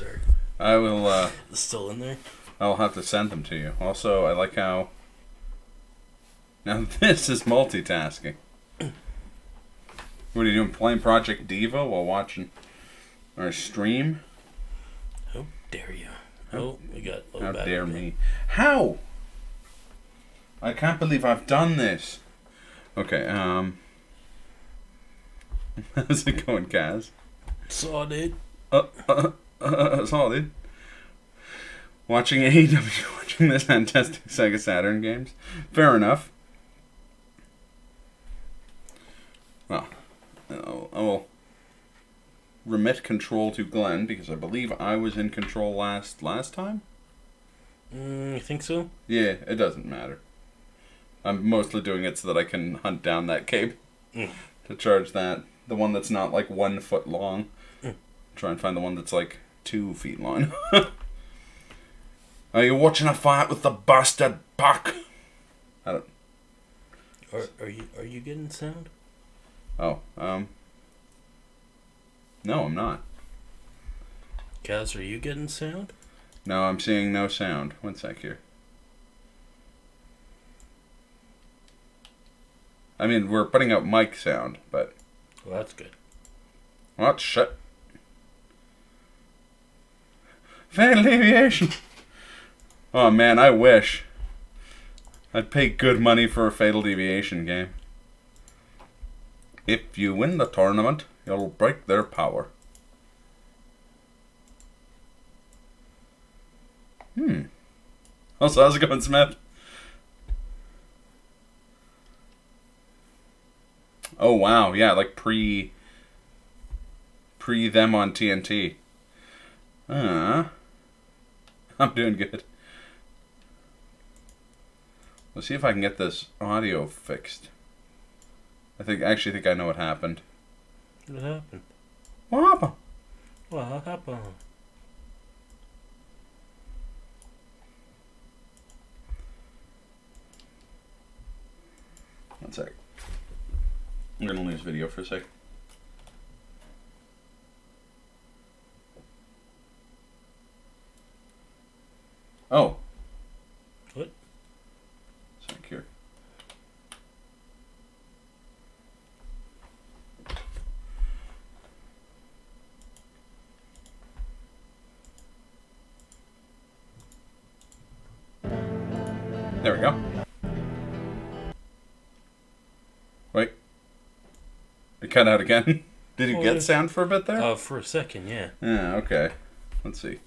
Sorry. I will, It's still in there? I'll have to send them to you. Also, I like how... Now this is multitasking. What are you doing, playing Project Diva while watching our stream? How dare you? Oh, we got low How battery dare now. me. How? I can't believe I've done this. Okay, how's it going, Kaz? Saw it. Solid. Watching AEW, watching this fantastic Sega Saturn games. Fair enough. Well, I will remit control to Glenn because I believe I was in control last time. You think so? Yeah, it doesn't matter. I'm mostly doing it so that I can hunt down that cable to charge that. The one that's not like 1 foot long. Try and find the one that's like 2 feet long. Are you watching a fight with the bastard Buck? I don't. Are you getting sound? Oh, no, I'm not. Kaz, are you getting sound? No, I'm seeing no sound. 1 sec here. I mean, we're putting out mic sound, but... Well, that's good. What? Shit. Fatal deviation. Oh man, I wish. I'd pay good money for a Fatal Deviation game. If you win the tournament, you'll break their power. Also, how's it going, Smith? Oh wow, yeah, like pre them on TNT. I'm doing good. Let's see if I can get this audio fixed. Actually think I know what happened. What happened? What happened? What happened? One sec. I'm gonna lose video for a sec. Oh. What? Sec here. There we go. Wait. It cut out again. Did you get sound for a bit there? For a second, yeah. Yeah, okay. Let's see.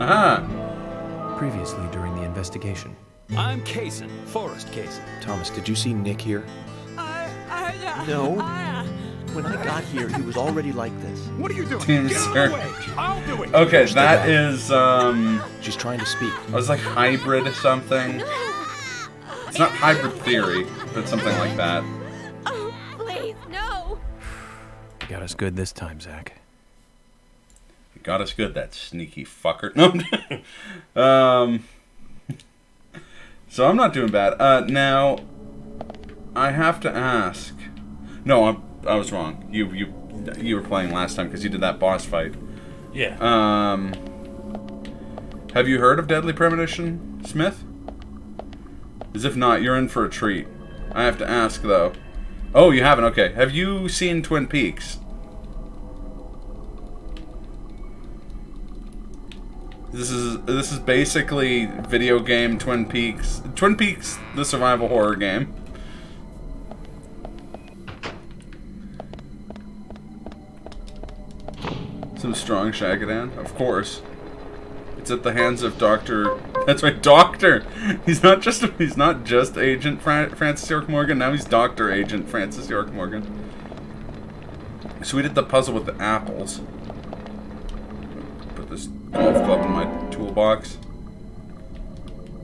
Aha! Previously during the investigation. I'm Kaysen, Forrest Kaysen. Thomas, did you see Nick here? No. When I got here, he was already like this. What are you doing? Team Get out sir. of the way! I'll do it! Okay, that is, She's trying to speak. it was like hybrid or something. It's not hybrid theory, but something like that. Oh, please, no! You got us good this time, Zach. You got us good, that sneaky fucker. No. So I'm not doing bad. Now, I have to ask. No, I was wrong. You were playing last time because you did that boss fight. Yeah. Have you heard of Deadly Premonition, Smith? As if not, you're in for a treat. I have to ask though. Oh, you haven't? Okay. Have you seen Twin Peaks? This is basically video game Twin Peaks. Twin Peaks, the survival horror game. Some strong Shagadan, of course. It's at the hands of Dr. That's right, Doctor. He's not just Agent Francis York Morgan. Now he's Dr. Agent Francis York Morgan. So we did the puzzle with the apples. Put this golf club in my toolbox.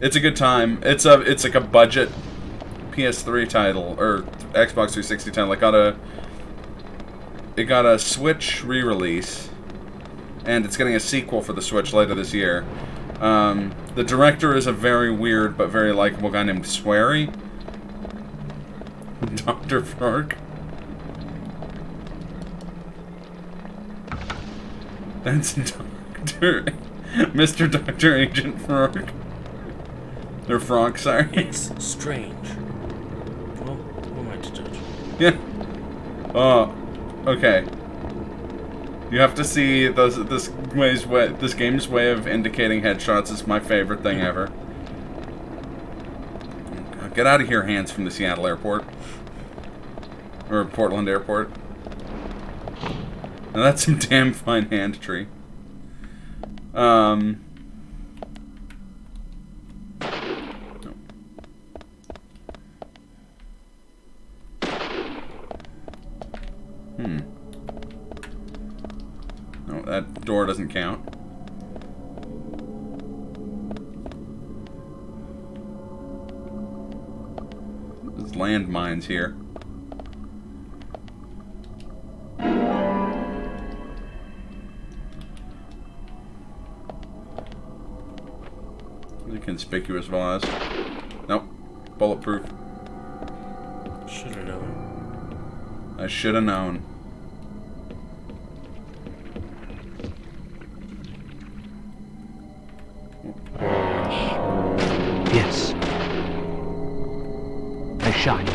It's a good time. It's like a budget PS3 title or Xbox 360 title. It got a Switch re-release. And it's getting a sequel for the Switch later this year. The director is a very weird but very likable guy named Swery. Dr. Fark. That's Mr. Dr. Agent Fark. Or Frank, sorry. It's strange. Well, who am I to judge? Yeah. Oh, okay. You have to see this game's way of indicating headshots is my favorite thing ever. Get out of here, hands from the Seattle airport. Or Portland airport. Now that's some damn fine hand tree. No, that door doesn't count. There's landmines here. Conspicuous vase. Nope. Bulletproof. Should have known. I should have known. Yes. Nice shot.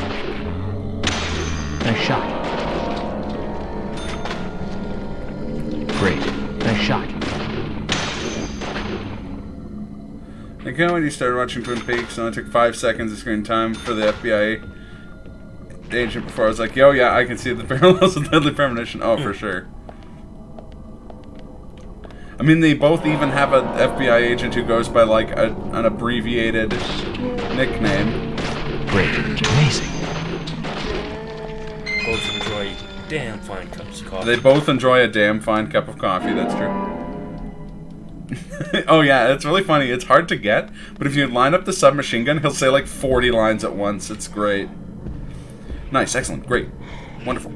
Nice shot. Great. Nice shot. Okay, when you started watching Twin Peaks, it only took 5 seconds of screen time for the FBI agent before I was like, yo, yeah, I can see the parallels with Deadly Premonition. Oh, for sure. I mean, they both even have an FBI agent who goes by, like, an abbreviated nickname. Great. Amazing. Both enjoy damn fine cups of coffee. They both enjoy a damn fine cup of coffee, that's true. Oh yeah, it's really funny. It's hard to get, but if you line up the submachine gun, he'll say like 40 lines at once. It's great. Nice, excellent, great, wonderful.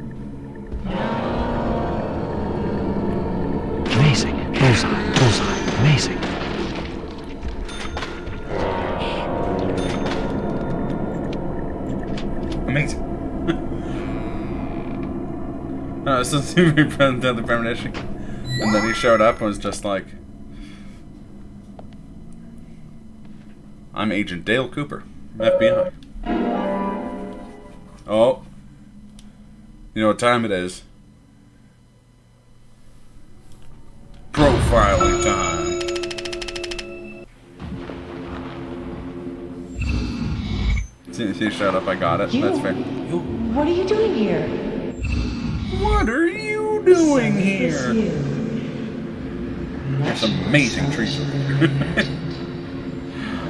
Amazing. Bullseye. Bullseye. Amazing. Amazing. No, this doesn't seem to be present in the premonition. And then he showed up and was just like, I'm Agent Dale Cooper, FBI. Oh. You know what time it is? Profiling time. As soon as he showed up, I got it. That's fair. What are you doing here? What are you doing here? There's amazing trees.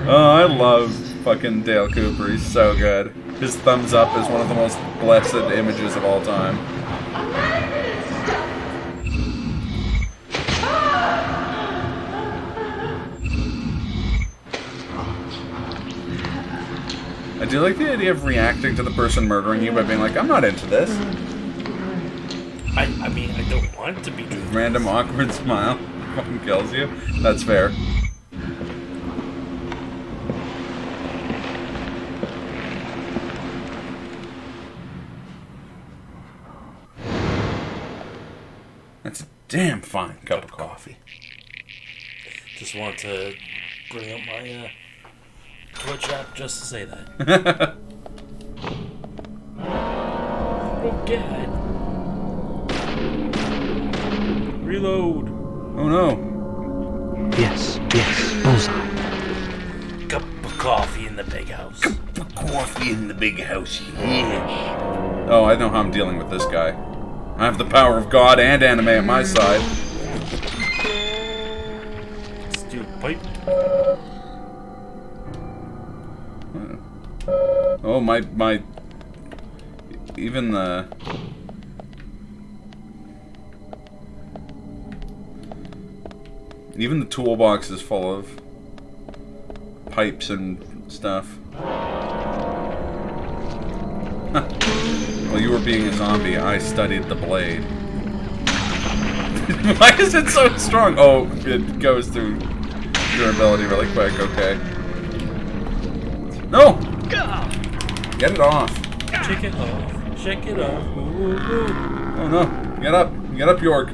Oh, I love fucking Dale Cooper. He's so good. His thumbs up is one of the most blessed images of all time. I do like the idea of reacting to the person murdering you by being like, I'm not into this. I mean, I don't want to be doing Random awkward smile fucking kills you. That's fair. That's a damn fine cup of coffee. Just want to bring up my Twitch app just to say that. Oh, God. Reload. Oh no. Yes. Yes. Bullseye. Cup of coffee in the big house. Cup of coffee in the big house, yeah. Oh, I know how I'm dealing with this guy. I have the power of God and anime at my side. Steel pipe. Oh, my... Even the... Even the toolbox is full of pipes and stuff. While you were being a zombie, I studied the blade. Why is it so strong? Oh, it goes through durability really quick, okay. No! Get it off. Shake it off. Shake it off. Ooh, ooh, ooh. Oh no. Get up. Get up, York.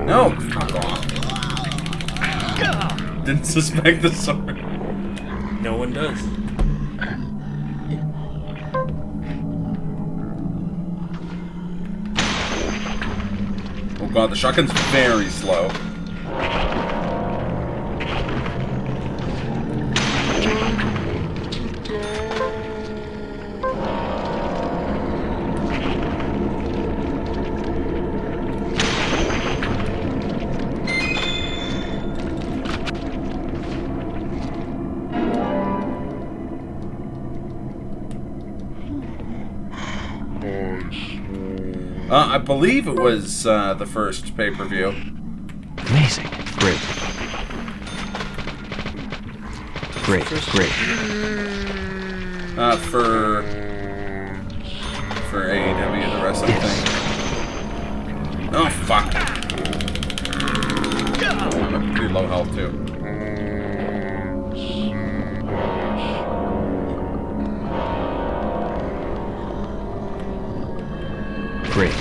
No. Fuck off. Didn't suspect the sword. No one does. Oh god, the shotgun's very slow. I believe it was the first pay-per-view. Amazing. Great. Great. Great. For AEW, the wrestling thing. Oh fuck! I'm at pretty low health too. Great.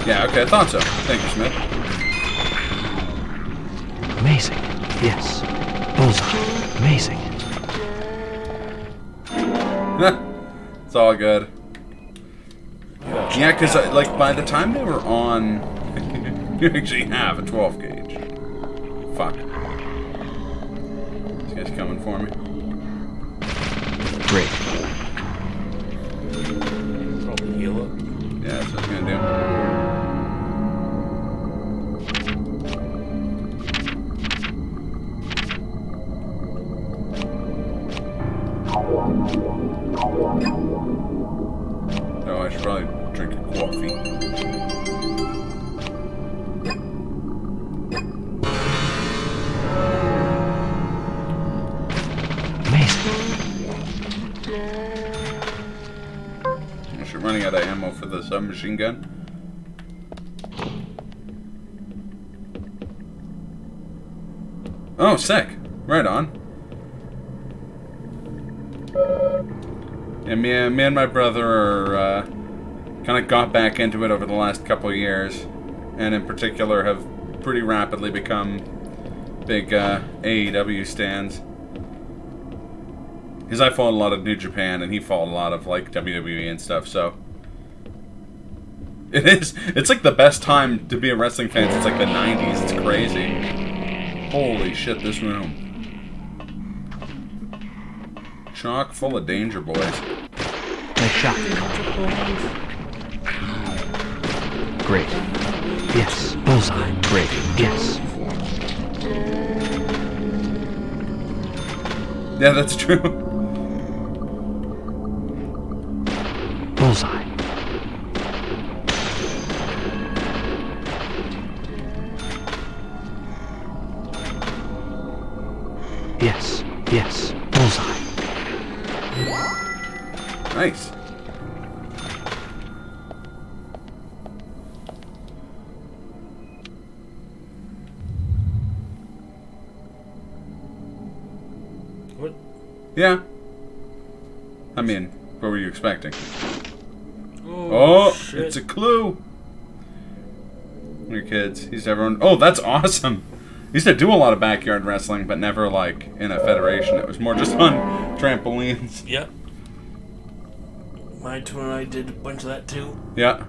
Yeah, okay, I thought so. Thank you, Smith. Amazing. Yes. Bullseye. Amazing. It's all good. Yeah, because like by the time they were on, you actually have a 12 gauge. Fuck. This guy's coming for me. Great. Probably heal up. Yeah, that's what I was gonna do. Oh, I should probably drink a coffee. Amazing. I should running out of ammo for the submachine gun. Oh, sick. Right on. Yeah, me and my brother are kind of got back into it over the last couple of years, and in particular have pretty rapidly become big AEW stands. Because I followed a lot of New Japan, and he followed a lot of like WWE and stuff. So it's like the best time to be a wrestling fan since like the '90s. It's crazy. Holy shit, this room. Chock full of danger, boys. Nice shot. Great. Yes. Bullseye. Great. Yes. Yeah, that's true. Bullseye. Yes. Yes. Bullseye. Nice. What? Yeah. I mean, what were you expecting? Oh, Oh, shit. it's a clue. Your kids. He's everyone. Oh, that's awesome. He used to do a lot of backyard wrestling, but never like in a federation. It was more just on trampolines. Yep. My twin and I did a bunch of that too. Yeah.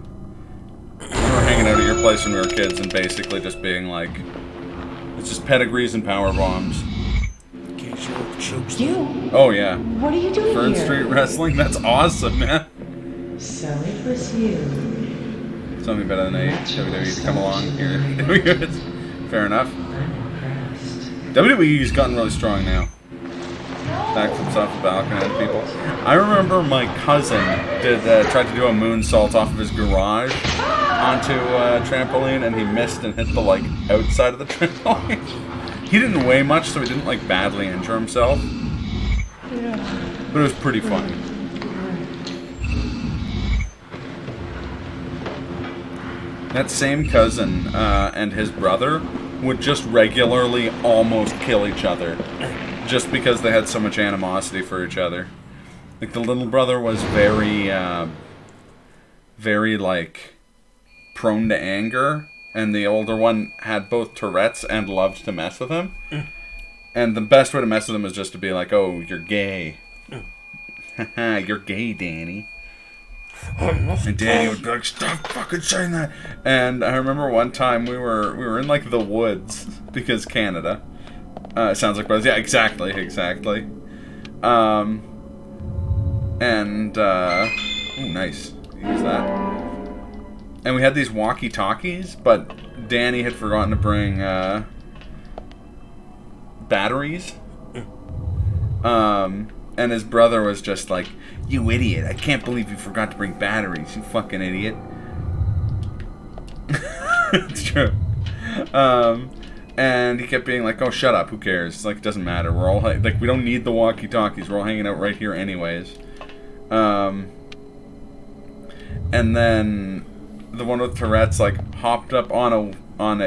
We were hanging out at your place when we were kids and basically just being like, it's just pedigrees and power bombs. Occasional chokes. You? Oh yeah. What are you doing Fern here? Street Wrestling. That's awesome, man. So it was you. Something better than WWE to come along here. Fair enough. I'm impressed. WWE's gotten really strong now. Back from off the balcony at people. I remember my cousin tried to do a moonsault off of his garage onto a trampoline, and he missed and hit the like outside of the trampoline. He didn't weigh much, so he didn't like badly injure himself. But it was pretty funny. That same cousin and his brother would just regularly almost kill each other just because they had so much animosity for each other. Like, the little brother was very, very, like, prone to anger, and the older one had both Tourette's and loved to mess with him. And the best way to mess with him was just to be like, oh, you're gay. Haha, you're gay, Danny. And Danny would be like, stop fucking saying that. And I remember one time we were in, like, the woods, because Canada. Sounds like brothers. Yeah, exactly. Ooh, nice. Use that. And we had these walkie-talkies, but Danny had forgotten to bring, batteries. And his brother was just like, you idiot, I can't believe you forgot to bring batteries, you fucking idiot. It's true. And he kept being like, oh, shut up, who cares? It's like, it doesn't matter. We're all, like, we don't need the walkie-talkies. We're all hanging out right here anyways. And then the one with Tourette's, like, hopped up on a,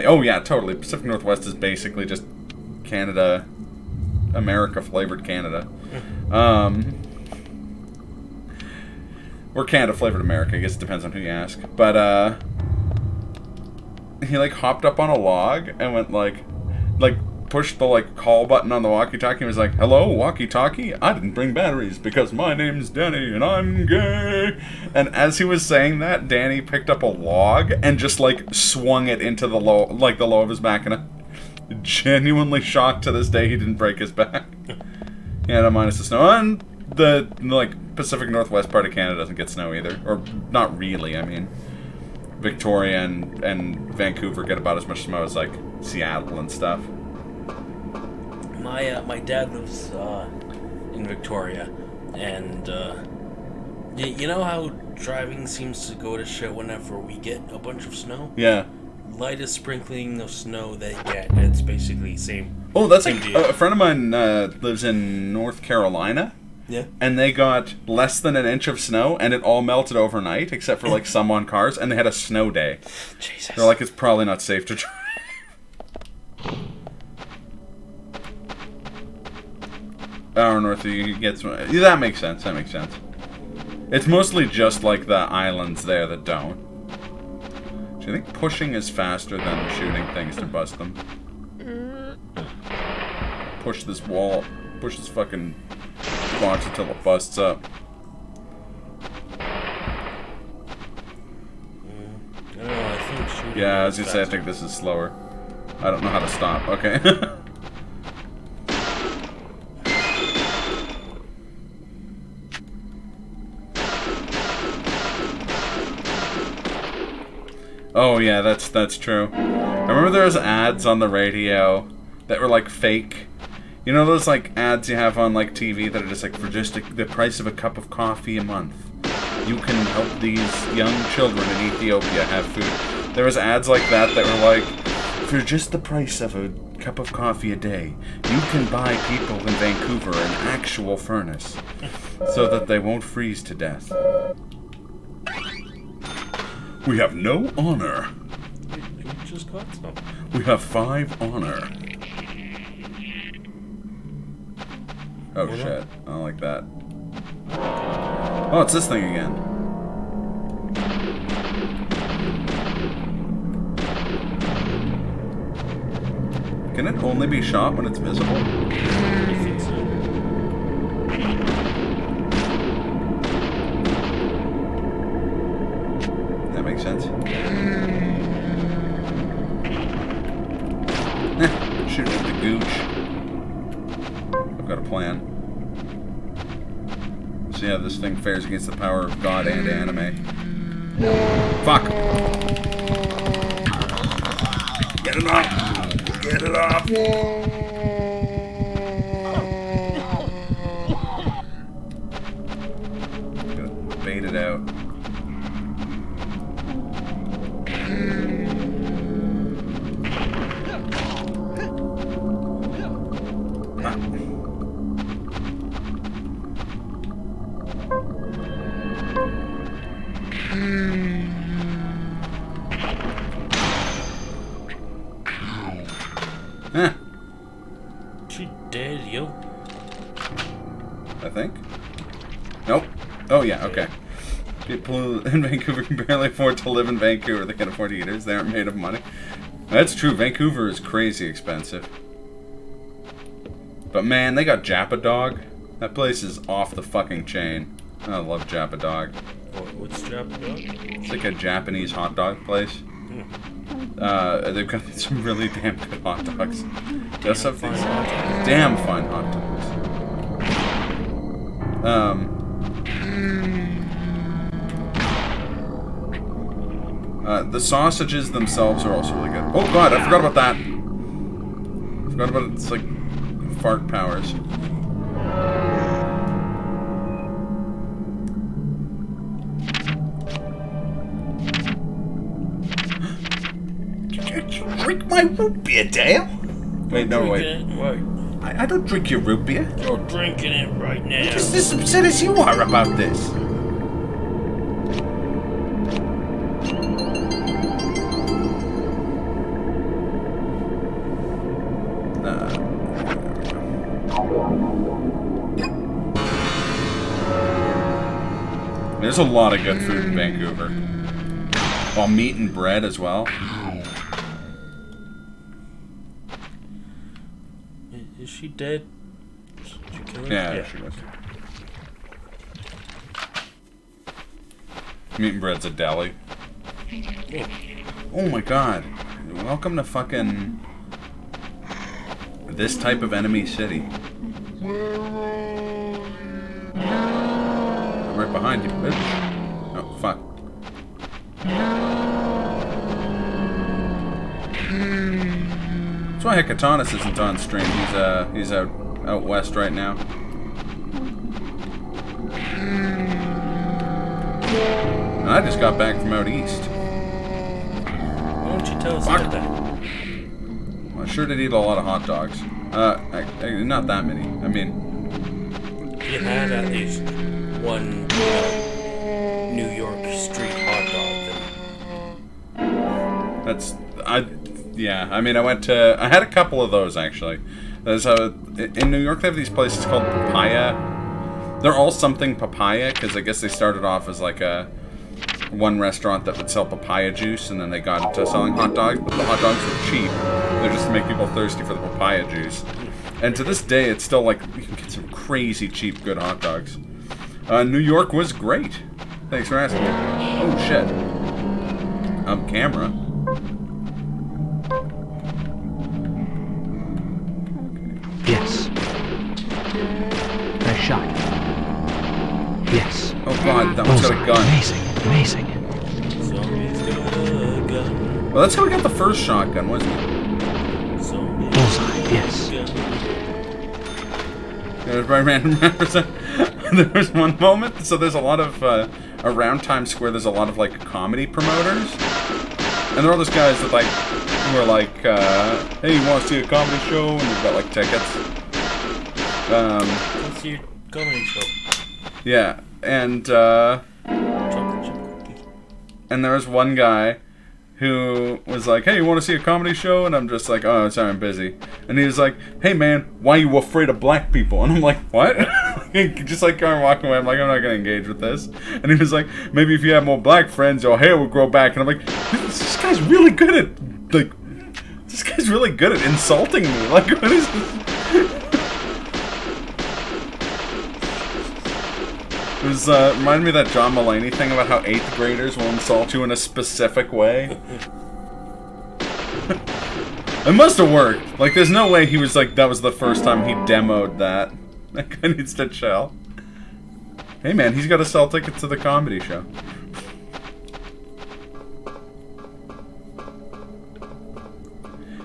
oh, yeah, totally. Pacific Northwest is basically just Canada, America-flavored Canada. Or Canada-flavored America. I guess it depends on who you ask. But, he, like, hopped up on a log and went, like, pushed the, like, call button on the walkie-talkie and was like, hello, walkie-talkie? I didn't bring batteries because my name's Danny and I'm gay. And as he was saying that, Danny picked up a log and just, like, swung it into the low of his back. And I'm genuinely shocked to this day he didn't break his back. Yeah, no, minus the snow. And the, like, Pacific Northwest part of Canada doesn't get snow either. Or, not really, I mean. Victoria and Vancouver get about as much snow as, like, Seattle and stuff. My dad lives in Victoria, and you know how driving seems to go to shit whenever we get a bunch of snow? Yeah. Lightest sprinkling of snow they get, it's basically same. Oh, that's same like deal. a friend of mine lives in North Carolina. Yeah. And they got less than an inch of snow, and it all melted overnight, except for, like, some on cars, and they had a snow day. Jesus. They're like, it's probably not safe to drive. Hour north, you get some... Yeah, that makes sense, It's mostly just, like, the islands there that don't. Do you think pushing is faster than shooting things to bust them? Push this wall. Push this fucking box until it busts up. I don't know, I think shooting Yeah, I was is gonna say, I faster. think this is slower. I don't know how to stop. Okay. Oh yeah, that's true. I remember there was ads on the radio that were like fake. You know those like ads you have on like TV that are just like, for just the price of a cup of coffee a month, you can help these young children in Ethiopia have food. There was ads like that that were like, for just the price of a cup of coffee a day, you can buy people in Vancouver an actual furnace so that they won't freeze to death. We have no honor. You just got some. We have 5 honor. Oh shit, I don't like that. Oh, it's this thing again. Can it only be shot when it's visible? I think so. That makes sense. Shoot at the gooch. I've got a plan. See how this thing fares against the power of God and anime. Fuck! Get it off! Get it off! Gotta bait it out. She dead, yo. Nope. Oh, yeah, okay. People in Vancouver can barely afford to live in Vancouver. They can afford heaters. They aren't made of money. That's true. Vancouver is crazy expensive. But man, they got Japa Dog. That place is off the fucking chain. I love Japa Dog. What's Japa Dog? It's like a Japanese hot dog place. They've got some really damn good hot dogs. Just have these damn fine hot dogs. The sausages themselves are also really good. Oh god, I forgot about that. I forgot about it's like fart powers. Drink my root beer, Dale. Wait, no, wait. I don't drink your root beer. You're drinking it right now. I'm just as upset as you are about this. There's a lot of good food in Vancouver. Well, meat and bread as well. Is she dead? Did you kill her? Yeah, she was. Meat and bread's a deli. Oh my god. Welcome to fucking this type of enemy city. I'm right behind you, bitch. Oh, fuck. That's why Hecatonis isn't on stream. He's out west right now. And I just got back from out east. Why don't you tell us about that? Well, I sure did eat a lot of hot dogs. Not that many. I mean, You had at least one New York street hot dog. Yeah, I mean, I had a couple of those, actually. In New York, they have these places called Papaya. They're all something papaya, because I guess they started off as like one restaurant that would sell papaya juice, and then they got into selling hot dogs, but the hot dogs were cheap. They're just to make people thirsty for the papaya juice. And to this day, it's still like, you can get some crazy cheap good hot dogs. New York was great. Thanks for asking. Oh, shit. Camera. Yes. Nice shot. Yes. Oh god, that one's got a gun. Amazing, amazing. Zombies got a gun. Well, that's how we got the first shotgun, wasn't it? Zombies Bullseye, yes. Everybody there was one moment, so there's a lot of, around Times Square, there's a lot of, like, comedy promoters. And there are all those guys that, like, who are like, hey, you want to see a comedy show? And you've got, like, tickets. What's your comedy show? Yeah, and, Chocolate chip cookie. and there was one guy who was like, hey, you want to see a comedy show? And I'm just like, oh, sorry, I'm busy. And he was like, hey, man, why are you afraid of black people? And I'm like, what? Just like kind of walking away. I'm like, I'm not going to engage with this. And he was like, maybe if you have more black friends, your hair will grow back. And I'm like, this guy's really good at, like, this guy's really good at insulting me. Like, what is this? It was, reminded me of that John Mulaney thing about how 8th graders will insult you in a specific way. It must have worked. Like, there's no way he was like, that was the first time he demoed that. That guy needs to chill. Hey man, he's got to sell tickets to the comedy show.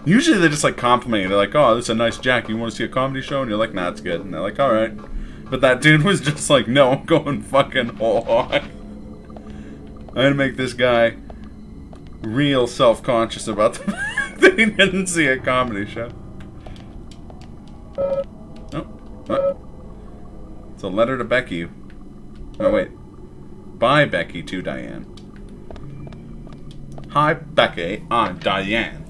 Usually they just like compliment you. They're like, oh, this is a nice jacket. You want to see a comedy show? And you're like, nah, it's good. And they're like, alright. But that dude was just like, no, I'm going fucking whole hog. I'm gonna make this guy real self-conscious about the fact that he didn't see a comedy show. Oh, what? It's a letter to Becky. Oh, wait. Bye, Becky, to Diane. Hi, Becky. I'm Diane.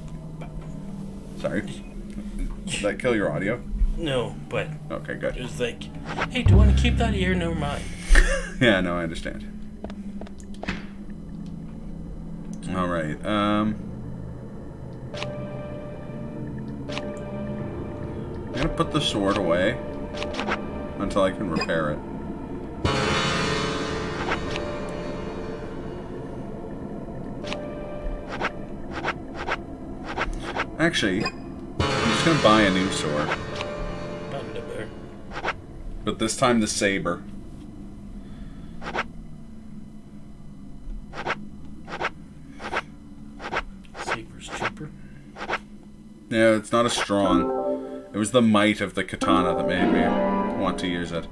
Sorry. Did that kill your audio? No, but Okay, good. it was like, hey, do you want to keep that here? Never mind. Yeah, no, I understand. Alright, I'm gonna put the sword away until I can repair it. Actually, I'm just gonna buy a new sword. But this time the saber. Saber's cheaper. Yeah, it's not as strong. It was the might of the katana that made me want to use it.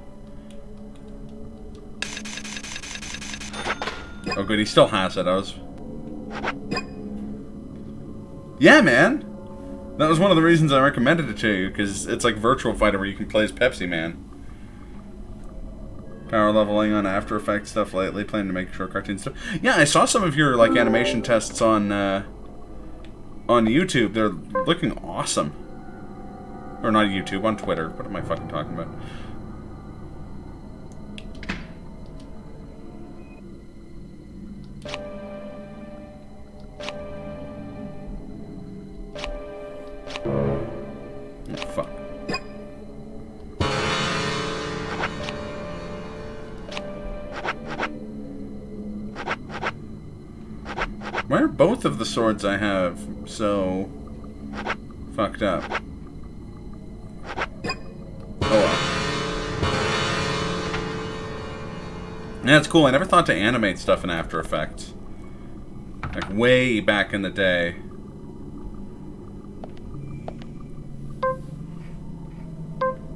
Oh good, he still has it. Yeah, man! That was one of the reasons I recommended it to you, because it's like Virtual Fighter where you can play as Pepsi Man. Power leveling on After Effects stuff lately, planning to make short cartoon stuff. Yeah, I saw some of your like animation tests on YouTube. They're looking awesome. Or not YouTube, on Twitter. What am I fucking talking about? Oh, fuck. Why are both of the swords I have so fucked up? Oh well. Yeah, it's cool. I never thought to animate stuff in After Effects. Like, way back in the day.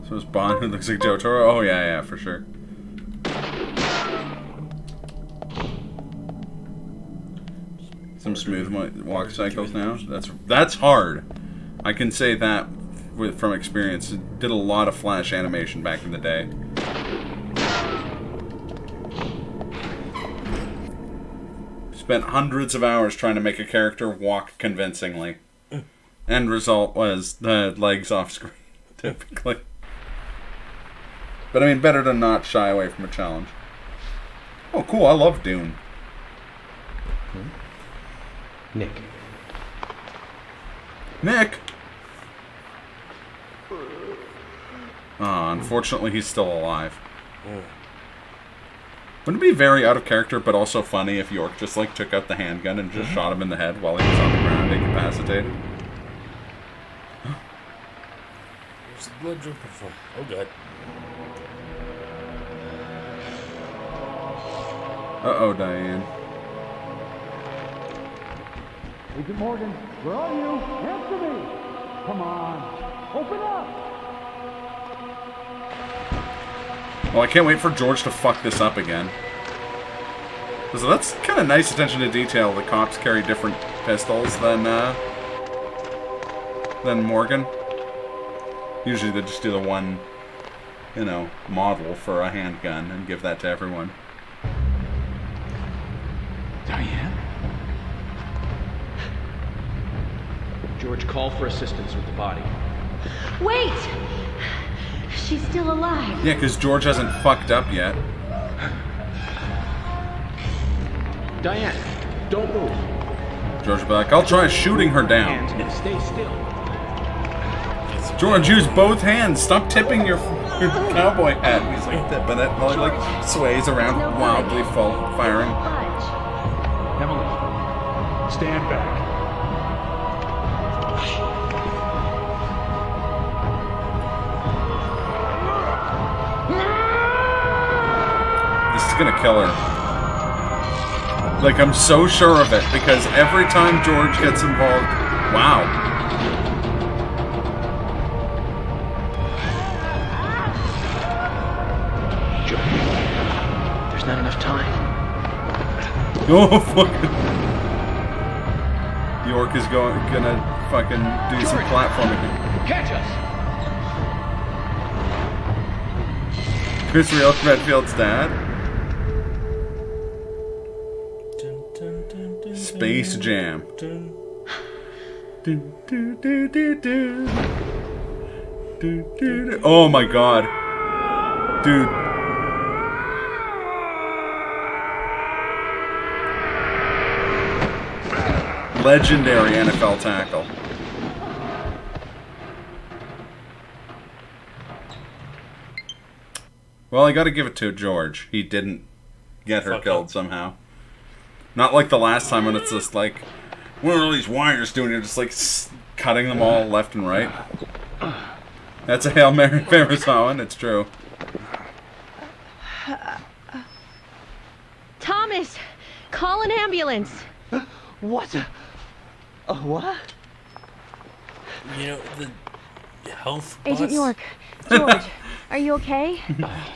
So is Bond who looks like Jotaro? Oh, yeah, for sure. Some smooth walk cycles now. That's hard. I can say that from experience. Did a lot of Flash animation back in the day. Spent hundreds of hours trying to make a character walk convincingly. End result was the legs off screen, typically. But I mean, better to not shy away from a challenge. Oh, cool. I love Dune. Nick. Nick! Unfortunately, he's still alive. Wouldn't it be very out of character, but also funny if York just, like, took out the handgun and just shot him in the head while he was on the ground incapacitated? Where's the blood dripping from? Oh, God. Uh-oh, Diane. Agent Morgan, where are you? Answer me! Come on, open up! Well, I can't wait for George to fuck this up again. So that's kind of nice attention to detail. The cops carry different pistols than Morgan. Usually they just do the one, you know, model for a handgun and give that to everyone. Diane? George, call for assistance with the body. Wait! She's still alive. Yeah, because George hasn't fucked up yet. Diane, don't move. George will be like, I'll try shooting her down. Hands, stay still. George, use both hands. Stop tipping your cowboy hat. He's like tipping it while he like sways around wildly firing. Emily, stand back. This is gonna kill her. Like, I'm so sure of it, because every time George gets involved... Wow. George, there's not enough time. Oh, fucking... York is gonna fucking do some platforming. Catch us! Chris Redfield's dad? Space Jam. Oh my god. Dude. Legendary NFL tackle. Well, I gotta give it to George. He didn't get her killed somehow. Not like the last time when it's just like, what are all these wires doing? You're just like cutting them all left and right. That's a Hail Mary if I ever saw one. It's true. Thomas, call an ambulance. What? What? You know, the health bus? Agent York, George, are you okay?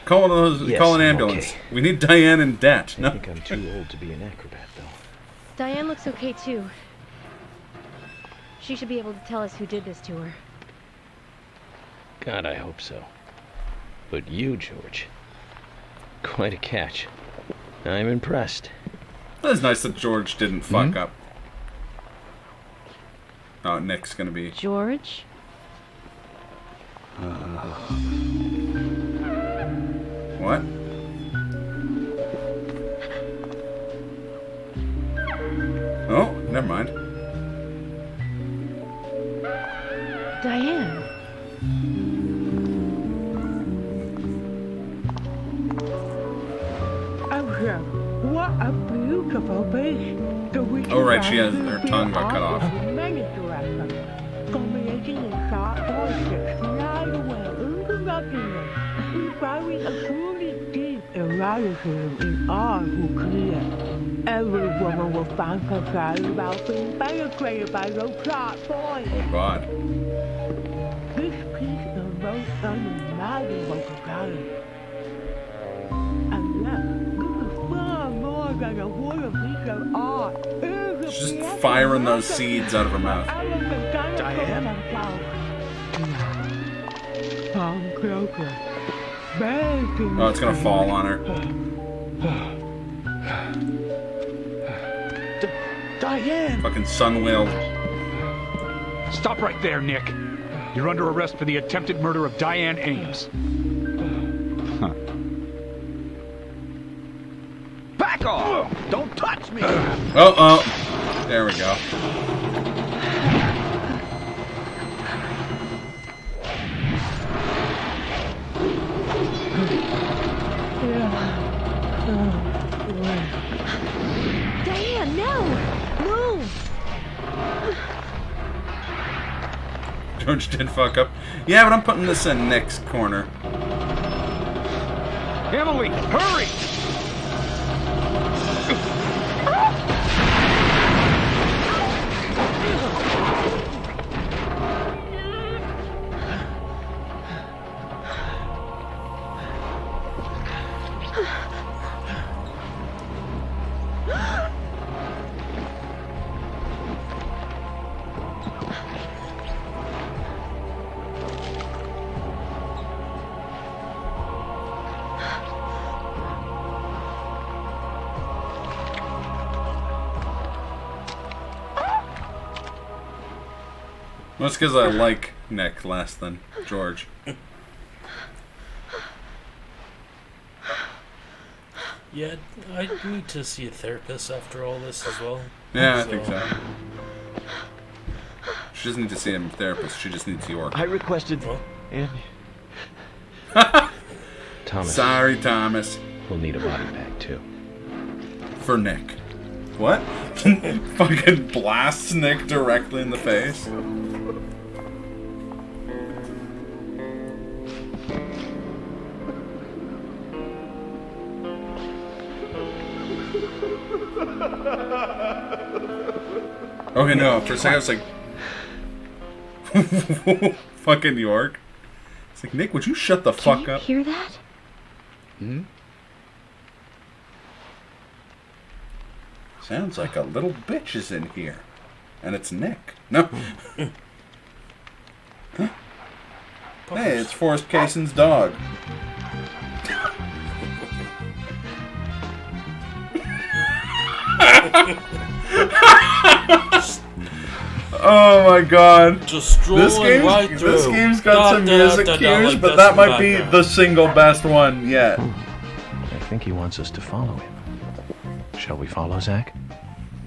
Call an I'm ambulance. okay. We need Diane in debt. I No. think I'm too old to be an acrobat, though. Diane looks okay too. She should be able to tell us who did this to her. God, I hope so. But you, George, quite a catch. I'm impressed. It's nice that George didn't fuck up. Oh, Nick's gonna be... George? What? Oh, never mind. Diane. What a beautiful beast. Oh, right, she has her tongue got cut off. Combinating in sharp voices, slide away interruptingly. Inspiring a truly deep eroticism in all who clear. Every woman will fantasize about being penetrated by those sharp voices. Oh, God. This piece is most unimaginable to talent. And yet, this is far more than a wooden piece of art. She's just firing those seeds out of her mouth. Diane? Come closer. Oh, it's gonna fall on her. Diane! Fucking sun whale. Stop right there, Nick. You're under arrest for the attempted murder of Diane Ames. Back off! Don't touch me! Oh. There we go. Diane, no! Move! George did fuck up. Yeah, but I'm putting this in Nick's corner. Emily, hurry! Well, it's because I like Nick less than George. Yeah, I need to see a therapist after all this as well. Yeah, I think so. She doesn't need to see a therapist. She just needs York. I requested... And... Thomas. Sorry, Thomas. We'll need a body bag, too. For Nick. What? Fucking blasts Nick directly in the face. Okay, no, for a second I was like... Fucking York. It's like, Nick, would you shut the fuck up? Hear that? Hmm? Sounds like a little bitch is in here. And it's Nick. No. Huh? Hey, it's Forrest Cason's dog. Oh my god. Just strolling right through. This game's got some music cues, like but this that in might be background. the single best one yet. I think he wants us to follow him. Shall we follow, Zach?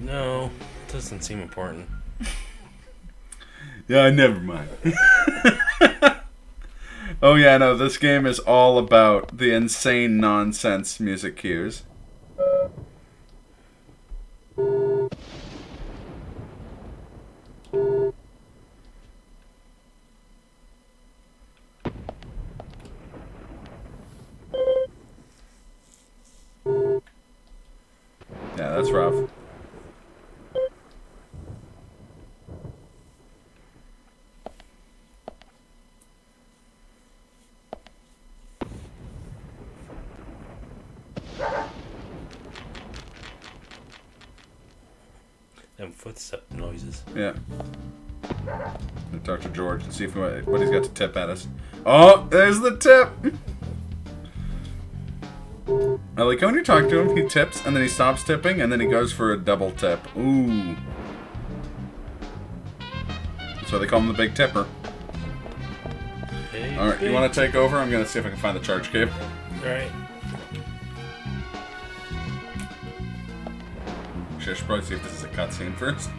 No, doesn't seem important. Yeah, never mind. Oh yeah, no, this game is all about the insane nonsense music cues. Yeah, that's rough. Them footstep noises. Yeah. Let's talk to George and see if what he's got to tip at us. Oh, there's the tip! I like when you talk to him, he tips, and then he stops tipping, and then he goes for a double tip. Ooh. That's why they call him the Big Tipper. Hey, Alright, you want to take over? I'm going to see if I can find the charge cable. Alright. Actually, I should probably see if this is a cutscene first.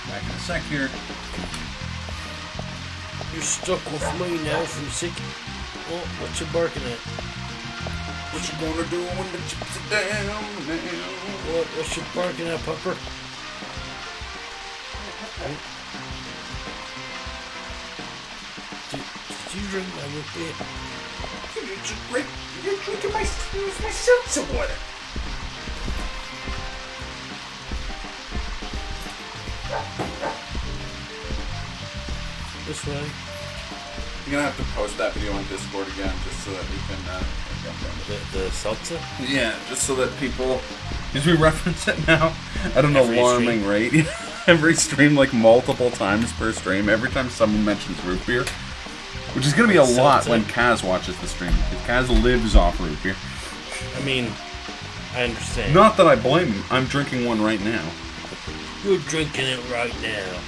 Back in a sec here. You're stuck with me now for a second. Oh, what you barking at? What you gonna do when the chips are down now? What you barking at, Pupper? Did you drink my root beer? You're drinking my seltzer water. This way. You're gonna have to post that video on Discord again, just so that we can. The seltzer? Yeah, just so that people, as we reference it now at an Every alarming stream. rate. Every stream, like multiple times per stream. Every time someone mentions root beer, which is gonna be a lot Seltzer. when Kaz watches the stream, because Kaz lives off root beer. I mean, I understand. Not that I blame him. I'm drinking one right now. You're drinking it right now.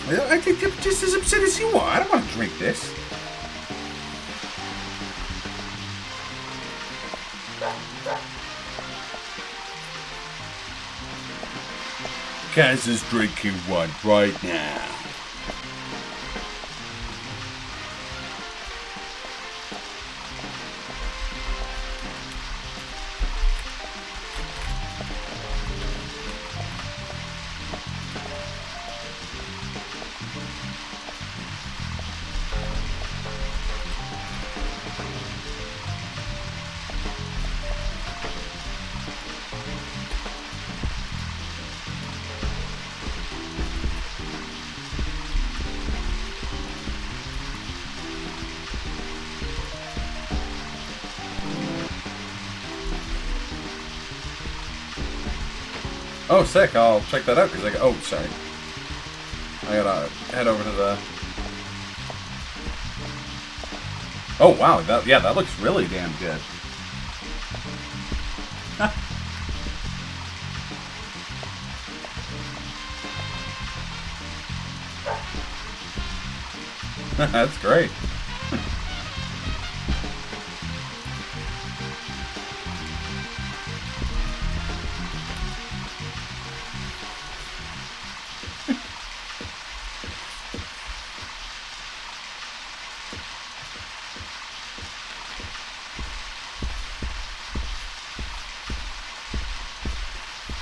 I think I'm just as upset as you are. I don't want to drink this. Kaz is drinking one right now. Oh, sick. I'll check that out, because I got... Oh, sorry. I gotta head over to the... Oh, wow. That looks really damn good. That's great.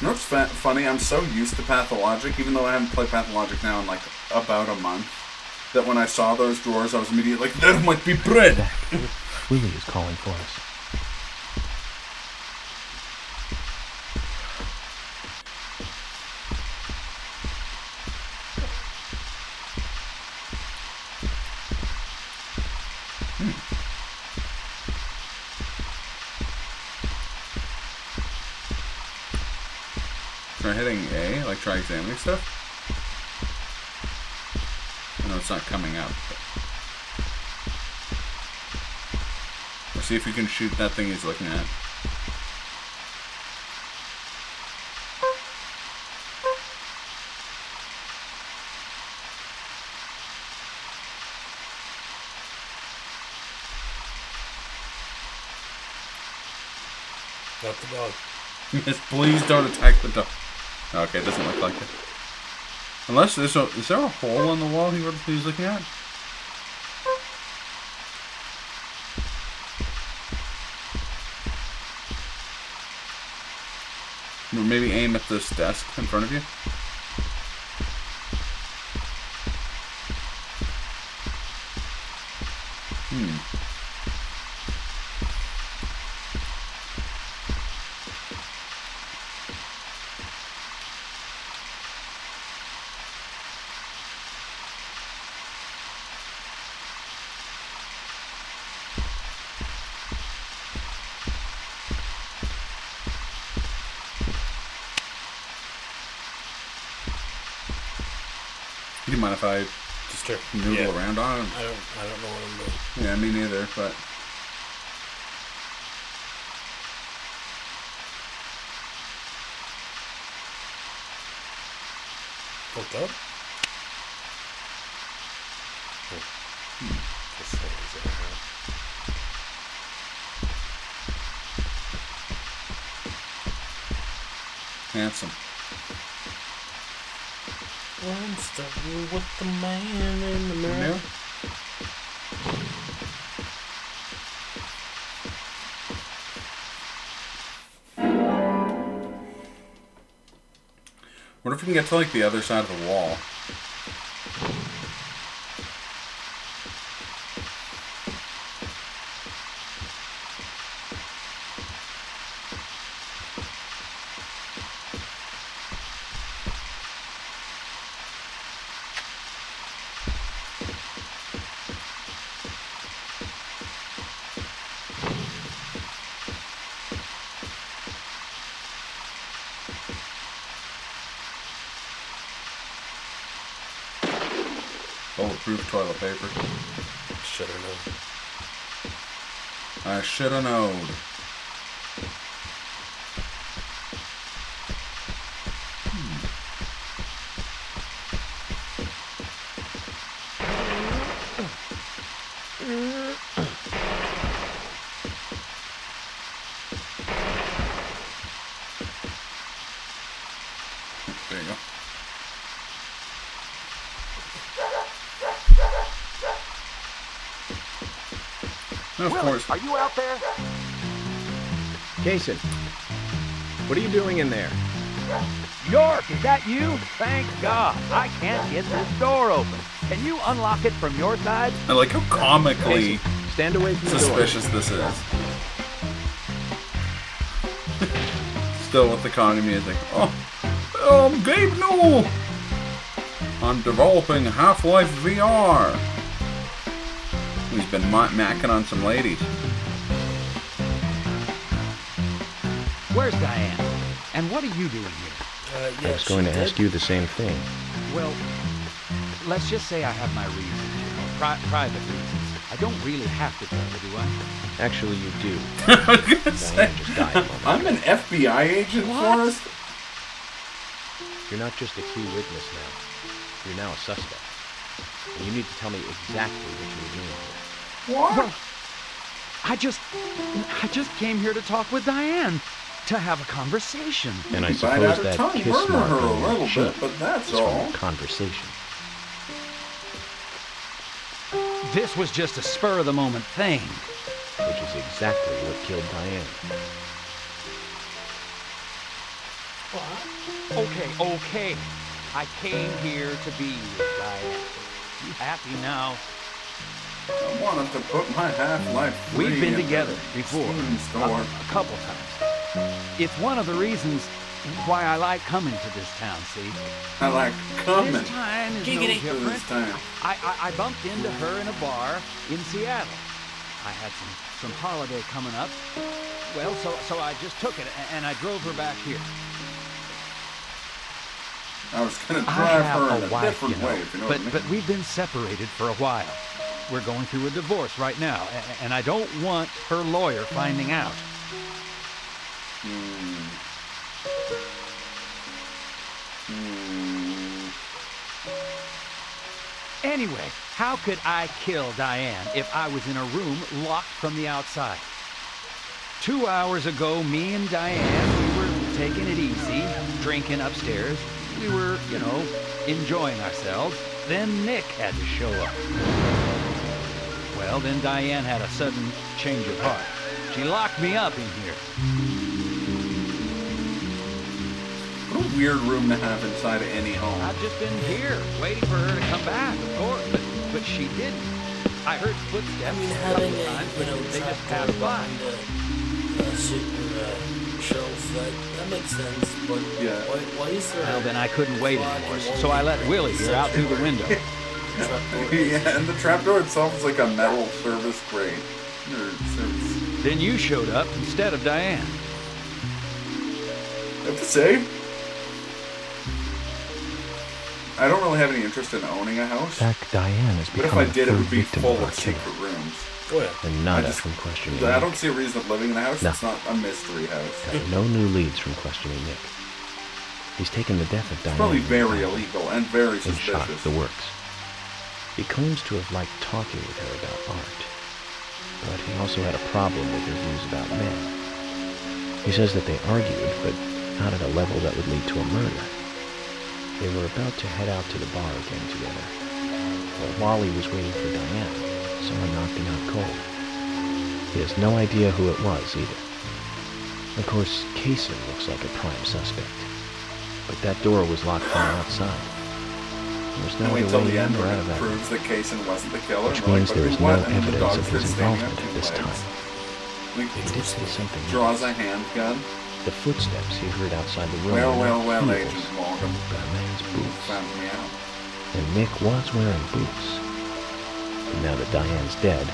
You know what's funny? I'm so used to Pathologic, even though I haven't played Pathologic now in like about a month, that when I saw those drawers, I was immediately like, there might be bread! Willie is calling for us. hitting A, like try examining stuff. I know it's not coming up. But... Or see if you can shoot that thing he's looking at. Not the dog. Yes, please don't attack the dog. Okay, it doesn't look like it. Unless there's a... Is there a hole in the wall he was looking at? Or maybe aim at this desk in front of you? Do you mind if I just noodle around on it? I don't know what I'm doing. Yeah, me neither, but... Hooked up? Handsome. I'm starting with the man in the mirror. What if we can get to like the other side of the wall? Bulletproof toilet paper. Shoulda known. I shoulda knowed. There you go. Of course. Are you out there? Jason, what are you doing in there? York, is that you? Thank God. I can't get this door open. Can you unlock it from your side? I like how comically Jason, stand away from the door. suspicious this is. Still with the Connie music. Oh, Gabe Newell! I'm developing Half-Life VR. He's been macking on some ladies. Where's Diane? And what are you doing here? I was going to ask you the same thing. Well, let's just say I have my reasons, private reasons. I don't really have to tell you, do I? Actually, you do. I was gonna say, Diane just died a moment ago. I'm an FBI agent, Forrest. You're not just a key witness now. You're now a suspect. And you need to tell me exactly what you were doing here. What? Well, I just came here to talk with Diane, to have a conversation. And I suppose that kiss mark on your cheek is from a conversation. This was just a spur-of-the-moment thing. Which is exactly what killed Diane. Okay. I came here to be with Diane. You happy now? I wanted to put my Half-Life 3 We've been in together the before, Steam store. a couple times. It's one of the reasons why I like coming to this town, see? I like coming. This time is no different. This time. I bumped into her in a bar in Seattle. I had some holiday coming up. Well, so I just took it and I drove her back here. I was gonna I drive have her in a a wife, different you know, way, if you know what I mean. but we've been separated for a while. We're going through a divorce right now, and I don't want her lawyer finding out. Anyway, how could I kill Diane if I was in a room locked from the outside? 2 hours ago, me and Diane, we were taking it easy, drinking upstairs. We were, you know, enjoying ourselves. Then Nick had to show up. Well, then Diane had a sudden change of heart. She locked me up in here. What a weird room to have inside of any home. I've just been here, waiting for her to come back, of course, but she didn't. I heard footsteps. I mean, a having couple a, times, you know, but they just trapdoor passed by. behind a super shelf, that makes sense, but Yeah. why is there Well, a then I couldn't wait lock anymore, and so I wall let Willie here out through the window. trapdoor? Yeah, and the trapdoor itself is like a metal service grate. Or service. Then you showed up instead of Diane. I have to say, I don't really have any interest in owning a house. In fact, Diane has But if become I the did, it third would be victim full of our of killer. secret rooms. Oh yeah. And nada I just- from questioning I Nick. don't see a reason of living in a house. No. It's not a mystery house. Got no new leads from questioning Nick. He's taken the death of Diane Probably into very account illegal and very and shot suspicious. the works. He claims to have liked talking with her about art, but he also had a problem with her views about men. He says that they argued, but not at a level that would lead to a murder. They were about to head out to the bar again together. But while he was waiting for Diane, someone knocked him out cold. He has no idea who it was either. Of course, Kaysen looks like a prime suspect, but that door was locked from the outside. There's no And wait other till way the in end or when out it of that, proves that Kaysen wasn't the killer. which and we're means like, there "But is who no was?" And the evidence dog's of been his standing involvement up at two this legs. time. Like, He did say something draws else. a handgun. The footsteps he heard outside the room Well, were well, not well, heels, Agent Morgan. but a man's boots. Found me out. And Nick was wearing boots. But now that Diane's dead,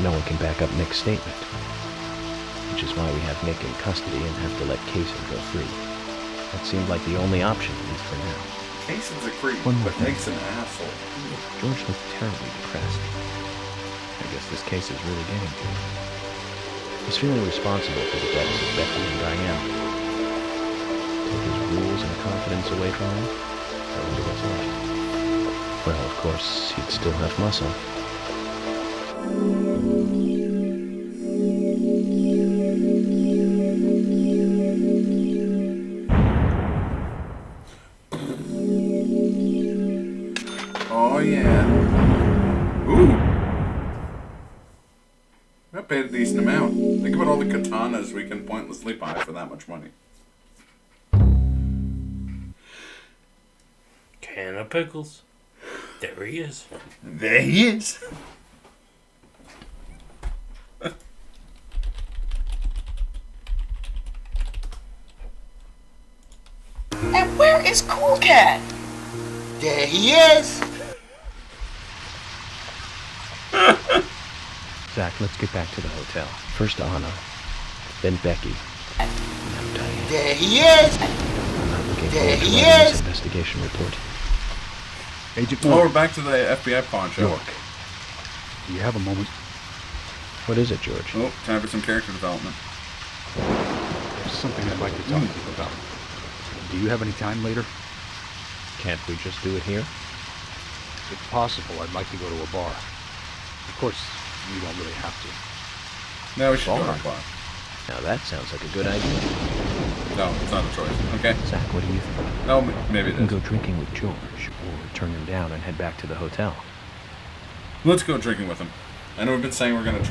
no one can back up Nick's statement. Which is why we have Nick in custody and have to let Kaysen go free. That seemed like the only option, at least for now. Kaysen's a creep, One more but thing. Nick's an asshole. George looked terribly depressed. I guess this case is really getting to him. He's feeling responsible for the deaths of Becky and Diane. Take his rules and confidence away from him? I wonder what's left. Well, of course, he'd still have muscle. Oh, yeah. Ooh! I paid a decent amount. Think about all the katanas we can pointlessly buy for that much money. Can of pickles. There he is. There he is! And where is Cool Cat? There he is! Zach, let's get back to the hotel. First Anna, then Becky, now Diane. There he is! I'm not looking There forward to he writing this is! investigation report. Agent Oh, we're Morgan, back to the FBI pawn shop. York. Do you have a moment? What is it, George? Oh, time for some character development. There's something I'd like to talk to you about. Do you have any time later? Can't we just do it here? If possible, I'd like to go to a bar. Of course, you don't really have to. No, we should go Bar. to a bar. Now that sounds like a good idea. No, it's not a choice. Okay? Zach, what do you think? No, maybe We it can is. go drinking with George, or turn him down and head back to the hotel. Let's go drinking with him. I know we've been saying we're going to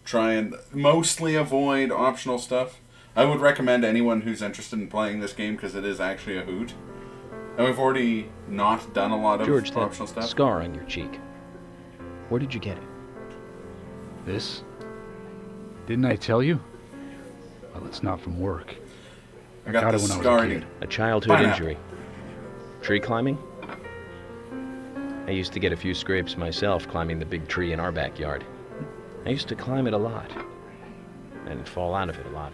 try and mostly avoid optional stuff. I would recommend anyone who's interested in playing this game because it is actually a hoot. And we've already not done a lot of George, that optional stuff. scar on your cheek. Where did you get it? This? Didn't I tell you? Well, it's not from work. I got it this when I was scar a in kid. it. A childhood Pineapple. injury. Tree climbing? I used to get a few scrapes myself climbing the big tree in our backyard. I used to climb it a lot. And fall out of it a lot.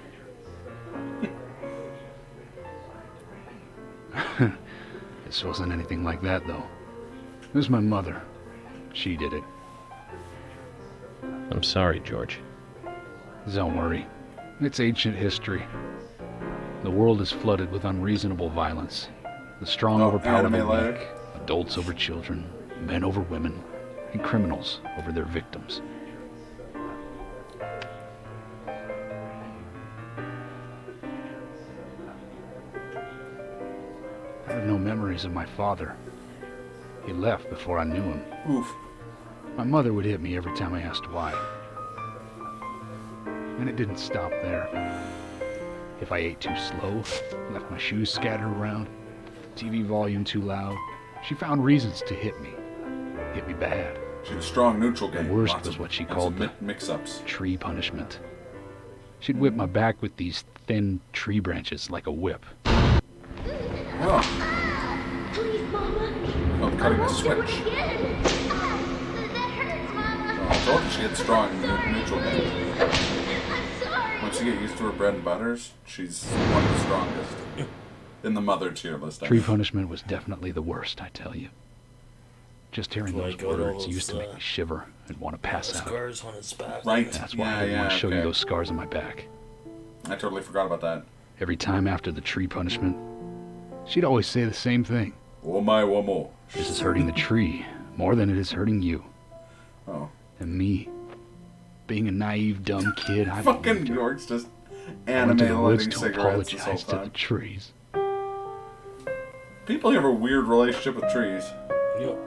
This wasn't anything like that, though. It was my mother. She did it. I'm sorry, George. Don't worry. It's ancient history. The world is flooded with unreasonable violence. The strong overpower the weak, adults over children, men over women, and criminals over their victims. I have no memories of my father. He left before I knew him. Oof. My mother would hit me every time I asked why. And it didn't stop there. If I ate too slow, left my shoes scattered around, TV volume too loud, she found reasons to hit me. Hit me bad. She had a strong neutral game. The worst was what she called the mix-ups. Tree punishment. She'd whip my back with these thin tree branches like a whip. Oh. Please, Mama. Oh, cutting a switch. Again. That hurts, Mama. Oh, I told you she had strong neutral game. I'm sorry. Once you get used to her bread and butters, she's one of the strongest. In the mother tier list. Tree punishment was definitely the worst, I tell you. Just hearing those words used to make me shiver and want to pass out. Scars on his back. Right. That's why I didn't want to show you those scars on my back. I totally forgot about that. Every time after the tree punishment, she'd always say the same thing. Oh my, one more. This is hurting the tree more than it is hurting you. Oh. And me, being a naive, dumb kid, I fucking York's just went to the woods anime to cigarettes this whole apologize to the time. trees. People have a weird relationship with trees. Yep.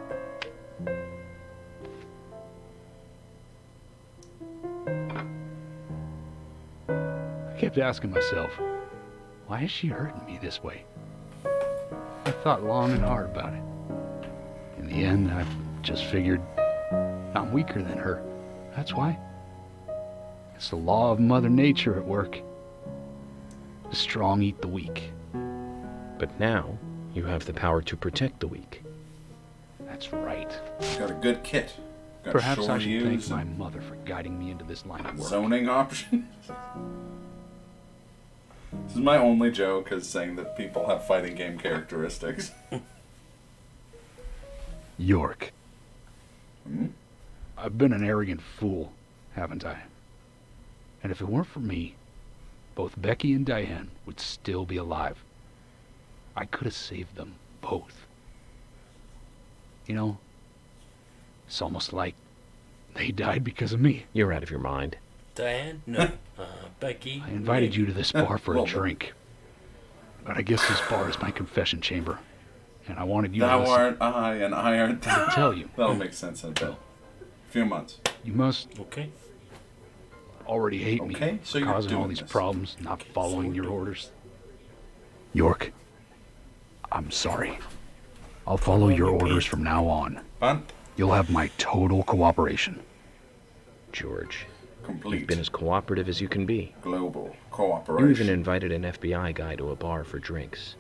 I kept asking myself, why is she hurting me this way? I thought long and hard about it. In the end, I just figured I'm weaker than her. That's why. It's the law of Mother Nature at work. The strong eat the weak. But now, you have the power to protect the weak. That's right. Got a good kit. Got Perhaps I short should thank use my and mother for guiding me into this line of work. zoning options. This is my only joke, is saying that people have fighting game characteristics. York. Hmm? I've been an arrogant fool, haven't I? And if it weren't for me, both Becky and Diane would still be alive. I could have saved them both. You know, it's almost like they died because of me. You're out of your mind. Diane? No. Becky? I invited you to this bar for a Well, drink. But I guess this bar is my confession chamber. And I wanted you to Thou listen. art I, and I art thou. To tell you. That'll make sense in a bit. A few months. You must Okay. already hate me Okay, so for you're causing all doing these this. problems, not Okay, following so your we're doing orders. York, I'm sorry. I'll follow your orders from now on. Fun? You'll have my total cooperation. George, Complete. you've been as cooperative as you can be. Global You cooperation. even invited an FBI guy to a bar for drinks.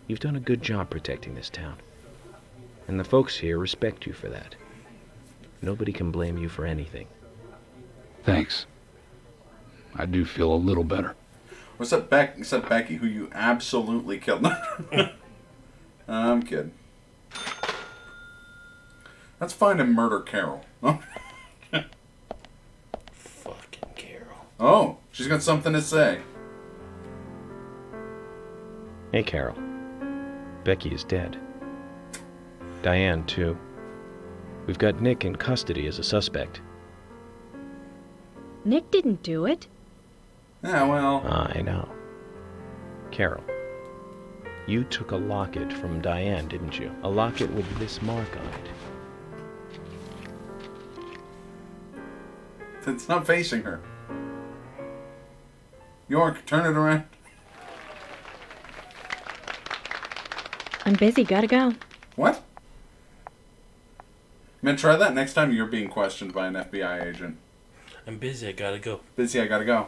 You've done a good job protecting this town. And the folks here respect you for that. Nobody can blame you for anything. Thanks. I do feel a little better. What's up, Becky, who you absolutely killed? I'm kidding. Let's find and murder Carol. Fucking Carol. Oh, she's got something to say. Hey, Carol. Becky is dead. Diane, too. We've got Nick in custody as a suspect. Nick didn't do it. Yeah, well. I know. Carol, you took a locket from Diane, didn't you? A locket with this mark on it. It's not facing her. York, turn it around. I'm busy, gotta go. What? Man, try that next time you're being questioned by an FBI agent. I'm busy, I gotta go. Busy, I gotta go.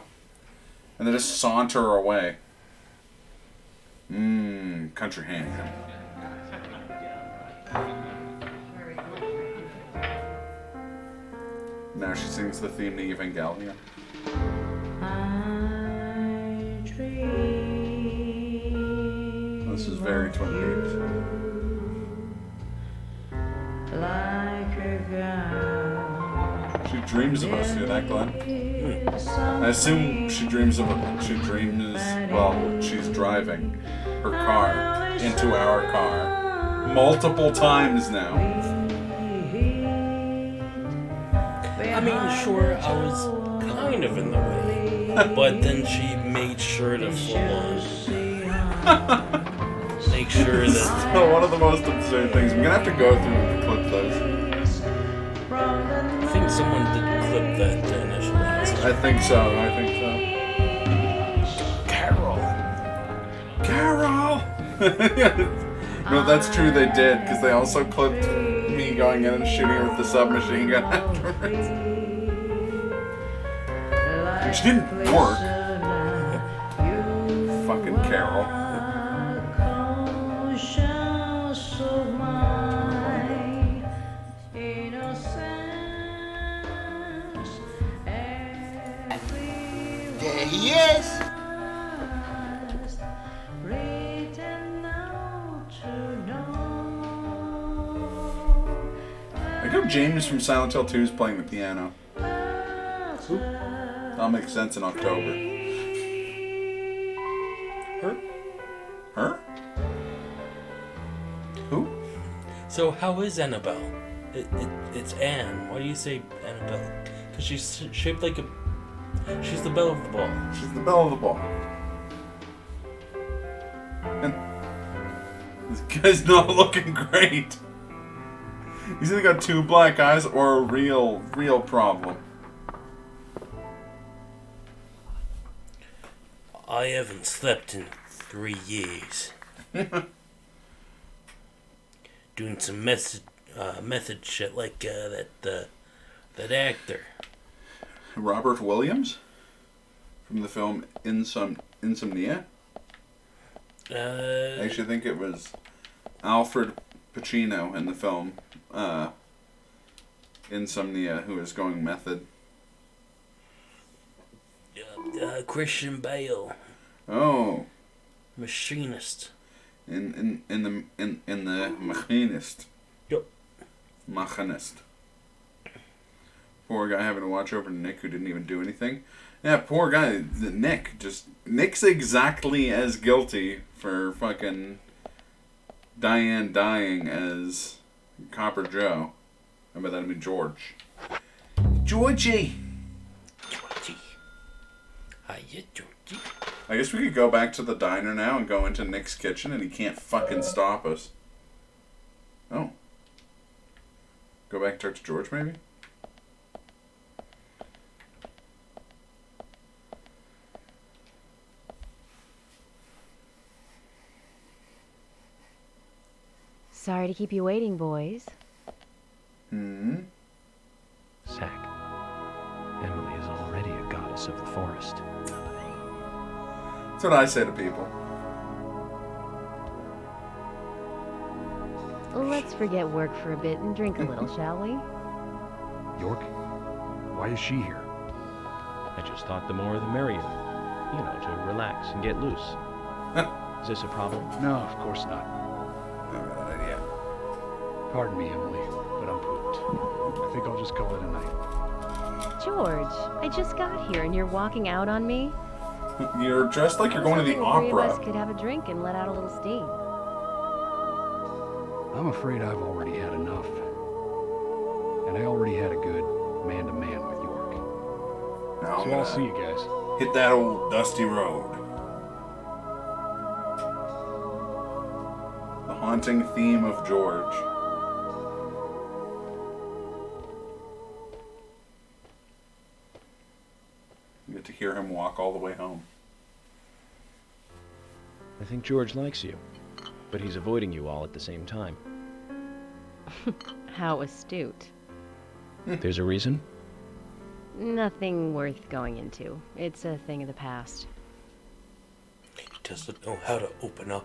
And then just saunter away. Country hand. Now she sings the theme to Evangelion. This is very Twin Peaks. She dreams of us, hear that, Glenn? I assume she dreams while she's driving her car into our car multiple times now. I mean, sure, I was kind of in the way, but then she made sure to full on make sure that... So one of the most absurd things. I'm gonna have to go through and clip those. I think someone did clip that initially. I think so. Carol! No, that's true, they did, because they also clipped me going in and shooting her with the submachine gun afterwards. Which didn't work. Fucking Carol. There he is. I know James from Silent Hill 2 is playing the piano. That'll make sense in October. Her? Who? So how is Annabelle? It's Anne. Why do you say Annabelle? Because she's shaped like a... She's the belle of the ball. She's the belle of the ball. And this guy's not looking great. He's either got two black eyes or a real problem. I haven't slept in 3 years. Doing some method shit like that actor. Robert Williams? From the film Insomnia? I actually think it was Alfred Pacino in the film Insomnia who is going method. Christian Bale. Oh. Machinist. In the Machinist. Yep. Machinist. Poor guy having to watch over Nick who didn't even do anything. Yeah, poor guy. Nick's exactly as guilty for fucking Diane dying as Copper Joe. I by that I mean George. Georgie! Hiya, Georgie. I guess we could go back to the diner now and go into Nick's kitchen and he can't fucking stop us. Oh. Go back and talk to George maybe? Sorry to keep you waiting, boys. Zack, Emily is already a goddess of the forest. That's what I say to people. Let's forget work for a bit and drink a little, shall we? York? Why is she here? I just thought the more the merrier. You know, to relax and get loose. Is this a problem? No, of course not. Not an idea. Pardon me, Emily, but I'm pooped. I think I'll just call it a night. George, I just got here and you're walking out on me? You're dressed like you're going to the Three of us opera. could have a drink and let out a little steam. I'm afraid I've already had enough. And I already had a good man-to-man with York. Now So I'll see you guys. Hit that old dusty road. The haunting theme of George. You get to hear him walk all the way home. I think George likes you, but he's avoiding you all at the same time. How astute. There's a reason? Nothing worth going into. It's a thing of the past. He doesn't know how to open up.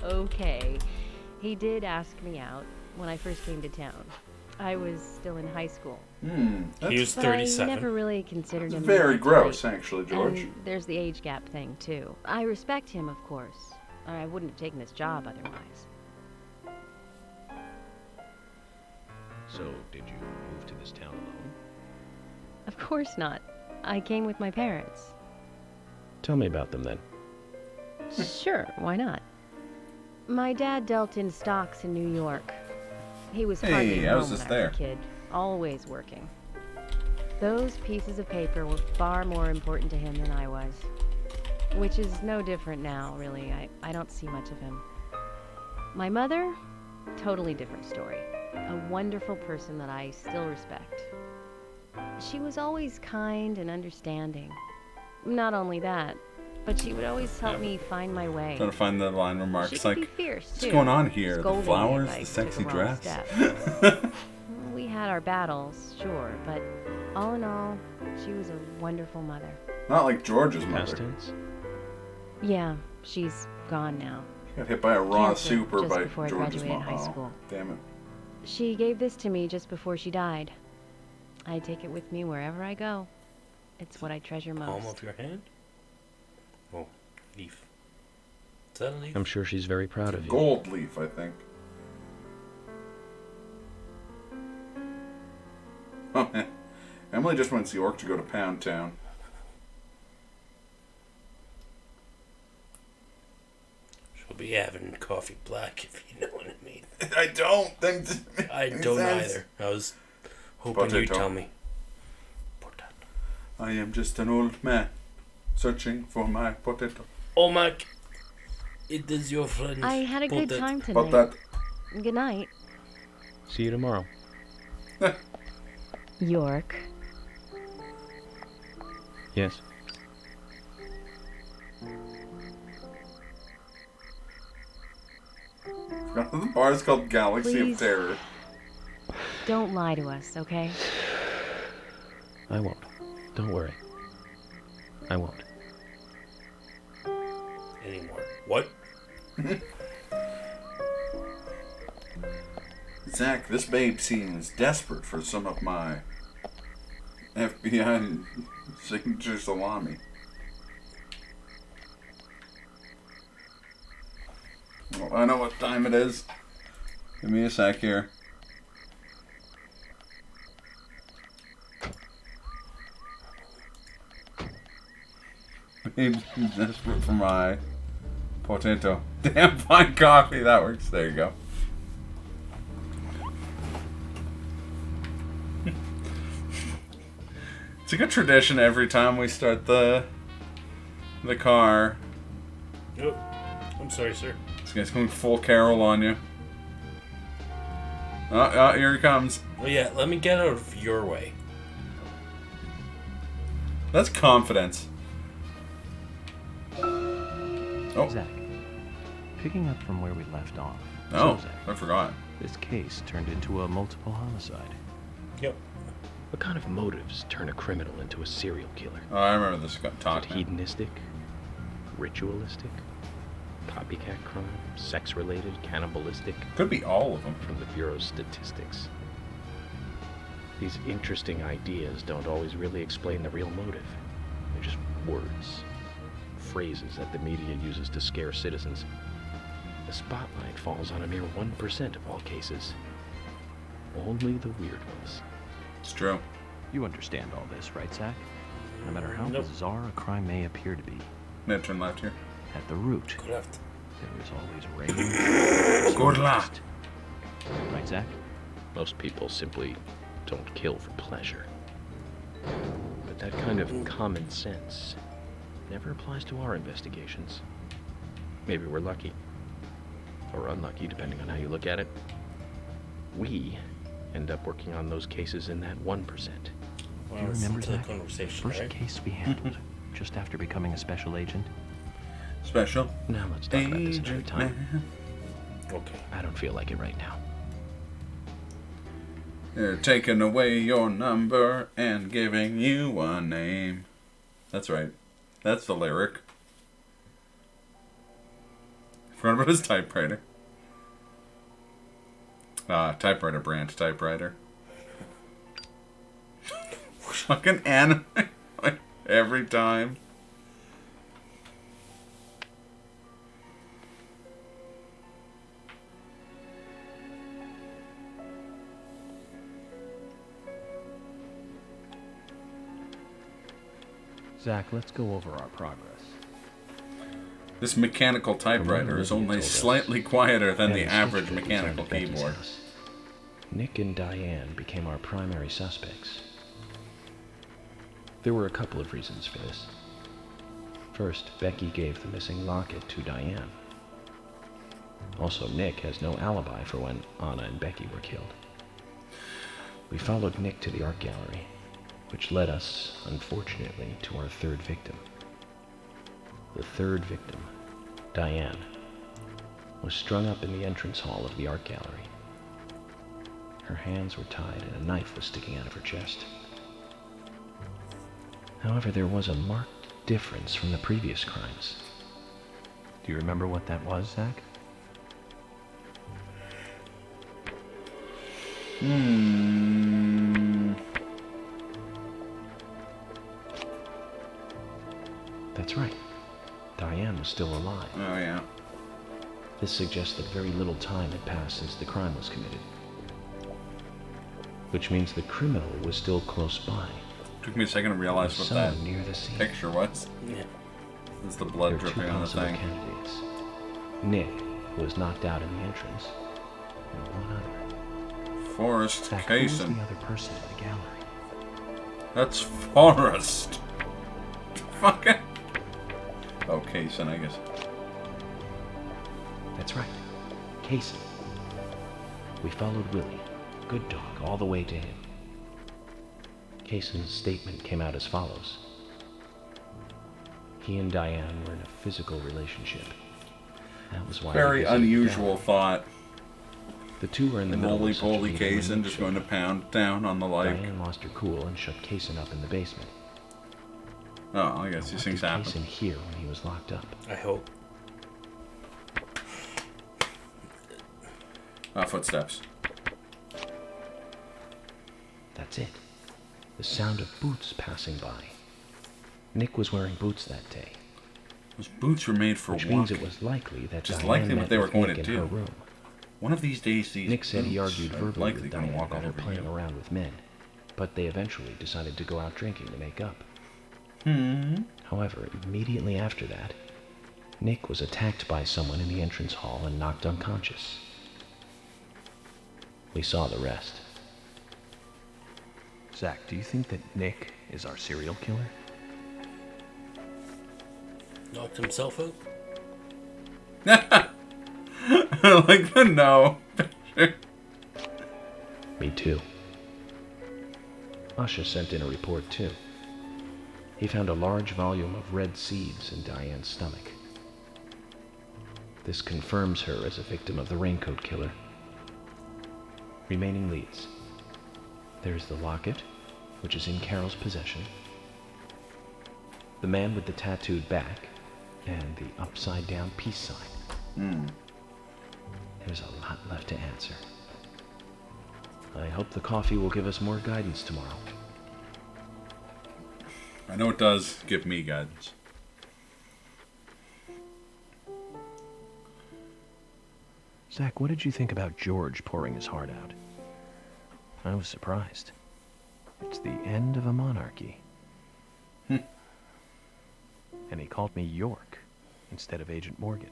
Okay. He did ask me out when I first came to town. I was still in high school. He was But 37. I never really considered him very my gross, type. actually, George. And there's the age gap thing, too. I respect him, of course. I wouldn't have taken this job otherwise. So, did you move to this town alone? Of course not. I came with my parents. Tell me about them then. Sure, why not? My dad dealt in stocks in New York. He was Hey, hardly I was home just when I there. was a kid, always working. Those pieces of paper were far more important to him than I was. Which is no different now, really. I don't see much of him. My mother, totally different story. A wonderful person that I still respect. She was always kind and understanding. Not only that, but she would always help me find my way. Trying to find the line remarks She could like, be fierce, what's too, going on here? The scolding me flowers, if I the took sexy a wrong dress. step. We had our battles, sure, but all in all, she was a wonderful mother. Not like George's Past mother. tense? Yeah, she's gone now. Got hit by a raw Cancer, super just by before I George's graduated mom. high Oh, school. damn it. She gave this to me just before she died. I take it with me wherever I go. It's what I treasure Palm most. of your hand? Oh, leaf. Is that a leaf? I'm sure she's very proud of you. Gold leaf, I think. Oh, man. Emily just wants York to go to Pound Town. She'll be having coffee black, if you know what I mean. I don't think I don't either. I was hoping you'd tell me. I am just an old man searching for my potato. Oh, Mac. It is your friend. I had a good Potato. time tonight. Potato. Good night, See you tomorrow. York. Yes. The bar is called Galaxy Please. of Terror. Don't lie to us, okay? I won't. Don't worry. I won't. Anymore. What? Zach, this babe seems desperate for some of my FBI signature salami. Well, I know what time it is. Give me a sec here. Babe's desperate for my potato. Damn fine coffee. That works. There you go. It's a good tradition every time we start the car. Oh, I'm sorry, sir. This guy's going full Carol on you. Oh, here he comes. Oh, yeah, let me get out of your way. That's confidence. Oh. Zach, picking up from where we left off. Oh, So, Zach, I forgot. this case turned into a multiple homicide. Yep. What kind of motives turn a criminal into a serial killer? Oh, I remember this Is it talk. hedonistic? Ritualistic? Copycat crime? Sex-related? Cannibalistic? Could be all of them. From the Bureau's statistics. These interesting ideas don't always really explain the real motive. They're just words. Phrases that the media uses to scare citizens. The spotlight falls on a mere 1% of all cases. Only the weird ones. It's true. You understand all this, right, Zach? No matter how Nope. bizarre a crime may appear to be, Now turn left here. at the root, Go left. there is always rain. Go left. Right, Zach? Most people simply don't kill for pleasure. But that kind of common sense never applies to our investigations. Maybe we're lucky. Or unlucky, depending on how you look at it. We end up working on those cases in that 1%. Well, Do you listen remember, to the Zach? conversation, First right? case we handled, just after becoming a special agent? Special. Now let's talk about this another Agent time. man. Okay. I don't feel like it right now. They're taking away your number and giving you a name. That's right. That's the lyric. Forgot about his typewriter. Typewriter brand typewriter. fucking anime. Like, every time. Zach, let's go over our progress. This mechanical typewriter is only slightly quieter than the average mechanical keyboard. Nick and Diane became our primary suspects. There were a couple of reasons for this. First, Becky gave the missing locket to Diane. Also, Nick has no alibi for when Anna and Becky were killed. We followed Nick to the art gallery, which led us, unfortunately, to our third victim. The third victim, Diane, was strung up in the entrance hall of the art gallery. Her hands were tied and a knife was sticking out of her chest. However, there was a marked difference from the previous crimes. Do you remember what that was, Zach? That's right. Diane was still alive. Oh, yeah. This suggests that very little time had passed since the crime was committed. Which means the criminal was still close by. Took me a second to realize what that near the scene. picture was. Yeah. There's the blood There are two dripping on the possible thing. candidates. Nick, who was knocked out in the entrance, and one other. Forrest Zach, who was Kaysen. the other person in the gallery? That's Forrest. Fucking. Oh, Kaysen, I guess. That's right. Kaysen. We followed Willie, good dog, all the way to him. Kaysen's statement came out as follows. He and Diane were in a physical relationship. That was why Very unusual thought. The two were in the middle of such a Roly-poly meeting when Kaysen Nick just showed going to up. pound down on the like. Diane lost her cool and shut Kaysen up in the basement. Oh, I guess these things What happen. did Kaysen hear when he was locked up? I hope. Footsteps. That's it. The sound of boots passing by. Nick was wearing boots that day. Those boots were made for Which walking. means it was likely that Just Diane likely met what they were with going Nick to in do. her room. One of these days, these Nick said he boots argued are verbally likely with going to Diane walk all about her over playing you. around with men, but they eventually decided to go out drinking to make up. However, immediately after that, Nick was attacked by someone in the entrance hall and knocked unconscious. We saw the rest. Zach, do you think that Nick is our serial killer? Knocked himself out? I like the no. Me too. Usha sent in a report too. He found a large volume of red seeds in Diane's stomach. This confirms her as a victim of the raincoat killer. Remaining leads. There's the locket, which is in Carol's possession, the man with the tattooed back, and the upside-down peace sign. There's a lot left to answer. I hope the coffee will give us more guidance tomorrow. I know it does give me guidance. Zach, what did you think about George pouring his heart out? I was surprised. It's the end of a monarchy. And he called me York instead of Agent Morgan.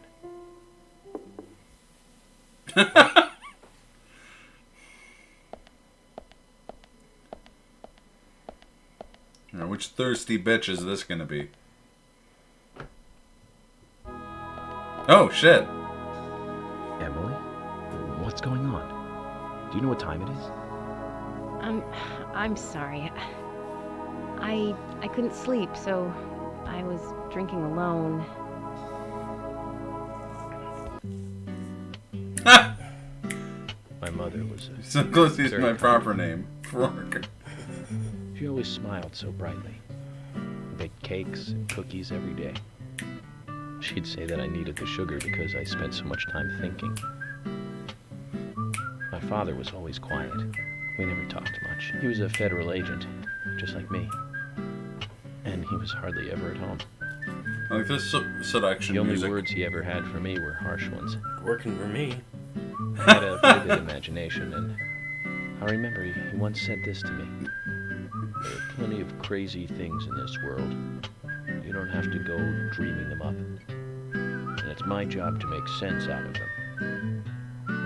Now, which thirsty bitch is this gonna be? Oh, shit. Emily? What's going on? Do you know what time it is? I'm sorry. I couldn't sleep, so I was drinking alone. My mother was a... So close to using very my proper kind name. Fork. She always smiled so brightly. Baked cakes and cookies every day. She'd say that I needed the sugar because I spent so much time thinking. My father was always quiet. We never talked much. He was a federal agent. just like me. And he was hardly ever at home. I like this seduction The only music. words he ever had for me were harsh ones. Working for me. I had a vivid imagination, and I remember he once said this to me. There are plenty of crazy things in this world. You don't have to go dreaming them up. And it's my job to make sense out of them.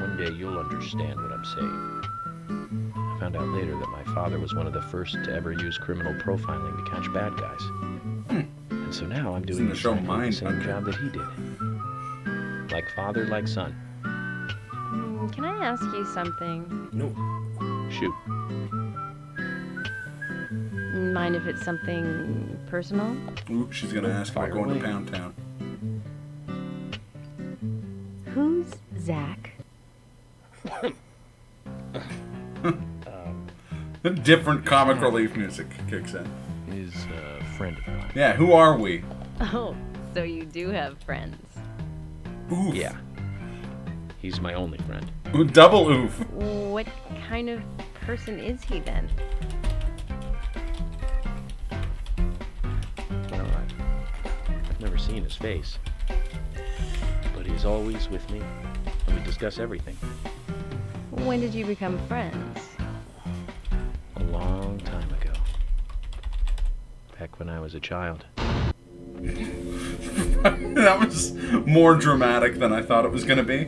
One day you'll understand what I'm saying. I found out later that my father was one of the first to ever use criminal profiling to catch bad guys. And so now I'm doing the show exactly the same Mindhunter. job that he did. Like father, like son. Can I ask you something? No. Shoot. Mind if it's something personal? Ooh, she's gonna ask about Fire going away. to Pound Town. Who's Zach? Different comic relief music kicks in. Is a friend of mine. Yeah, who are we? Oh, so you do have friends. Oof. Yeah. He's my only friend. Ooh, double oof. What kind of person is he then? Well, I've never seen his face. But he's always with me, and we discuss everything. When did you become friends? A long time ago. Back when I was a child. That was more dramatic than I thought it was gonna be.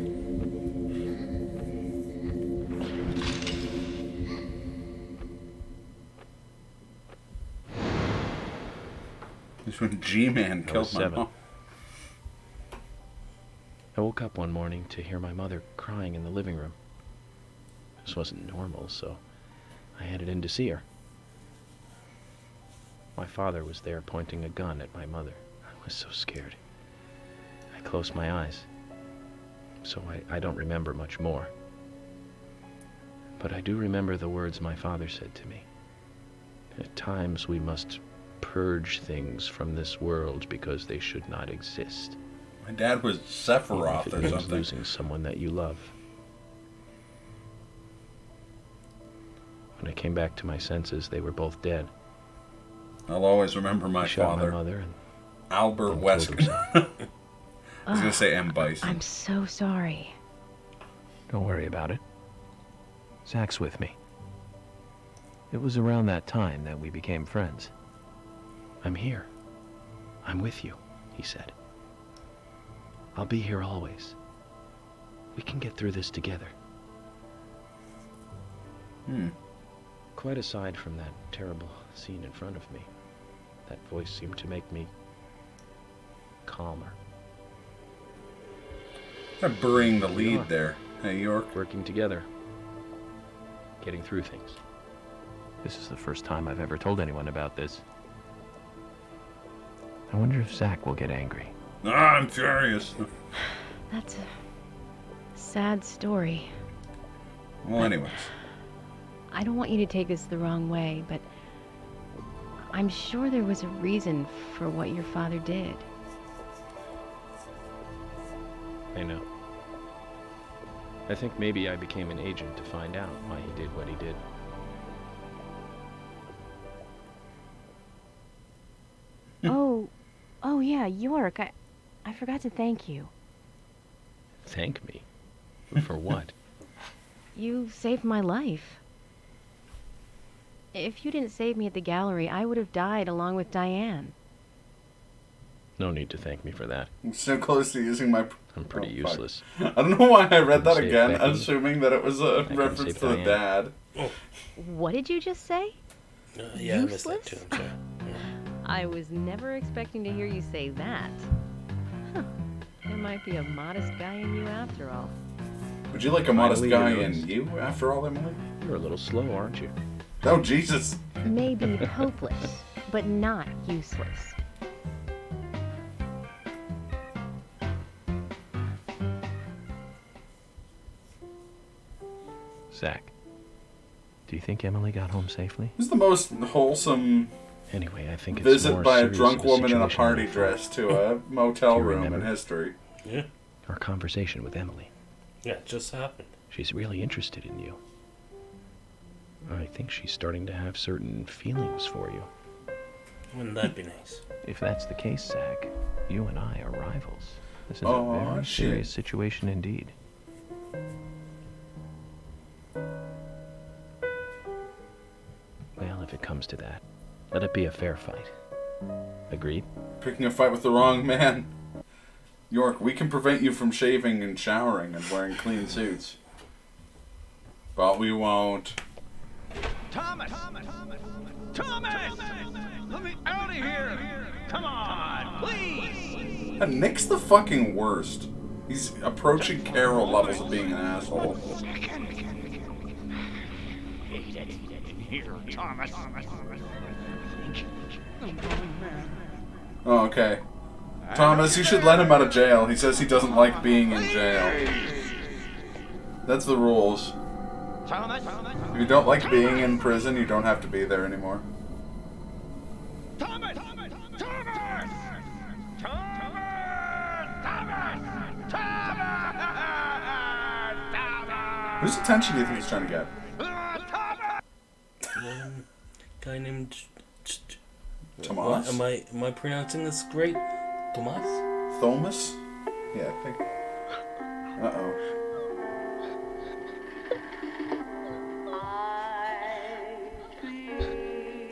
This when G-Man I killed was my 7. mom. I woke up one morning to hear my mother crying in the living room. This wasn't normal, so I headed in to see her. My father was there pointing a gun at my mother. I was so scared. I closed my eyes, so I don't remember much more. But I do remember the words my father said to me. At times we must purge things from this world because they should not exist. My dad was Even Sephiroth if it or means something. losing someone that you love. When I came back to my senses, they were both dead. I'll always remember my I shot father, my mother and Albert killed Wesker. herself. I was gonna say M. Bison. I'm so sorry. Don't worry about it. Zach's with me. It was around that time that we became friends. I'm here. I'm with you, he said. I'll be here always. We can get through this together. Quite aside from that terrible scene in front of me, that voice seemed to make me calmer. I'm burying the lead there. Hey, York. Working together. Getting through things. This is the first time I've ever told anyone about this. I wonder if Zach will get angry. Ah, I'm furious. That's a sad story. Well, anyways. I don't want you to take this the wrong way, but I'm sure there was a reason for what your father did. I know. I think maybe I became an agent to find out why he did what he did. Oh yeah, York, I forgot to thank you. Thank me? For what? You saved my life. If you didn't save me at the gallery, I would have died along with Diane. No need to thank me for that. I'm so close to using my... I'm pretty useless. I don't know why I read that Save again, Becky. assuming that it was a can reference save to the Diane. dad. What did you just say? Yeah, I missed that too. I'm sorry. I was never expecting to hear you say that. Huh. There might be a modest guy in you after all. Would you like a modest Finally, guy you in noticed. you, after all, Emily? You're a little slow, aren't you? Oh, Jesus. Maybe hopeless, but not useless. Zach, do you think Emily got home safely? This is the most wholesome Anyway, I think it's visit more by a serious drunk of a woman in a situation party than I dress thought. to a motel Do you room in remember? history. Yeah. Our conversation with Emily. Yeah, it just happened. She's really interested in you. I think she's starting to have certain feelings for you. Wouldn't that be nice? If that's the case, Zach, you and I are rivals. This is Oh, a very shit. serious situation indeed. Well, if it comes to that, let it be a fair fight. Agreed? Picking a fight with the wrong man. York, we can prevent you from shaving and showering and wearing clean suits. But we won't. Thomas! Thomas! Let me out of here! Come on, please! And Nick's the fucking worst. He's approaching Carol levels of being an asshole. Here, Thomas. Oh, okay. Thomas, you should let him out of jail. He says he doesn't like being in jail. That's the rules. Thomas! If you don't like being in prison, you don't have to be there anymore. Thomas! Thomas! Thomas! Whose attention do you think he's trying to get? Guy named Tomas? Am I pronouncing this great? Tomas? Thomas? Yeah, I think. Uh-oh.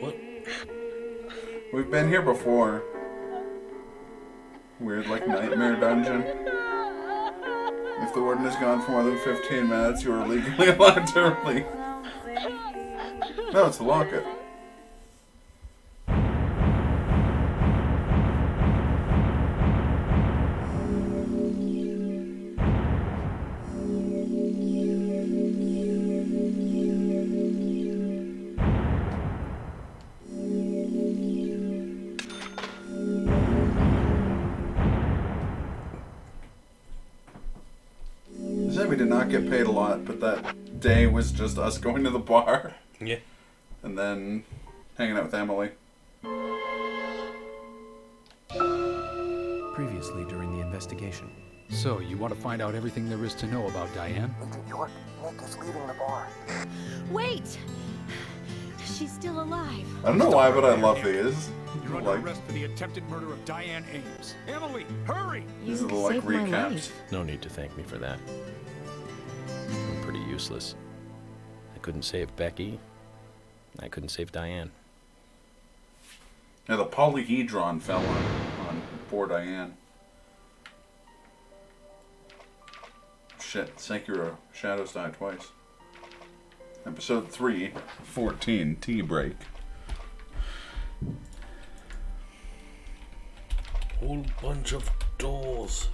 What? We've been here before. Weird, like, nightmare dungeon. If the warden is gone for more than 15 minutes, you are legally allowed to leave. No, it's the locket. We did not get paid a lot, but that day was just us going to the bar. Yeah. And then hanging out with Emily. Previously during the investigation. So, you want to find out everything there is to know about Diane? Agent York, Nick is leaving the bar. Wait! She's still alive. I don't know why, but I love these. You're under arrest for the attempted murder of Diane Ames. Emily, hurry! These are the like recaps. No need to thank me for that. I'm pretty useless. I couldn't save Becky. I couldn't save Diane. Yeah, the polyhedron fell on poor Diane. Shit, Sekiro. Shadows die twice. Episode 3, 14, tea break. Whole bunch of doors.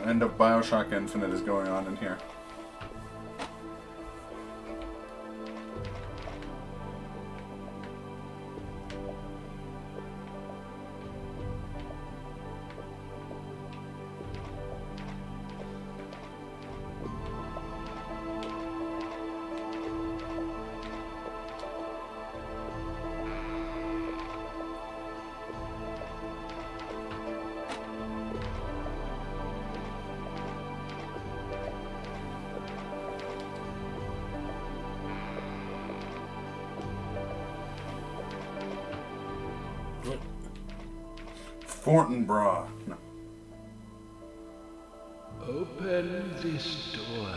End of Bioshock Infinite is going on in here. Fortinbras. No. Open this door.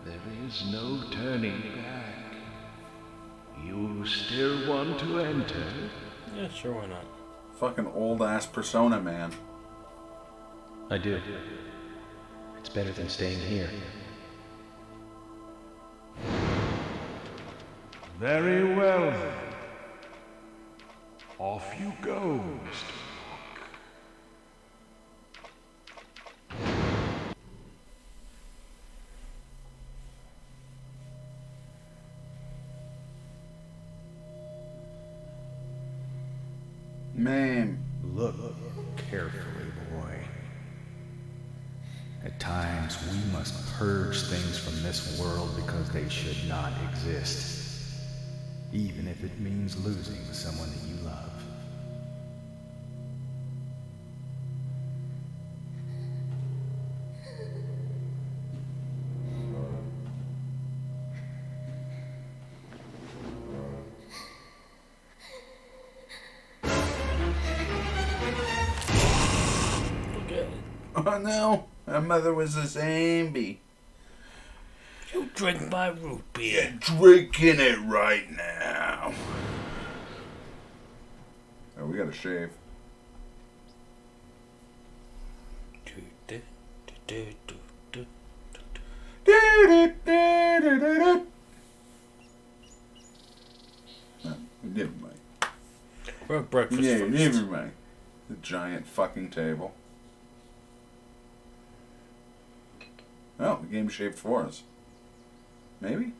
There is no turning back. You still want to enter? Yeah, sure, why not? Fucking old ass Persona, man. I do. It's better than staying here. Very well then. Off you go, Mr. Man. Look carefully, boy. At times, we must purge things from this world because they should not exist, even if it means losing someone that you love. Oh no, my mother was a zombie. You drink my root beer. Drinking it right now. Oh, we gotta shave. Never mind. We're at breakfast Yeah, first. never mind. The giant fucking table. Oh, the game shaved for us. Maybe?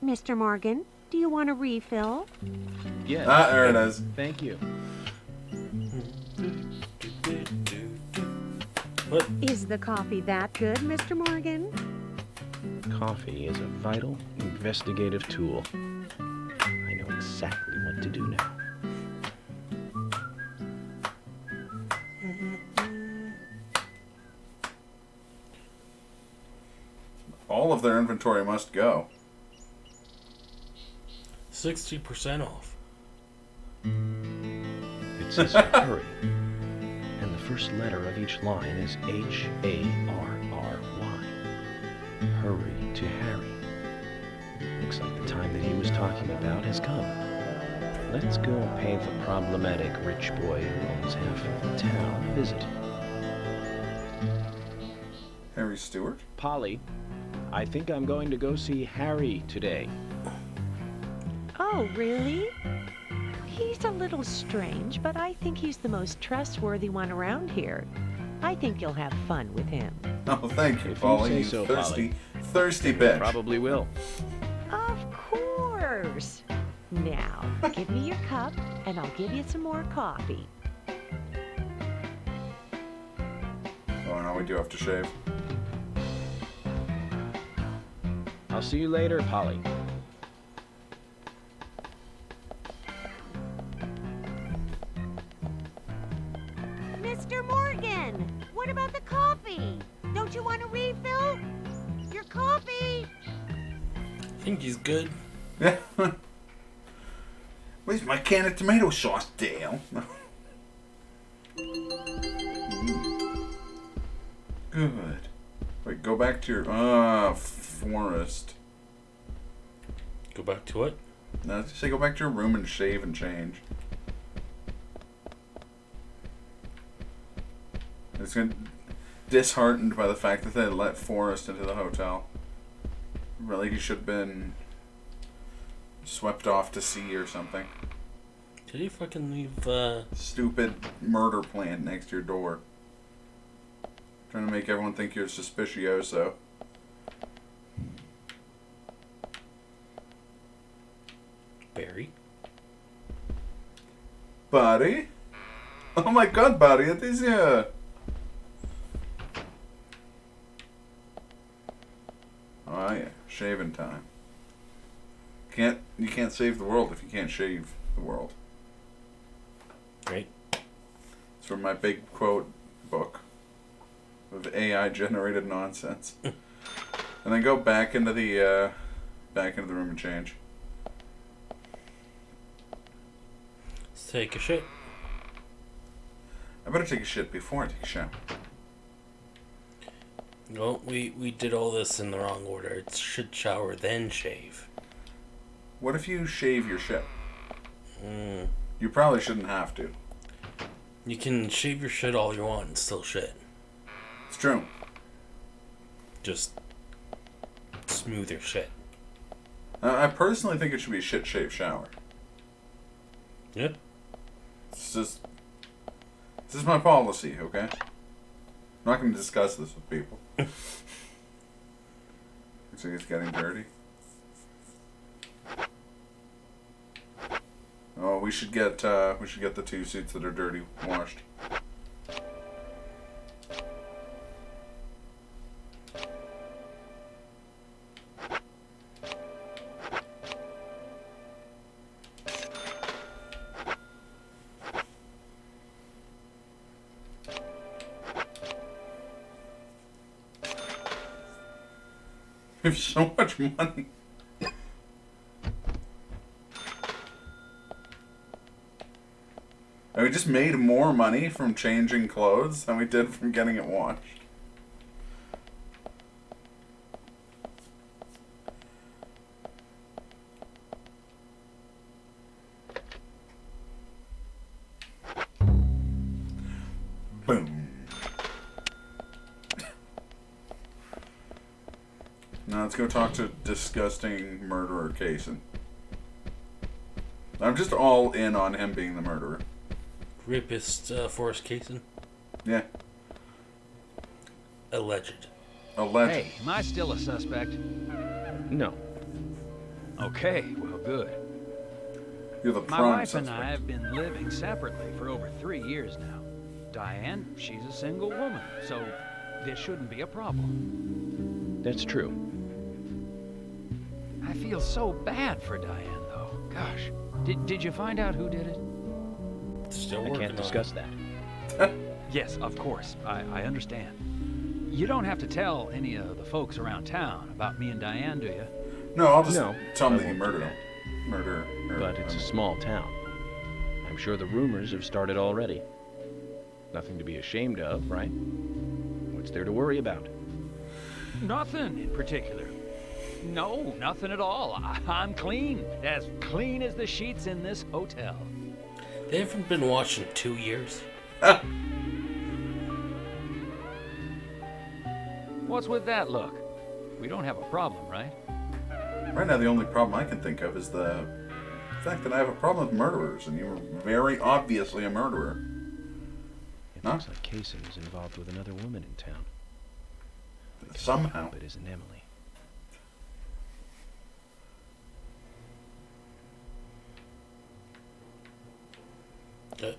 Mr. Morgan, do you want a refill? Yes. Ah, there it is. Thank you. What? Is the coffee that good, Mr. Morgan? Coffee is a vital, investigative tool. I know exactly what to do now. All of their inventory must go. 60% off. It says hurry. And the first letter of each line is Harrry. Hurry to Harry. Looks like the time that he was talking about has come. Let's go and pay the problematic rich boy who owns half of the town a visit. Harry Stewart? Polly, I think I'm going to go see Harry today. Oh, really? He's a little strange, but I think he's the most trustworthy one around here. I think you'll have fun with him. Oh, thank you, If you Polly. say You so, thirsty, Polly. thirsty bitch. Probably will. Of course. Now, give me your cup, and I'll give you some more coffee. Oh, no, we do have to shave. I'll see you later, Polly. Mr. Morgan, what about the coffee? Don't you want a refill? Your coffee! I think he's good. Yeah. Where's my can of tomato sauce, Dale? Good. Wait, go back to your forest. Go back to it? No, just say go back to your room and shave and change. It's gonna disheartened by the fact that they let Forrest into the hotel. Really, he should have been swept off to sea or something. Did he fucking leave, Stupid murder plan next to your door. Trying to make everyone think you're suspicioso. Barry? Buddy? Oh my god, buddy, it is you! Oh yeah, shaving time. You can't save the world if you can't shave the world. Right. It's from my big quote book of AI generated nonsense. And then go back into the room and change. Take a shit. I better take a shit before I take a shower. Well, we did all this in the wrong order. It's should shower, then shave. What if you shave your shit? You probably shouldn't have to. You can shave your shit all you want and still shit. It's true. Just smooth your shit. I personally think it should be a shit shave shower. Yep. This is my policy, okay? I'm not going to discuss this with people. Looks like it's getting dirty. Oh, we should get the 2 suits that are dirty washed. We have so much money. And we just made more money from changing clothes than we did from getting it washed. Boom. Now let's go talk to disgusting murderer Kaysen. I'm just all in on him being the murderer. Rapist Forrest Kaysen? Yeah. Alleged. Hey, am I still a suspect? No. Okay, well, good. You're the My prime wife suspect. and I have been living separately for over 3 years now. Diane, she's a single woman, so this shouldn't be a problem. That's true. I feel so bad for Diane, though. Gosh. Did you find out who did it? Still I working can't on discuss it. that. Yes, of course. I understand. You don't have to tell any of the folks around town about me and Diane, do you? No, I'll just No, tell them I that you won't do murdered him. Murder. But it's a small town. I'm sure the rumors have started already. Nothing to be ashamed of, right? What's there to worry about? Nothing in particular. No, nothing at all. I'm clean as the sheets in this hotel. They haven't been washed in 2 years. What's with that look? We don't have a problem, right? Right now, the only problem I can think of is the fact that I have a problem with murderers, and you were very obviously a murderer. It looks like Kaysen is involved with another woman in town. Somehow. But it isn't Emily. Sir?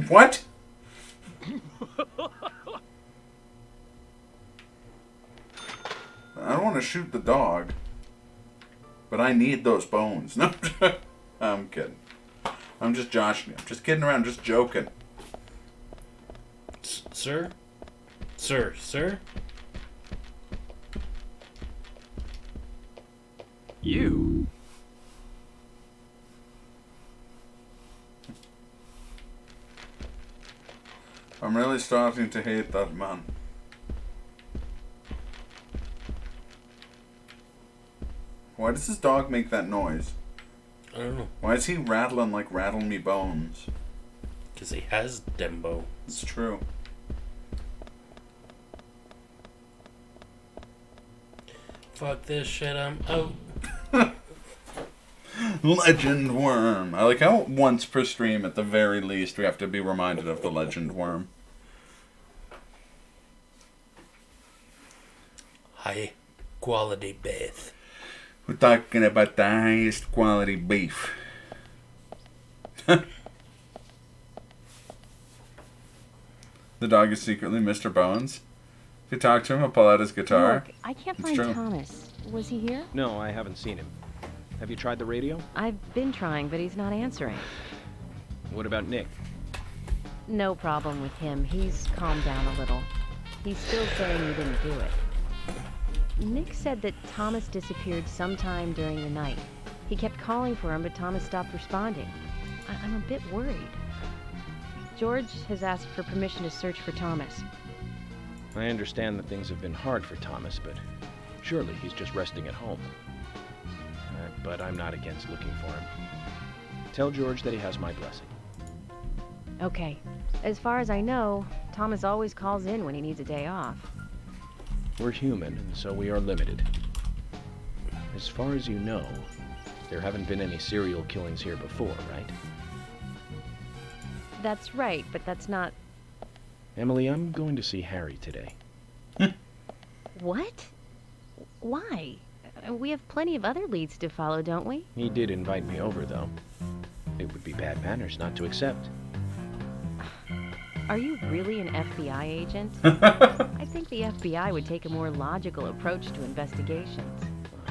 What? I don't want to shoot the dog, but I need those bones. No, I'm kidding. I'm just joshing. I'm just kidding around, just joking. Sir? Sir? You? I'm really starting to hate that man. Why does this dog make that noise? I don't know. Why is he rattling like Rattle Me Bones? Because he has Dembo. It's true. Fuck this shit, I'm out. Legend Worm. I like how once per stream, at the very least, we have to be reminded of the Legend Worm. High quality beef. We're talking about the highest quality beef. The dog is secretly Mr. Bones. If you talk to him, he'll pull out his guitar. Look, I can't It's find true. Thomas. Was he here? No, I haven't seen him. Have you tried the radio? I've been trying, but he's not answering. What about Nick? No problem with him. He's calmed down a little. He's still saying he didn't do it. Nick said that Thomas disappeared sometime during the night. He kept calling for him, but Thomas stopped responding. I'm a bit worried. George has asked for permission to search for Thomas. I understand that things have been hard for Thomas, but surely he's just resting at home. But I'm not against looking for him. Tell George that he has my blessing. Okay. As far as I know, Thomas always calls in when he needs a day off. We're human, and so we are limited. As far as you know, there haven't been any serial killings here before, right? That's right, but that's not... Emily, I'm going to see Harry today. What? Why? We have plenty of other leads to follow, don't we? He did invite me over, though. It would be bad manners not to accept. Are you really an FBI agent? I think the FBI would take a more logical approach to investigations.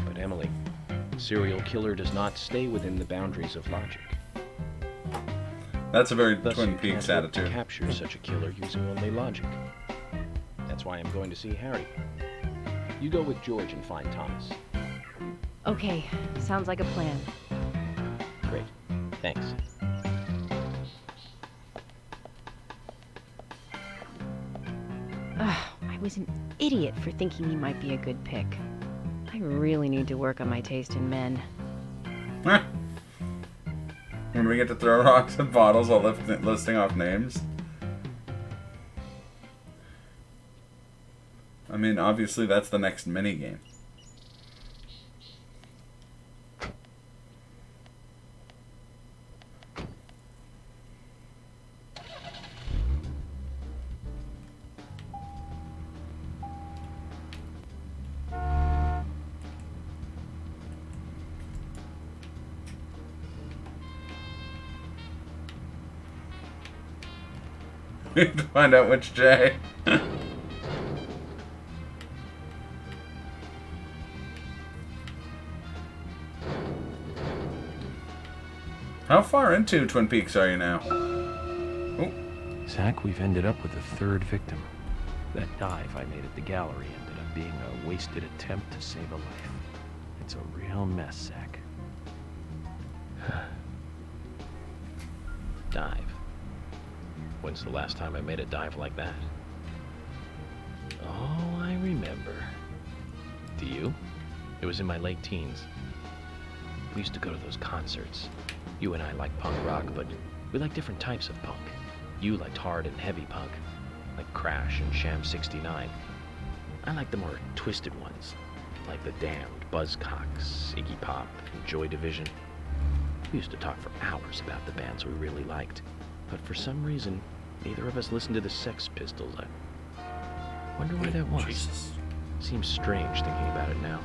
But Emily, a serial killer does not stay within the boundaries of logic. That's a very Thus, Twin Peaks attitude. To capture such a killer using only logic. That's why I'm going to see Harry. You go with George and find Thomas. Okay, sounds like a plan. Great. Thanks. I was an idiot for thinking he might be a good pick. I really need to work on my taste in men. When we get to throw rocks at bottles while listing off names. I mean, obviously that's the next minigame. We have to find out which J. How far into Twin Peaks are you now? Oh. Zach, we've ended up with a third victim. That dive I made at the gallery ended up being a wasted attempt to save a life. It's a real mess, Zach. Dive. When's the last time I made a dive like that? Oh, I remember. Do you? It was in my late teens. We used to go to those concerts. You and I like punk rock, but we like different types of punk. You liked hard and heavy punk, like Crash and Sham 69. I like the more twisted ones, like The Damned, Buzzcocks, Iggy Pop, and Joy Division. We used to talk for hours about the bands we really liked. But for some reason, neither of us listened to the Sex Pistols. I wonder why that was. Jesus. Seems strange thinking about it now.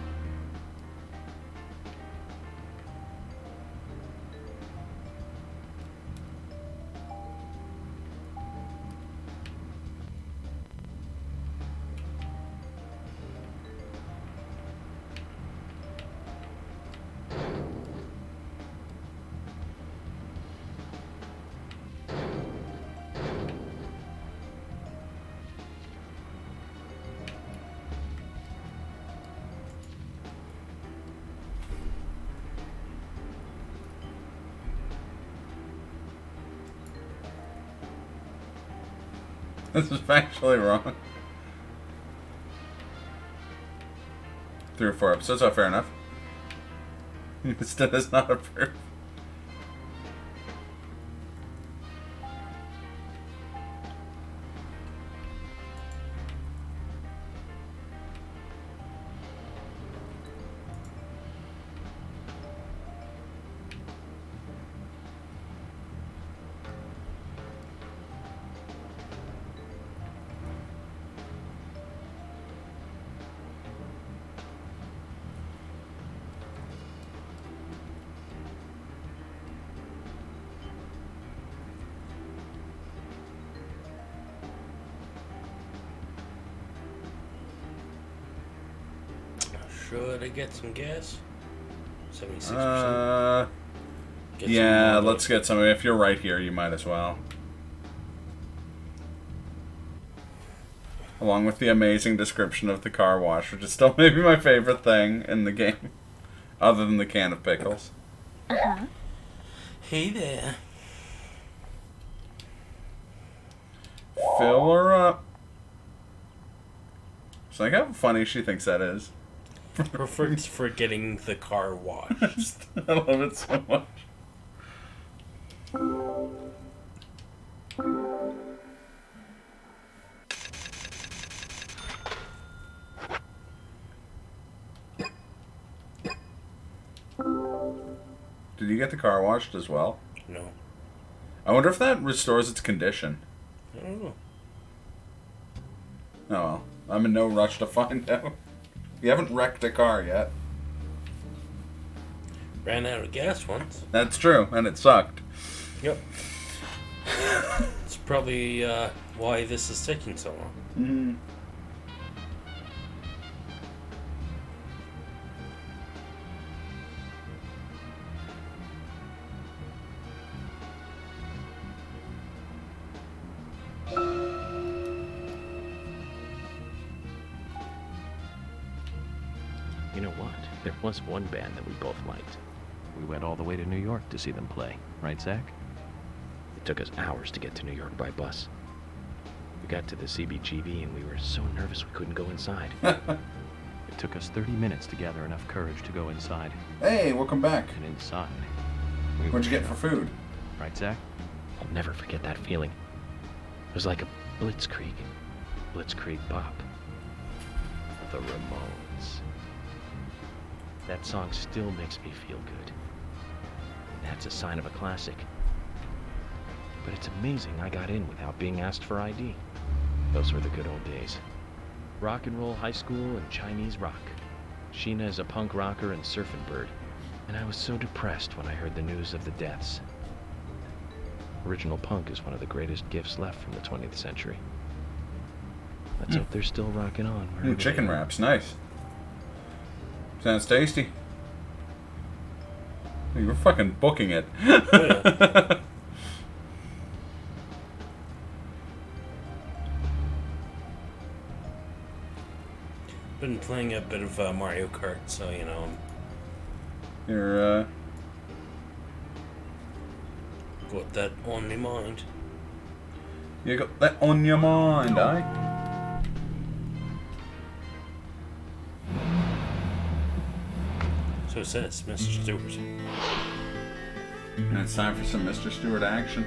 This is factually wrong. 3 or 4 episodes, oh, fair enough. Still is not approved. Should I get some gas? 76%. Yeah, let's get some. If you're right here, you might as well. Along with the amazing description of the car wash, which is still maybe my favorite thing in the game. Other than the can of pickles. Uh-huh. Hey there. Fill her up. It's like how funny she thinks that is. Perfect for getting the car washed. I love it so much. Did you get the car washed as well? No. I wonder if that restores its condition. I don't know. Oh well. I'm in no rush to find out. You haven't wrecked a car yet. Ran out of gas once. That's true, and it sucked. Yep. It's probably why this is taking so long. Mm-hmm. You know what? There was one band that we both liked. We went all the way to New York to see them play. Right, Zach? It took us hours to get to New York by bus. We got to the CBGB and we were so nervous we couldn't go inside. It took us 30 minutes to gather enough courage to go inside. Hey, welcome back. And inside... What'd you get for food? Right, Zach? I'll never forget that feeling. It was like a blitzkrieg. Blitzkrieg Bop. The Ramones. That song still makes me feel good. That's a sign of a classic. But it's amazing I got in without being asked for ID. Those were the good old days. Rock and roll high school and Chinese rock. Sheena is a punk rocker and surfing bird. And I was so depressed when I heard the news of the deaths. Original punk is one of the greatest gifts left from the 20th century. Let's hope they're still rocking on. Ooh, chicken wraps, nice. Sounds tasty. You were fucking booking it. Yeah. Been playing a bit of Mario Kart, so you know. You're Got that on my mind. You got that on your mind, eh? So it says, Mr. Stewart. And it's time for some Mr. Stewart action.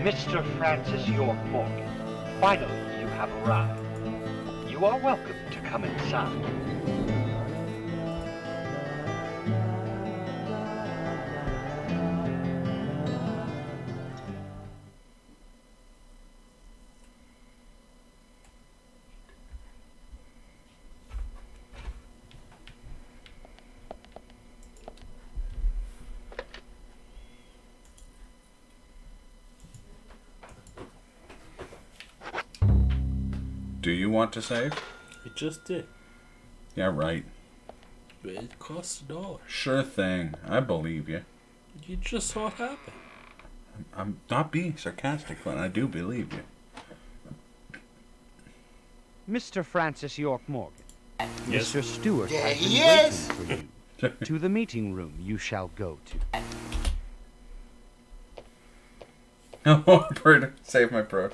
Mr. Francis York Morgan, finally you have arrived. You are welcome to come inside. Do you want to save? It just did. Yeah, right. But it costs $1. Sure thing. I believe you. You just saw it happen. I'm not being sarcastic, but I do believe you. Mr. Francis York Morgan. Yes. Mr. Stewart There has he been is. waiting for you. To the meeting room you shall go to. Oh, bird, save my progress.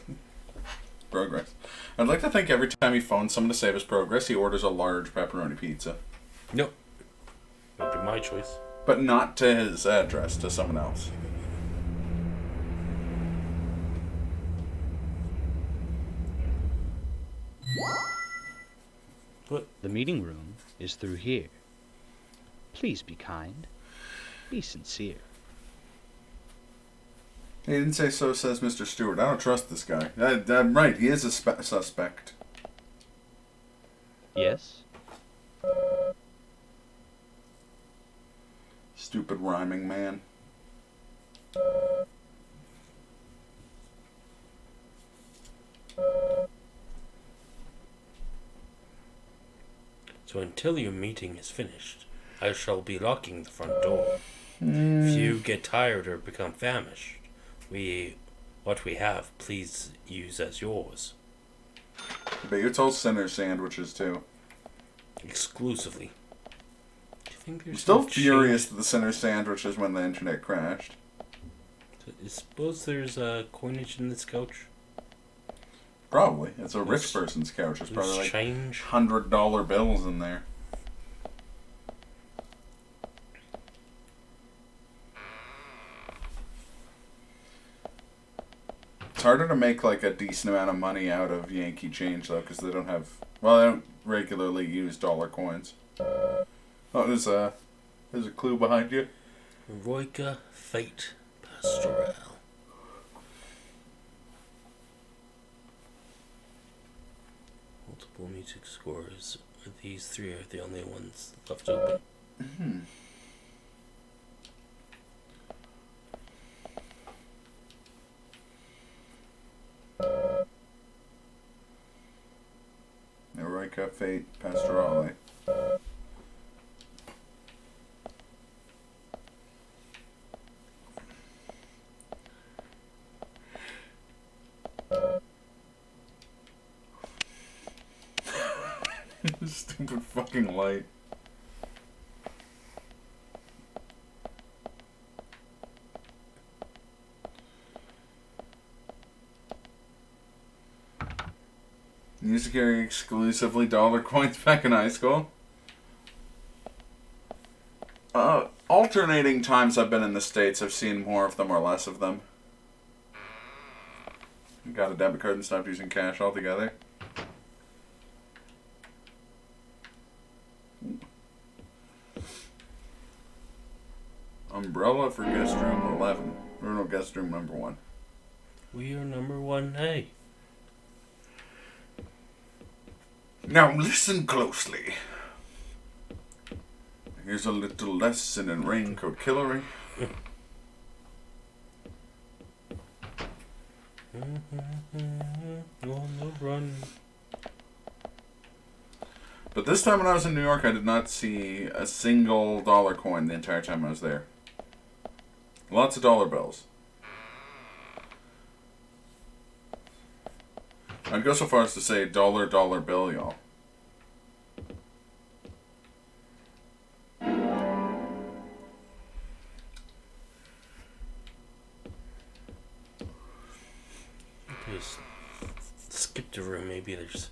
I'd like to think every time he phones someone to save his progress, he orders a large pepperoni pizza. Nope. That'd be my choice. But not to his address, to someone else. What? The meeting room is through here. Please be kind. Be sincere. He didn't say so, says Mr. Stewart. I don't trust this guy. I'm right, he is a suspect. Yes? Stupid rhyming man. So until your meeting is finished, I shall be locking the front door. If you get tired or become famished, what we have, please use as yours. But you told Sinner sandwiches too. Exclusively. Do you think I'm there's still some furious at the Sinner sandwiches when the internet crashed. I suppose there's a coinage in this couch? Probably. It's a rich person's couch. There's probably like change. $100 bills in there. It's harder to make like a decent amount of money out of Yankee change though, because they don't have. Well, they don't regularly use dollar coins. Oh, there's a clue behind you. Roika Fate Pastoral. Multiple music scores. These three are the only ones left open. Mm-hmm. Eroica Fate Pastorale. Stupid fucking light. You used to carry exclusively dollar coins back in high school? Alternating times I've been in the States, I've seen more of them or less of them. Got a debit card and stopped using cash altogether. Umbrella for guest room 11. Or no, guest room number 1. We are number 1A. Now listen closely. Here's a little lesson in raincoat killery. On the run. But this time when I was in New York, I did not see a single dollar coin the entire time I was there. Lots of dollar bills. I'd go so far as to say dollar bill, y'all. Just skipped a room, maybe there's...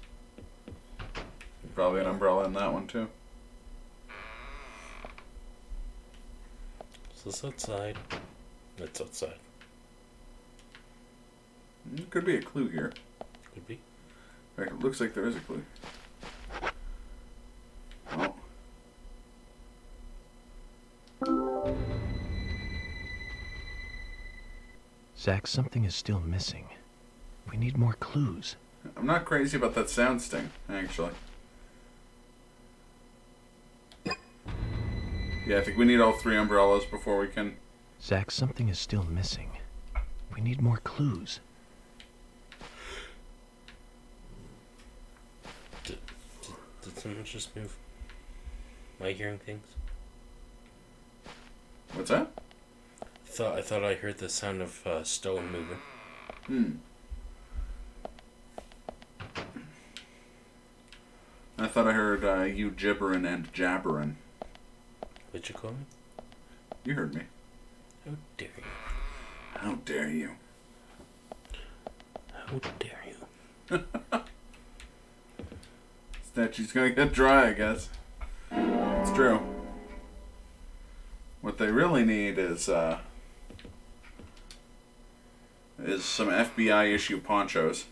Probably an umbrella in that one too. Is this outside? It's outside. Could be a clue here. Could be. It looks like there is a clue. Oh. Zach, something is still missing. We need more clues. I'm not crazy about that sound sting, actually. Yeah, I think we need all 3 umbrellas before we can... Zach, something is still missing. We need more clues. Did someone just move? Am I hearing things? What's that? I thought I heard the sound of stone moving. I thought I heard you gibbering and jabbering. What'd you call me? You heard me. How dare you? How dare you? How dare you? Statue's gonna get dry, I guess. It's true. What they really need is some FBI issue ponchos.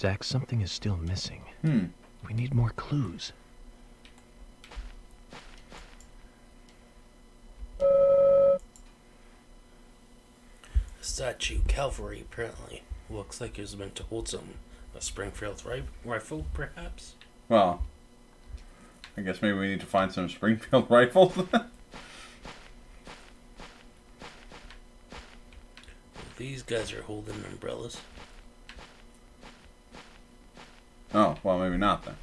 Zach, something is still missing. Hmm. We need more clues. Statue cavalry, apparently. Looks like it was meant to hold a Springfield rifle, perhaps? Well, I guess maybe we need to find some Springfield rifles. These guys are holding umbrellas. Oh, well, maybe not then.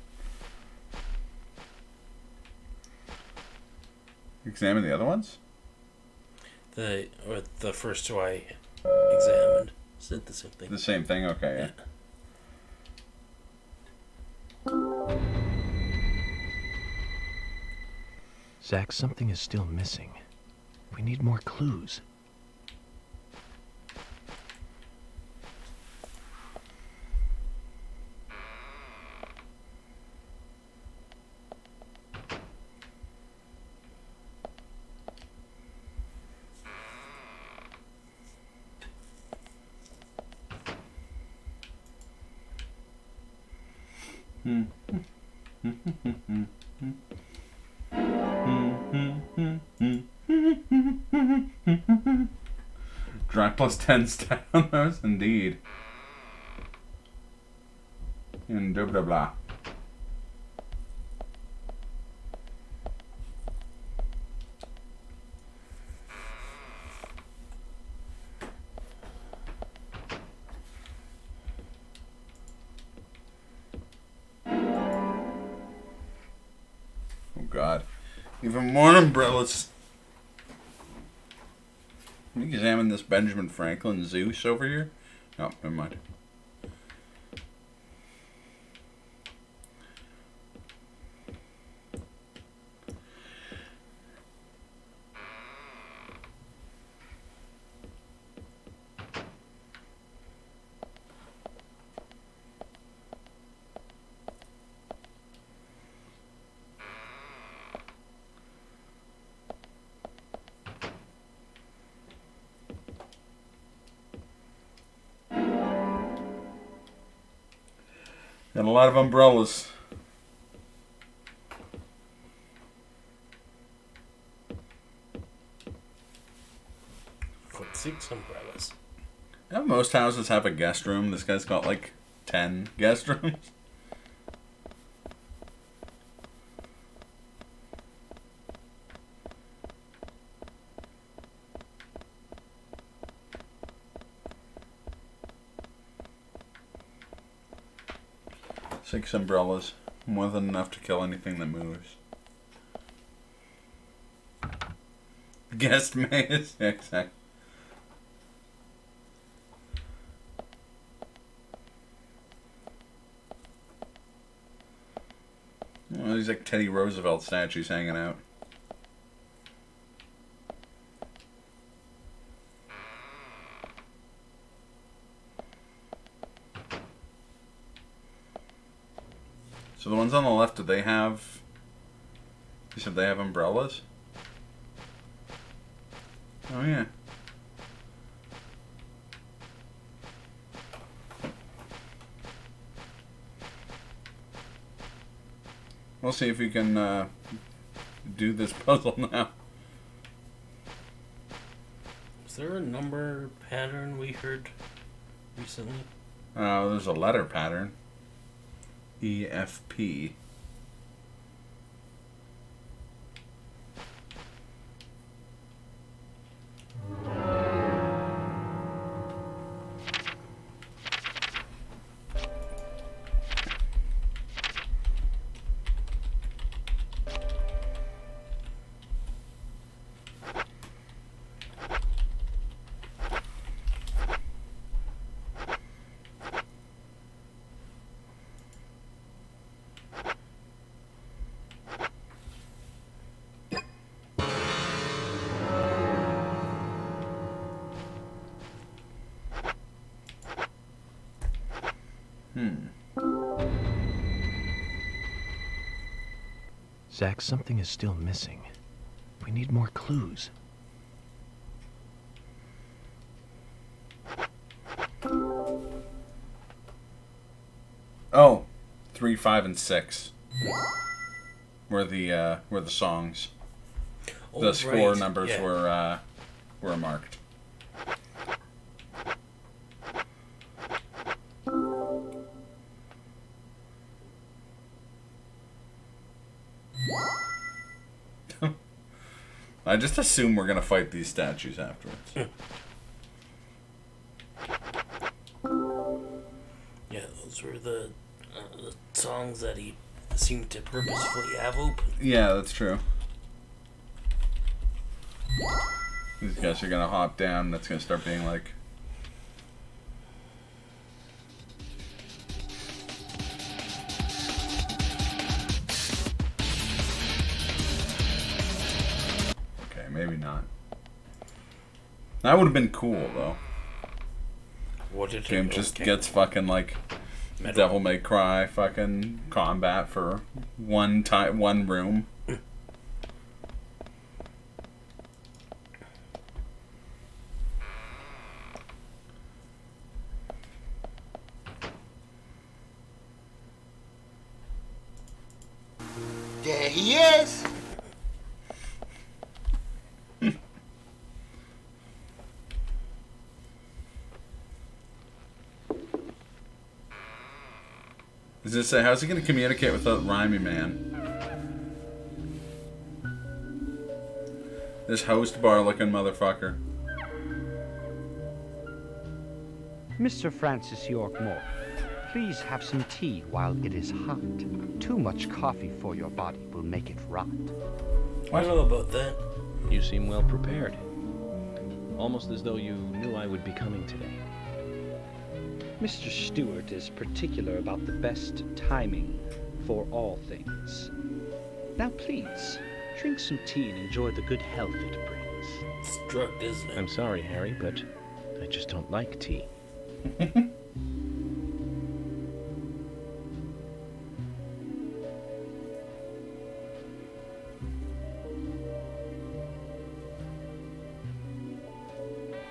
Examine the other ones? The first two I examined said the same thing. The same thing? Okay, yeah. Zach, something is still missing. We need more clues. Dry plus 10 stamina, indeed. And blah blah blah. Oh god. Even more umbrellas. Can you examine this Benjamin Franklin Zeus over here? Oh, never mind. Got a lot of umbrellas. Got 6 umbrellas. Yeah, most houses have a guest room. This guy's got like 10 guest rooms. Six umbrellas. More than enough to kill anything that moves. Guest maze. Exactly. Well, these like Teddy Roosevelt statues hanging out. So the ones on the left, do they have... You said they have umbrellas? Oh yeah. We'll see if we can do this puzzle now. Is there a number pattern we heard recently? There's a letter pattern. EFP. Zach, something is still missing. We need more clues. 3, 5, and 6 were the songs. Oh, The score right. numbers Yeah. were marked. I just assume we're gonna fight these statues afterwards. Yeah, those were the songs that he seemed to purposefully have open. Yeah, that's true. These guys are gonna hop down. That's gonna start being like. Okay, maybe not. That would have been cool though. What did Game just gets fucking like Metal. Devil May Cry fucking combat for one room. There he is. Does it say, how's he going to communicate with the Rhymy Man? This host bar looking motherfucker. Mr. Francis York Moore, please have some tea while it is hot. Too much coffee for your body will make it rot. I don't know about that. You seem well prepared. Almost as though you knew I would be coming today. Mr. Stewart is particular about the best timing for all things. Now please, drink some tea and enjoy the good health it brings. It's drugged, isn't it? I'm sorry, Harry, but I just don't like tea.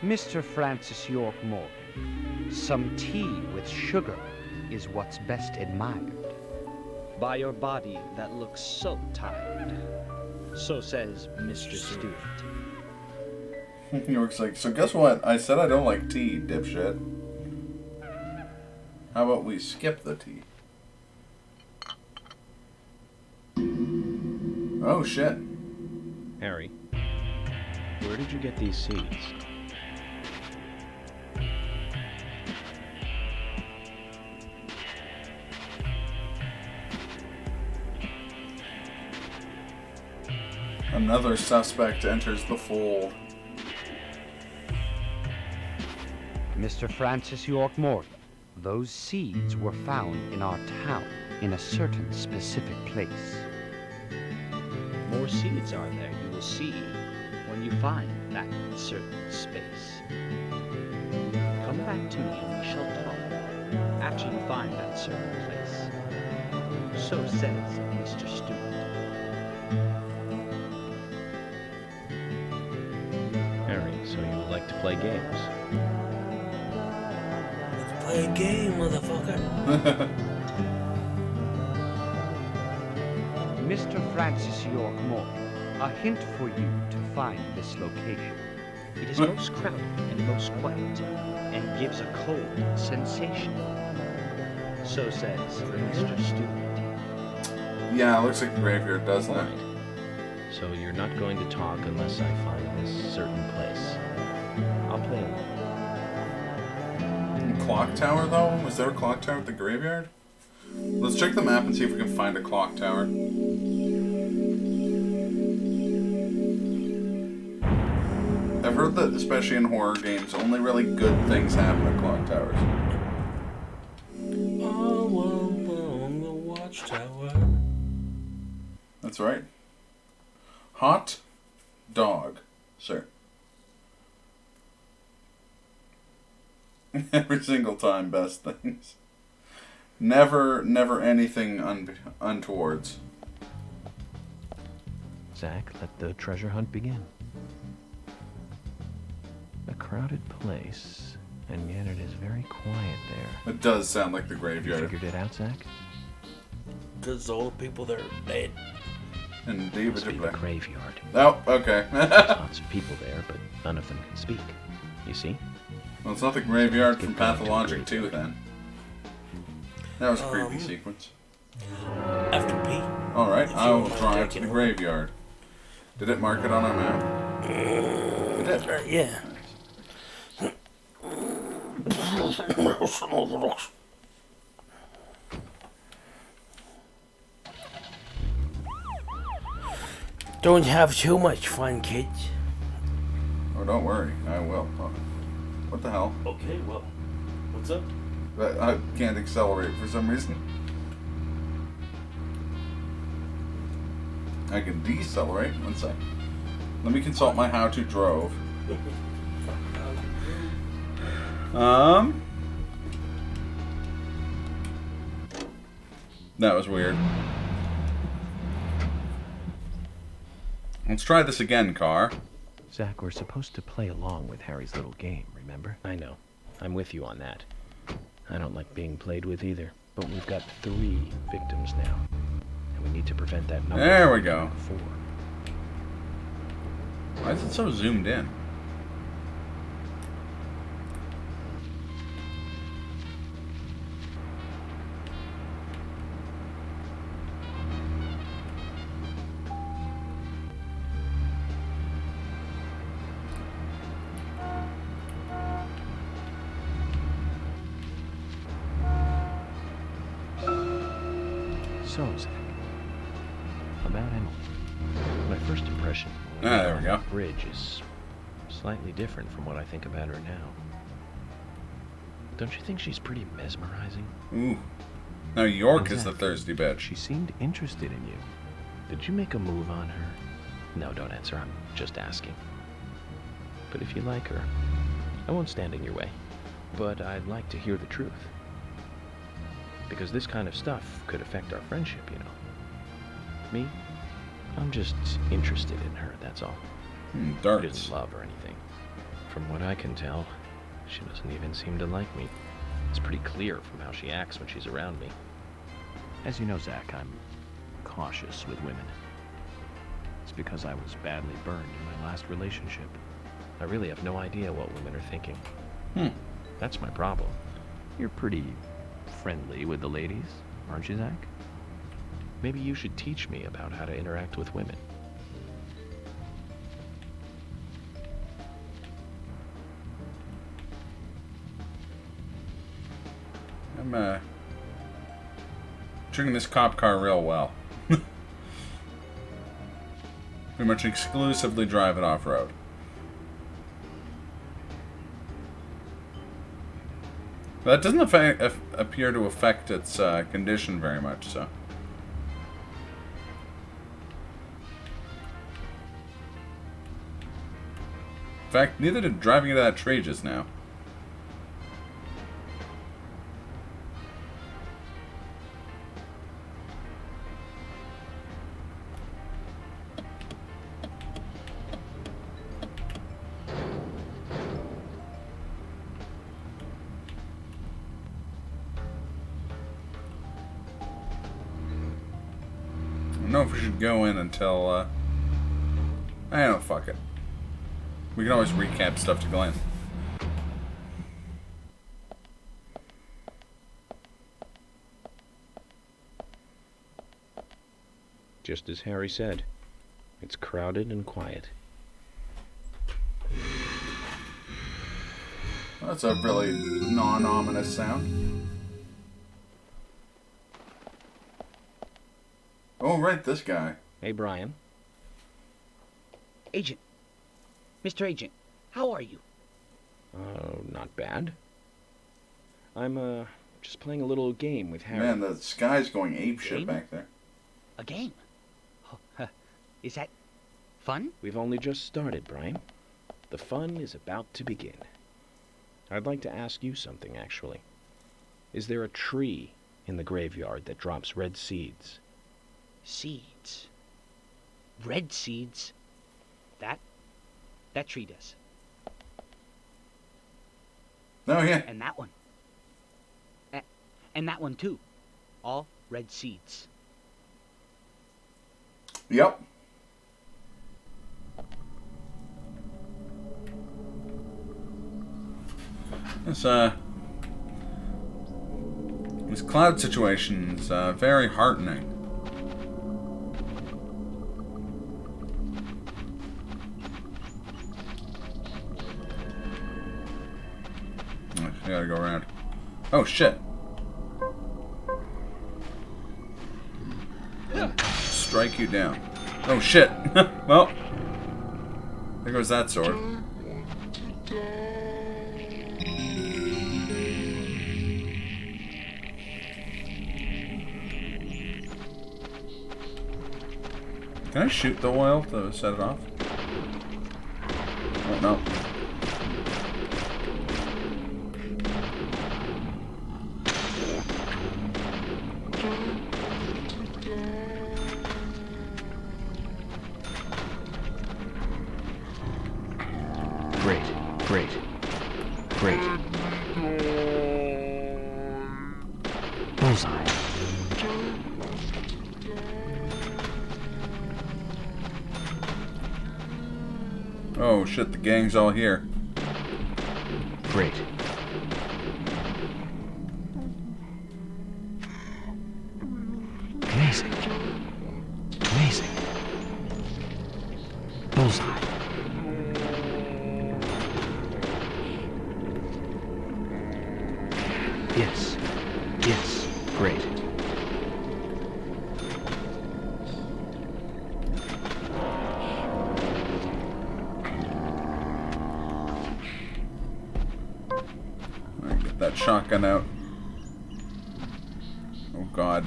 Mr. Francis York Morgan, some tea with sugar is what's best admired by your body that looks so tired. So says Mr. Stewart. York's like, so guess what? I said I don't like tea, dipshit. How about we skip the tea? Oh, shit. Harry, where did you get these seeds? Another suspect enters the fold. Mr. Francis York Morgan, those seeds were found in our town in a certain specific place. More seeds are there, you will see, when you find that certain space. Come back to me and we shall talk after you find that certain place. So says Mr. Stewart. Harry, so you would like to play games? Let's play a game, motherfucker. Mr. Francis York Morgan, a hint for you to find this location. It is most crowded and most quiet, and gives a cold sensation. So says Mr. Stewart. Yeah, it looks like a graveyard, doesn't it? So you're not going to talk unless I find this certain place. I'll play along. Clock tower, though? Was there a clock tower at the graveyard? Let's check the map and see if we can find a clock tower. I've heard that, especially in horror games, only really good things happen at clock towers. Along the watchtower. That's right. Hot dog, sir. Every single time, best things. Never anything untowards. Zach, let the treasure hunt begin. A crowded place, and yet it is very quiet there. It does sound like the You graveyard. figured it out, Zach? because all the people there are dead. And David Must be the graveyard. Oh, okay. There's lots of people there, but none of them can speak. You see? Well, it's not the graveyard from Pathologic 2 then. That was a creepy sequence. After P. Alright, If I you will want drive to to the graveyard. Did it mark it on our map? It did. Yeah. Don't have too much fun, kids. Oh, don't worry. I will. Oh. What the hell? Okay, well, what's up? I can't accelerate for some reason. I can decelerate. One sec. Let me consult my how-to drove. That was weird. Let's try this again, car. Zach, we're supposed to play along with Harry's little game, remember? I know. I'm with you on that. I don't like being played with either, but we've got 3 victims now. And we need to prevent that number. There we go. From 4. Why is it so zoomed in? So, Zach, about Emily. My first impression there we go. of the bridge is slightly different from what I think about her now. Don't you think she's pretty mesmerizing? Ooh. Now York Exactly. is the thirsty bitch. She seemed interested in you. Did you make a move on her? No, don't answer. I'm just asking. But if you like her, I won't stand in your way. But I'd like to hear the truth. Because this kind of stuff could affect our friendship, you know. Me? I'm just interested in her, that's all. Darts. I didn't love or anything. From what I can tell, she doesn't even seem to like me. It's pretty clear from how she acts when she's around me. As you know, Zach, I'm cautious with women. It's because I was badly burned in my last relationship. I really have no idea what women are thinking. That's my problem. You're pretty friendly with the ladies, aren't you, Zach? Maybe you should teach me about how to interact with women. I'm treating this cop car real well. Pretty much exclusively drive it off-road. That doesn't appear to affect its condition very much, so. In fact, neither did driving into that tree just now. I don't know if we should go in until, I don't know, fuck it. We can always recap stuff to Glenn. Just as Harry said, it's crowded and quiet. That's a really non-ominous sound. Oh, right, this guy. Hey, Brian. Agent. Mr. Agent, how are you? Not bad. I'm, just playing a little game with Harry. Man, the sky's going apeshit Game? back there. A game? Oh, is that fun? We've only just started, Brian. The fun is about to begin. I'd like to ask you something, actually. Is there a tree in the graveyard that drops red seeds? Seeds? Red seeds? That tree does. Oh, yeah. And that one. And that one, too. All red seeds. Yep. This cloud situation is very heartening. I gotta go around. Oh shit. Strike you down. Oh shit. Well, there goes that sword. Can I shoot the oil to set it off? Oh no. Great. Bullseye. Oh shit, the gang's all here. Great. Amazing. Bullseye. Yes. Great. Alright, get that shotgun out. Oh god.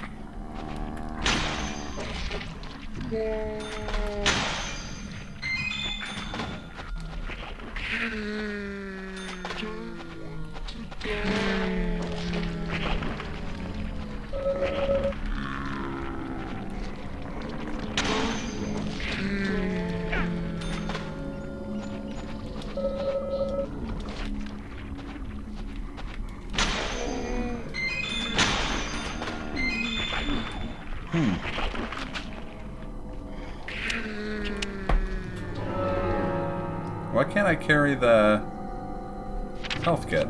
Why can't I carry the health kit?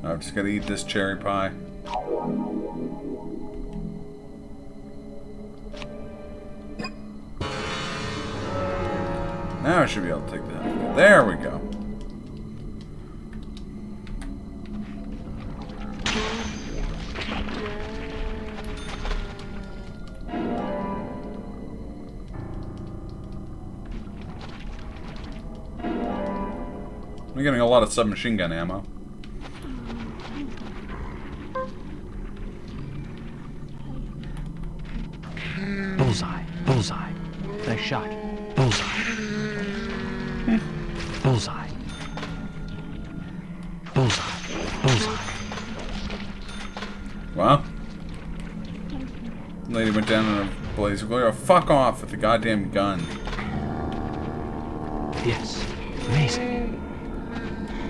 I'm just gonna eat this cherry pie. Now I should be able to take that. There we go. I'm getting a lot of submachine gun ammo. Bullseye. Nice shot. Bullseye. Wow. Lady went down in a blaze of glory. Oh, fuck off with the goddamn gun. Yes. Amazing.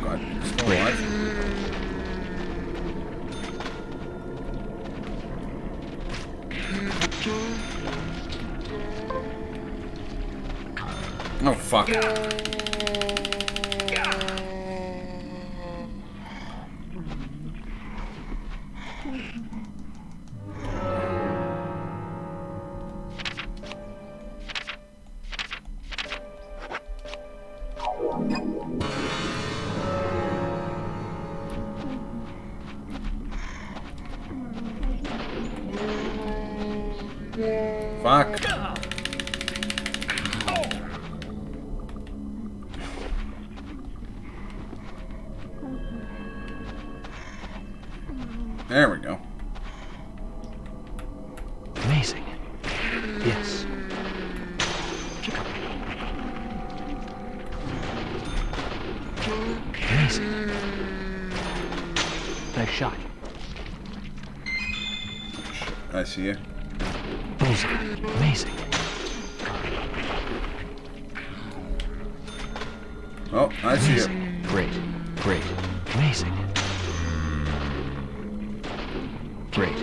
God, still alive? Oh, fuck. Fuck. There we go. Amazing. Yes. Amazing. Nice shot. I see you. Bullseye. Amazing. Oh, I see you. Great. Amazing. Great.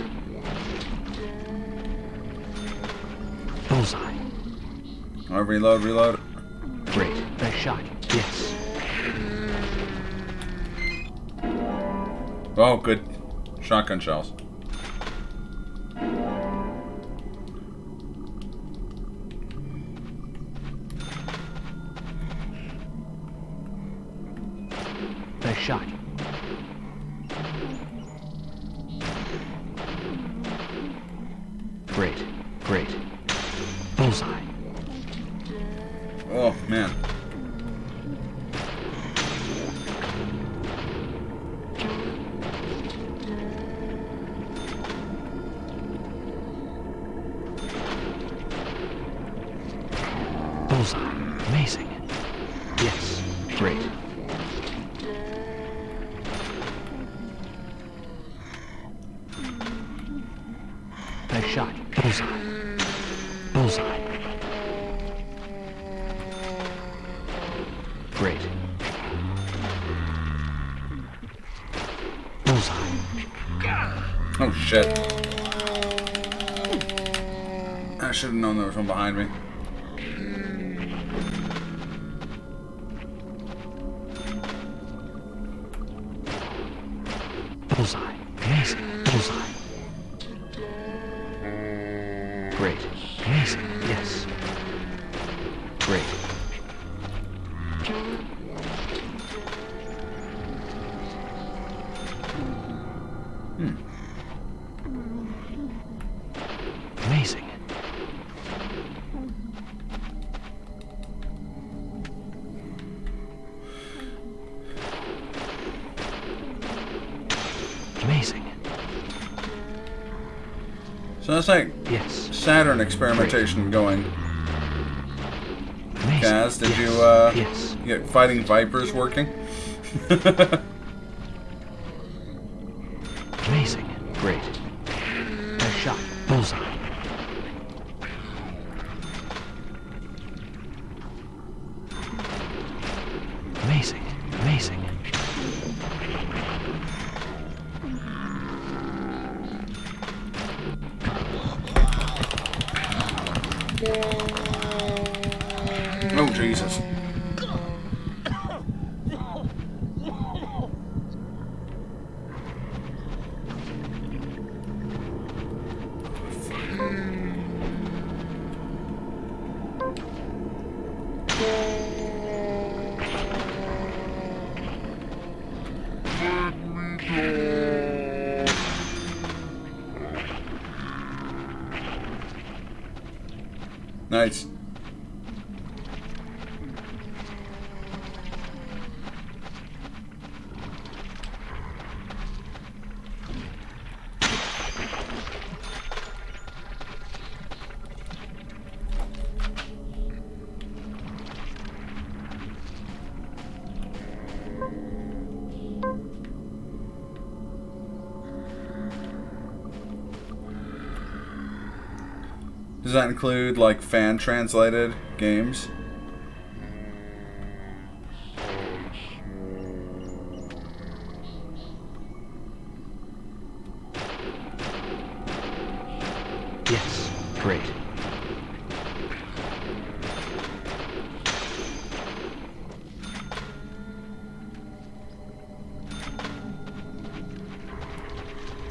Bullseye. Oh, reload, reload. Great. Nice shot. Yes. Oh, good. Shotgun shells. Nice shot. Great. Great. Bullseye. Oh, man. Bullseye. Amazing. Yes. Great. Nice shot. Bullseye. Bullseye. Great. Bullseye. Oh, shit. I should have known there was one behind me. Bullseye. Amazing. Bullseye. Great. Amazing. Yes. Great. Amazing. Amazing. So that's like yes. Saturn experimentation going. Amazing. Kaz, did you yes. get fighting vipers working? Amazing. Great. Nice shot. Bullseye. Amazing. Amazing. Oh, Jesus. Nice. Does that include, like, fan-translated games? Yes. Great.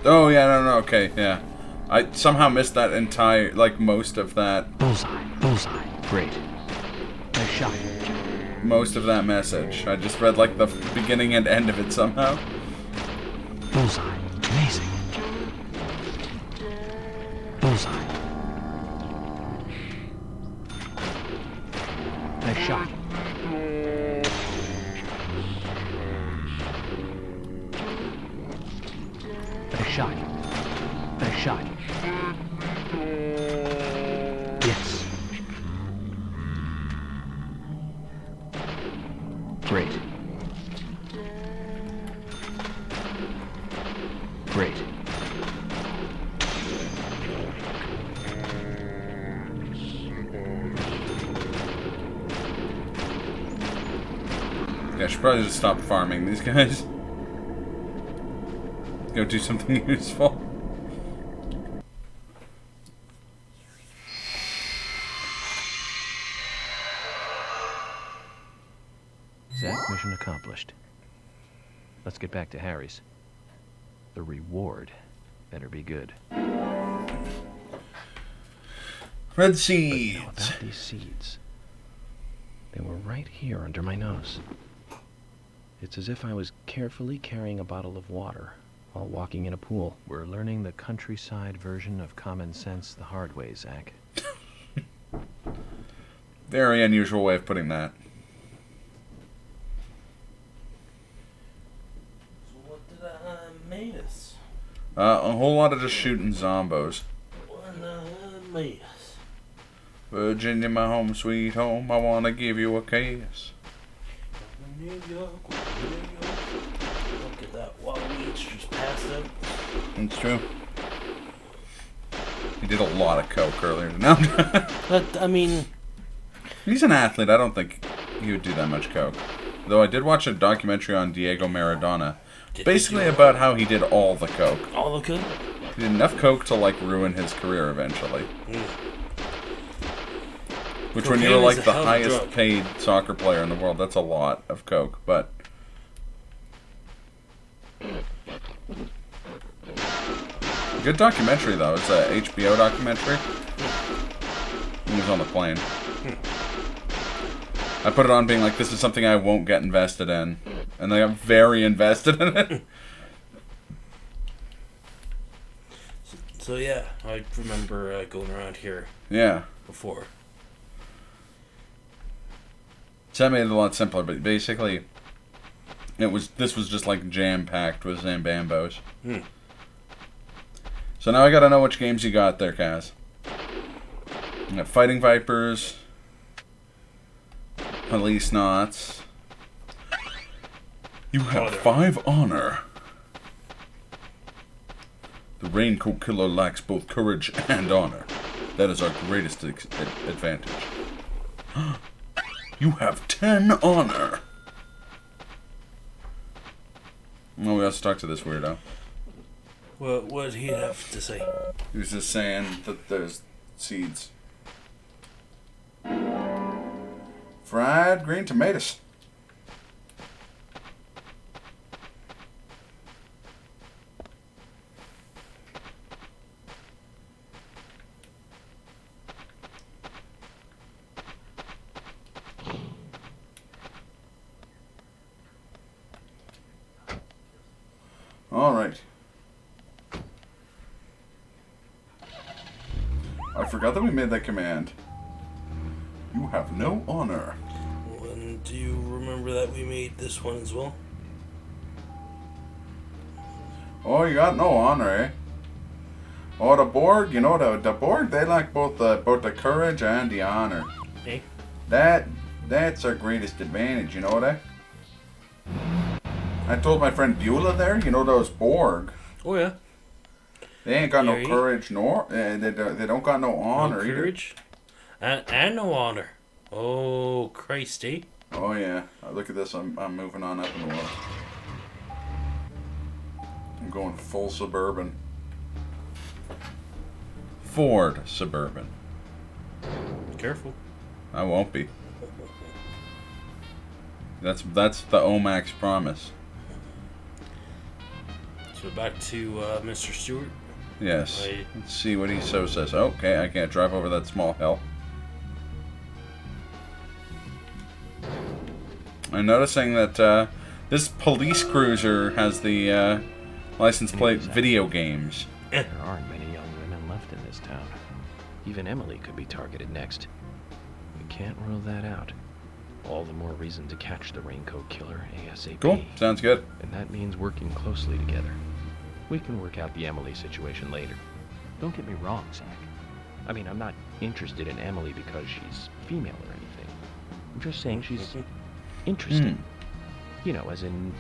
Oh, yeah, no, okay, yeah. I somehow missed that entire, like, most of that. Bullseye. Bullseye. Great. Nice shot. Most of that message. I just read, like, the beginning and end of it somehow. Bullseye. Amazing. Bullseye. Nice shot. Nice shot. Nice shot. Yes. Great. Great. Yeah, I should probably just stop farming these guys. Go do something useful. accomplished. Let's get back to Harry's. The reward better be good. Red seeds. But, about these seeds. They were right here under my nose. It's as if I was carefully carrying a bottle of water while walking in a pool. We're learning the countryside version of common sense the hard way, Zach. Very unusual way of putting that. So what did I miss? A whole lot of just shooting zombos. What did I miss? Virginia, my home sweet home, I wanna give you a kiss. New York, New York. Look at that Waluigi just passed out. It's true. He did a lot of coke earlier. No. But, I mean... He's an athlete. I don't think he would do that much coke. Though I did watch a documentary on Diego Maradona. Basically about how he did all the coke. All the coke? He did enough coke to, like, ruin his career eventually. Which, when you're, like, the highest paid soccer player in the world, that's a lot of coke, but... Good documentary, though. It's a HBO documentary. He was on the plane. I put it on being like, this is something I won't get invested in. And I got very invested in it. So yeah, I remember going around here. Yeah. Before. So that made it a lot simpler, but basically, this was just like jam-packed with Zambambos. So now I gotta know which games you got there, Kaz. You got Fighting Vipers, Police Knots. You have 5 honor. The Raincoat Killer lacks both courage and honor. That is our greatest advantage. You have 10 honor. Well, we have to talk to this weirdo. What did he have to say? He was just saying that there's seeds. Fried green tomatoes. All right. I forgot that we made that command. You have no honor. And do you remember that we made this one as well? Oh, you got no honor, eh? Oh, the Borg, you know, the Borg, they lack both the courage and the honor. Hey? That's our greatest advantage, you know that? I told my friend Beulah there, you know those Borg. Oh, yeah. They ain't got no courage, nor they don't got no honor either. No courage? And no honor. Oh, Christ, eh? Oh, yeah. Look at this. I'm moving on up in the world. I'm going full Suburban. Ford Suburban. Careful. I won't be. That's the Omax promise. So back to Mr. Stewart. Yes. Let's see what he says. Okay, I can't drive over that small hill. I'm noticing that this police cruiser has the license plate video games. There aren't many young women left in this town. Even Emily could be targeted next. We can't rule that out. All the more reason to catch the Raincoat Killer ASAP. Cool. Sounds good. And that means working closely together. We can work out the Emily situation later. Don't get me wrong, Zach. I mean, I'm not interested in Emily because she's female or anything. I'm just saying she's interesting. You know, as in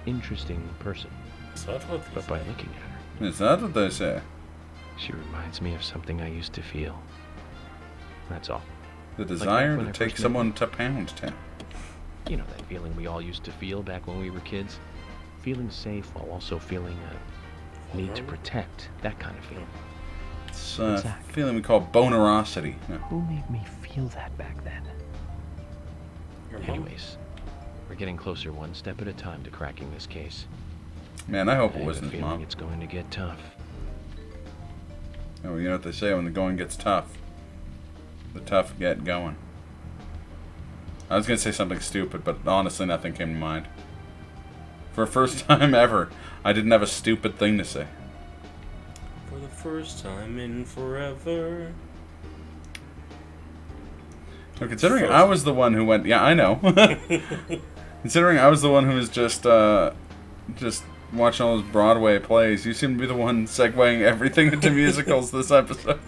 interesting person. But by looking at her. Is that what they say? She reminds me of something I used to feel. That's all. The desire to take someone to Pound Town. You know that feeling we all used to feel back when we were kids? Feeling safe while also feeling a need to protect. That kind of feeling. It's a feeling we call bonerosity. Yeah. Who made me feel that back then? Anyways, We're getting closer one step at a time to cracking this case. Man, I hope I it have wasn't a his feeling mom. it's going to get tough. Oh, you know what they say, when the going gets tough, the tough get going. I was going to say something stupid, but honestly nothing came to mind. For the first time ever, I didn't have a stupid thing to say. For the first time in forever. So considering I was the one who went... Yeah, I know. Considering I was the one who was just watching all those Broadway plays, you seem to be the one segueing everything into musicals this episode.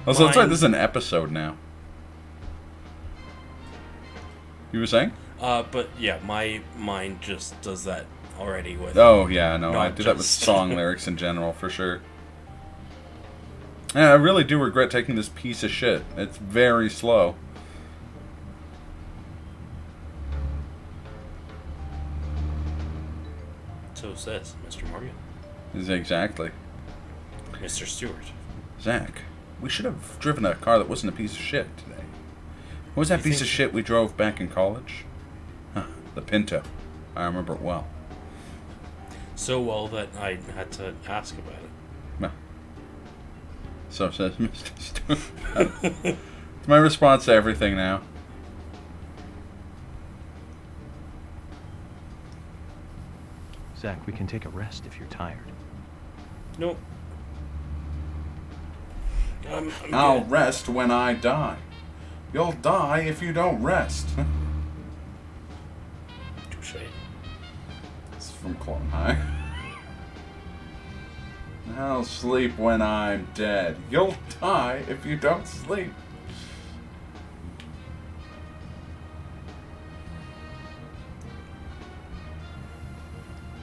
Also, that's right, this is an episode now. You were saying? But yeah, my mind just does that already with... Oh, yeah, no, I do that with song lyrics in general, for sure. Yeah, I really do regret taking this piece of shit. It's very slow. So says Mr. Morgan. Exactly. Mr. Stewart. Zach, we should have driven a car that wasn't a piece of shit today. What was that piece of shit we drove back in college? Huh, the Pinto. I remember it well. So well that I had to ask about it. Well, so says Mr. Stewart. It's my response to everything now. Zach, we can take a rest if you're tired. Nope. I'll rest when I die. You'll die if you don't rest. Touche. It's from Clone High. I'll sleep when I'm dead. You'll die if you don't sleep.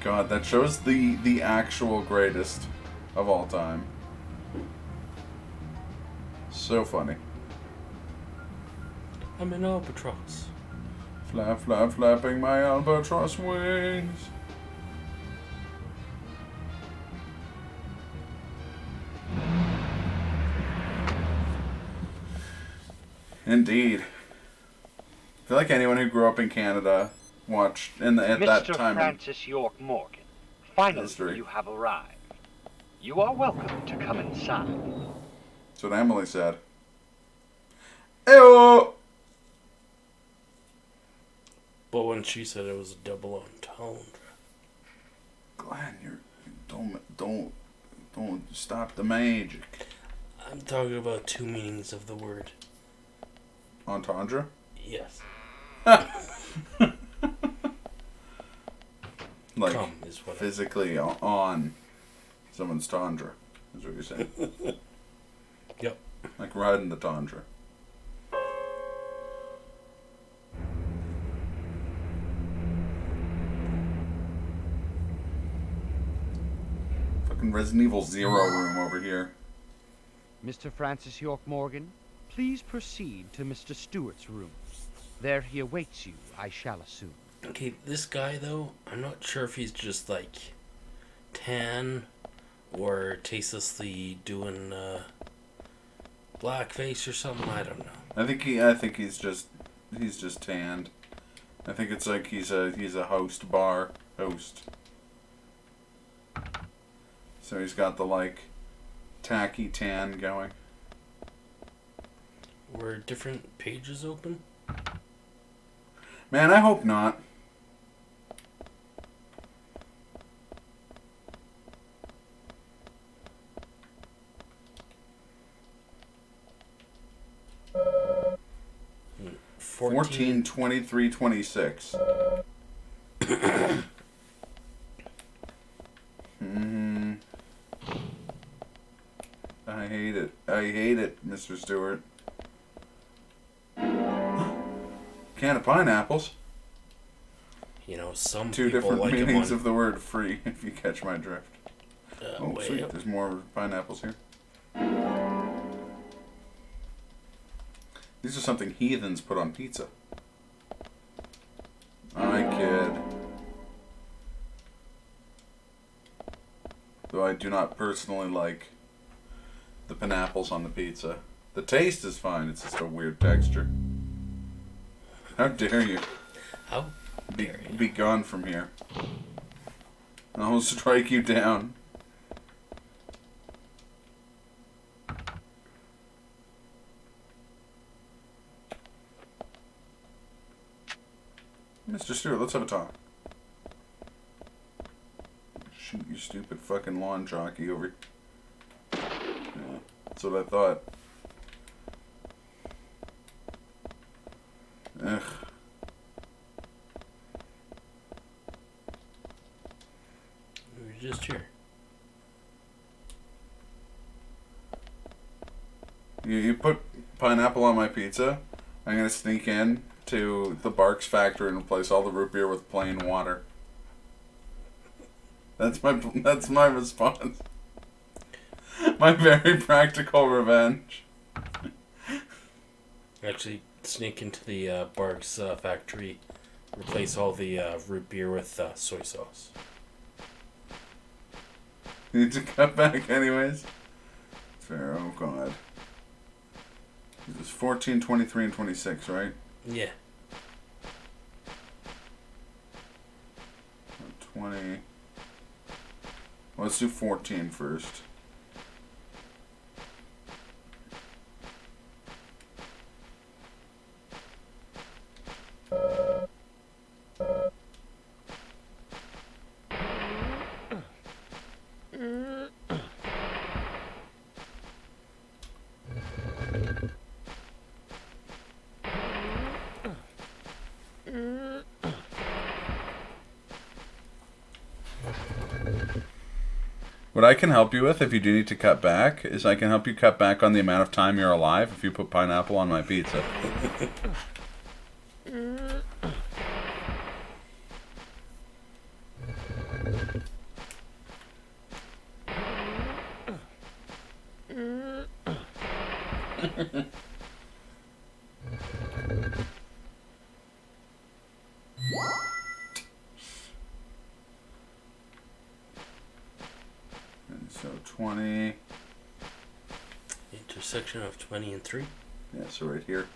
God, that show's the actual greatest of all time. So funny. I'm an albatross. Flap, flap, flapping my albatross wings. Indeed. I feel like anyone who grew up in Canada watched at that time. Mr. Francis York Morgan, finally history. you have arrived. You are welcome to come inside. That's what Emily said. Ew! But when she said it was a double entendre. Glenn, don't stop the magic. I'm talking about two meanings of the word. Entendre? Yes. Like Come is what physically on someone's tundra, is what you're saying. Yep. Like riding the tundra. Fucking Resident Evil 0 room over here. Mr. Francis York Morgan, please proceed to Mr. Stewart's room. There he awaits you, I shall assume. Okay, this guy though, I'm not sure if he's just like tan or tastelessly doing blackface or something. I don't know. I think he's just tanned. I think it's like he's a bar host. So he's got the like tacky tan going. Were different pages open? Man, I hope not. Hmm. 14, 23, 26. I hate it. I hate it, Mr. Stewart. Can of pineapples. You know, some Two people different like meanings him of the word free, if you catch my drift. Oh, way sweet. up. There's more pineapples here. These are something heathens put on pizza. I kid. Though I do not personally like the pineapples on the pizza. The taste is fine, it's just a weird texture. How dare you? How Be gone from here. I'll strike you down. Mr. Stewart, let's have a talk. Shoot, you stupid fucking lawn jockey over. Yeah, that's what I thought. Ugh. We were just here. You put pineapple on my pizza. I'm gonna sneak in to the Barks factory and replace all the root beer with plain water. That's my response. My very practical revenge. Actually, sneak into the Barks factory, replace all the root beer with soy sauce. You need to cut back anyways. Fair, oh god. This is 14, 23, and 26, right? Yeah. 20. Well, let's do 14 first. What I can help you with, if you do need to cut back, is I can help you cut back on the amount of time you're alive if you put pineapple on my pizza. So 20. Intersection of 20 and 3? Yeah, so right here.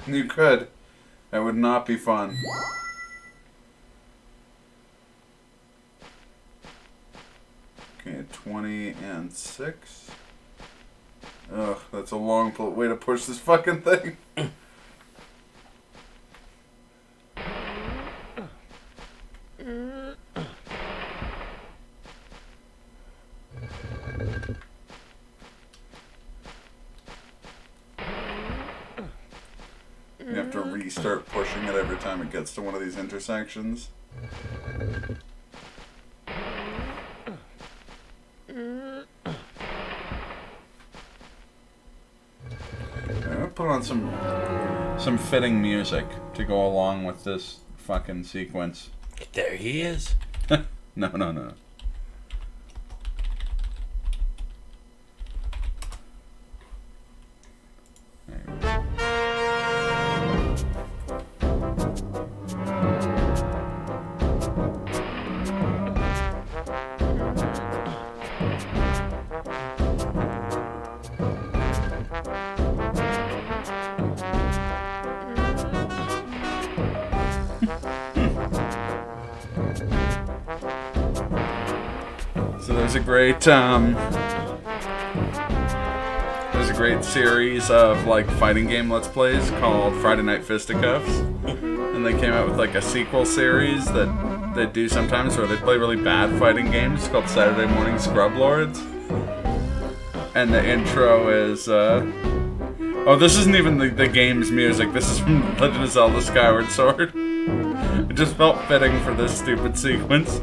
You could. That would not be fun. Okay, 20 and 6. Ugh, that's a long way to push this fucking thing. You have to restart pushing it every time it gets to one of these intersections. I'll put on some fitting music to go along with this fucking sequence. There he is. No. So there's a great series of like fighting game Let's Plays called Friday Night Fisticuffs, and they came out with like a sequel series that they do sometimes where they play really bad fighting games. It's called Saturday Morning Scrub Lords, and the intro is oh, this isn't even the game's music. This is from Legend of Zelda: Skyward Sword. It just felt fitting for this stupid sequence.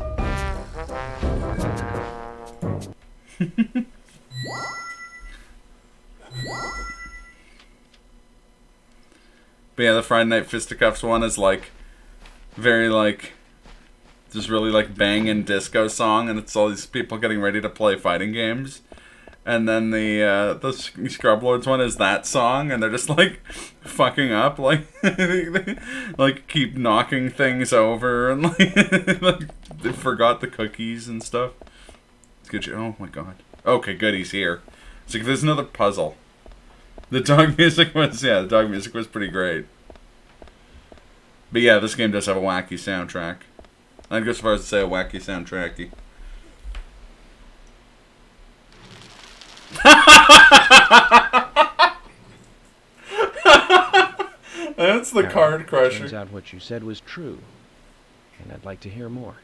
But yeah, the Friday Night Fisticuffs one is like very like just really like banging disco song, and it's all these people getting ready to play fighting games, And then the Scrub Lords one is that song, and they're just like fucking up, like like keep knocking things over, and like they forgot the cookies and stuff. It's good. Oh my god. Okay, good. He's here. It's like there's another puzzle. The dog music was pretty great. But yeah, this game does have a wacky soundtrack. I'd go as far as to say a wacky soundtracky. That's the card crusher. Turns out what you said was true, and I'd like to hear more.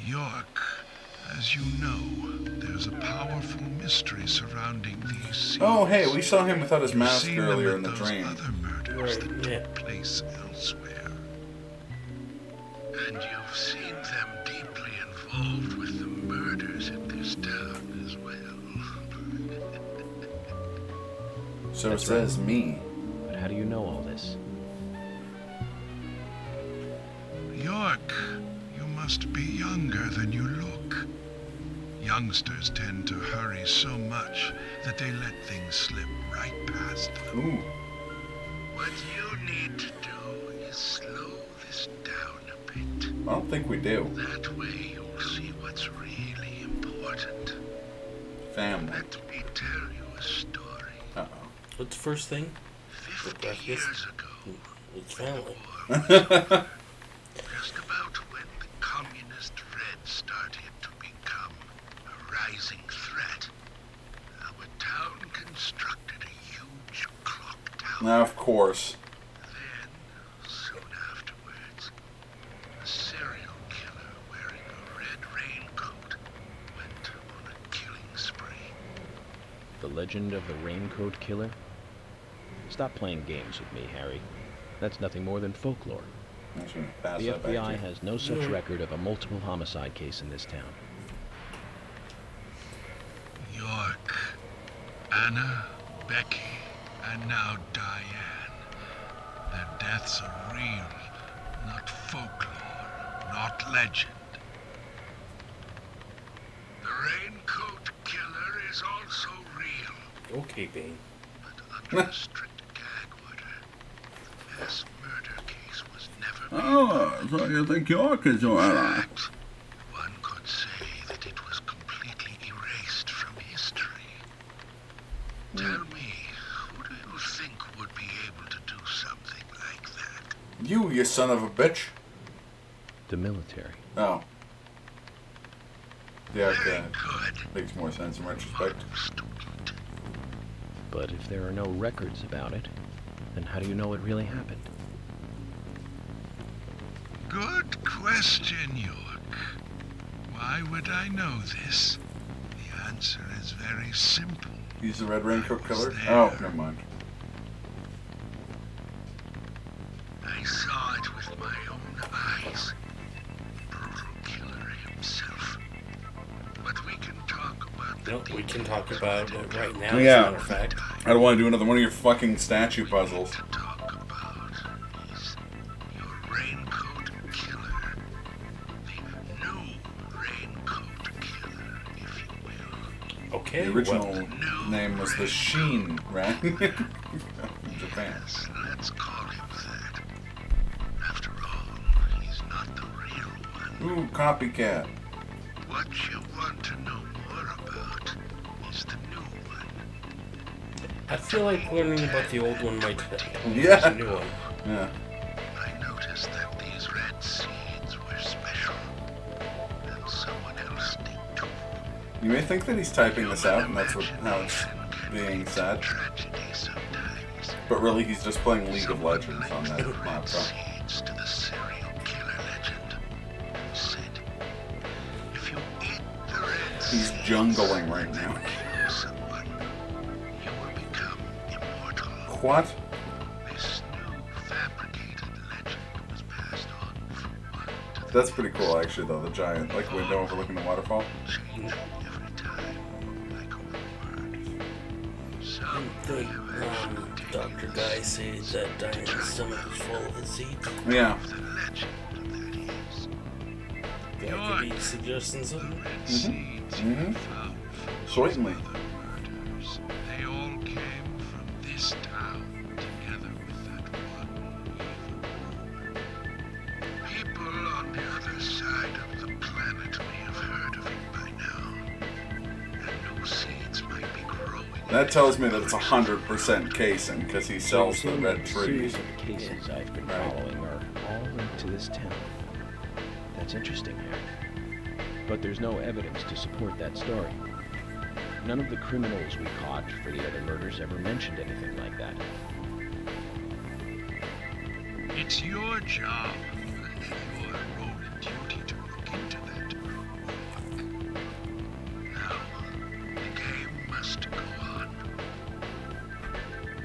York, as you know, there's a powerful mystery surrounding these seeds. Oh, hey, we saw him without his You've mask seen earlier them in the at those dream. other murders that took place elsewhere. And you've seen them deeply involved with the murders in this town as well. So it says me. But how do you know all this? York, you must be younger than you look. Youngsters tend to hurry so much that they let things slip right past them. Ooh. What you need to do is slow this down a bit. I don't think we do. That way you'll see what's really important. Family. Let me tell you a story. Uh-oh. What's the first thing? 50 years ago, It's family. just about when the communist Red started to become a rising threat, our town constructed a huge clock tower. Now, of course. Then, soon afterwards, a serial killer wearing a red raincoat went on a killing spree. The legend of the Raincoat Killer? Stop playing games with me, Harry. That's nothing more than folklore. The FBI has no such record of a multiple homicide case in this town. York, Anna, Becky, and now Diane. Their deaths are real, not folklore, not legend. The Raincoat Killer is also real. Okay, Bane. But under a strict gag order, the mass murder case was never made. Oh, so you think York is alright? One could say that it was completely erased from history. Tell me, who do you think would be able to do something like that? You son of a bitch. The military. Oh. Yeah, okay. Makes more sense in retrospect. But if there are no records about it, then how do you know it really happened? Good question, York. Why would I know this? The answer is very simple. He's the Red Raincoat Killer? Oh, never mind. I saw it with my own eyes. Brutal killer himself. But we can talk about No, we can talk about it right now, Yeah. as a matter of fact. I don't want to do another one of your fucking statue puzzles. Raincoat Killer. The new Raincoat Killer, if you will. Okay, The original name was the Sheen, right? In Japan. Let's call him that. After all, he's not the real one. Ooh, copycat. What you want to know more about is the new one. I feel like learning about the old one might help Yeah. the new one. Yeah. I noticed that these red seeds were special, and someone else did too. You may think that he's typing this out, and that's how it's being said. But really, he's just playing League of Legends on that laptop. Seeds to the serial killer legend. Said, if you eat the red He's jungling right now. someone, you will become immortal. What? This new fabricated legend was passed on from one to the That's pretty cool, actually, though. The giant, like, window overlooking the waterfall. changing every time, like a word. The doctor guy said that Diane's stomach was full of the seeds. Yeah. The legend that he Yeah, give me suggestions on it. Certainly. They all came from this town together with that one evil woman. People on the other side of the planet may have heard of it by now. And new seeds might be growing. That tells me that it's 100% casing because he sells the red trees. Series of cases I've been following are all linked to this town. That's interesting, Harry. But there's no evidence to support that story. None of the criminals we caught for the other murders ever mentioned anything like that. It's your job and your role and duty to look into that. Now, the game must go on.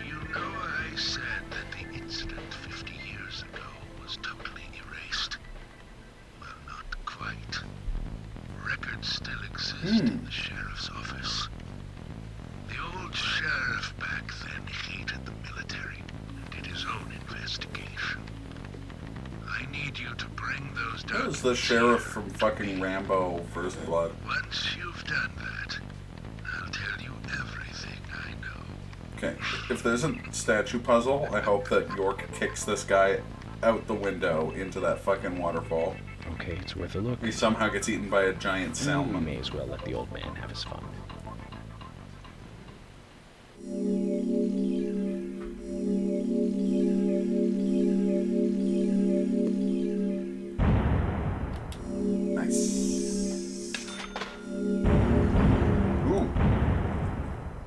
You know I said that the incident 50 years ago was totally erased. Well, not quite. Records still exist in the sheriff's office. The old sheriff back then hated the military and did his own investigation. I need you to bring those That was documents. the sheriff from fucking Rambo First Blood. Once you've done that, I'll tell you everything I know. Okay, if there's a statue puzzle, I hope that York kicks this guy out the window into that fucking waterfall. Okay, it's worth a look. He somehow gets eaten by a giant We salmon. may as well let the old man have his fun. Nice. Ooh.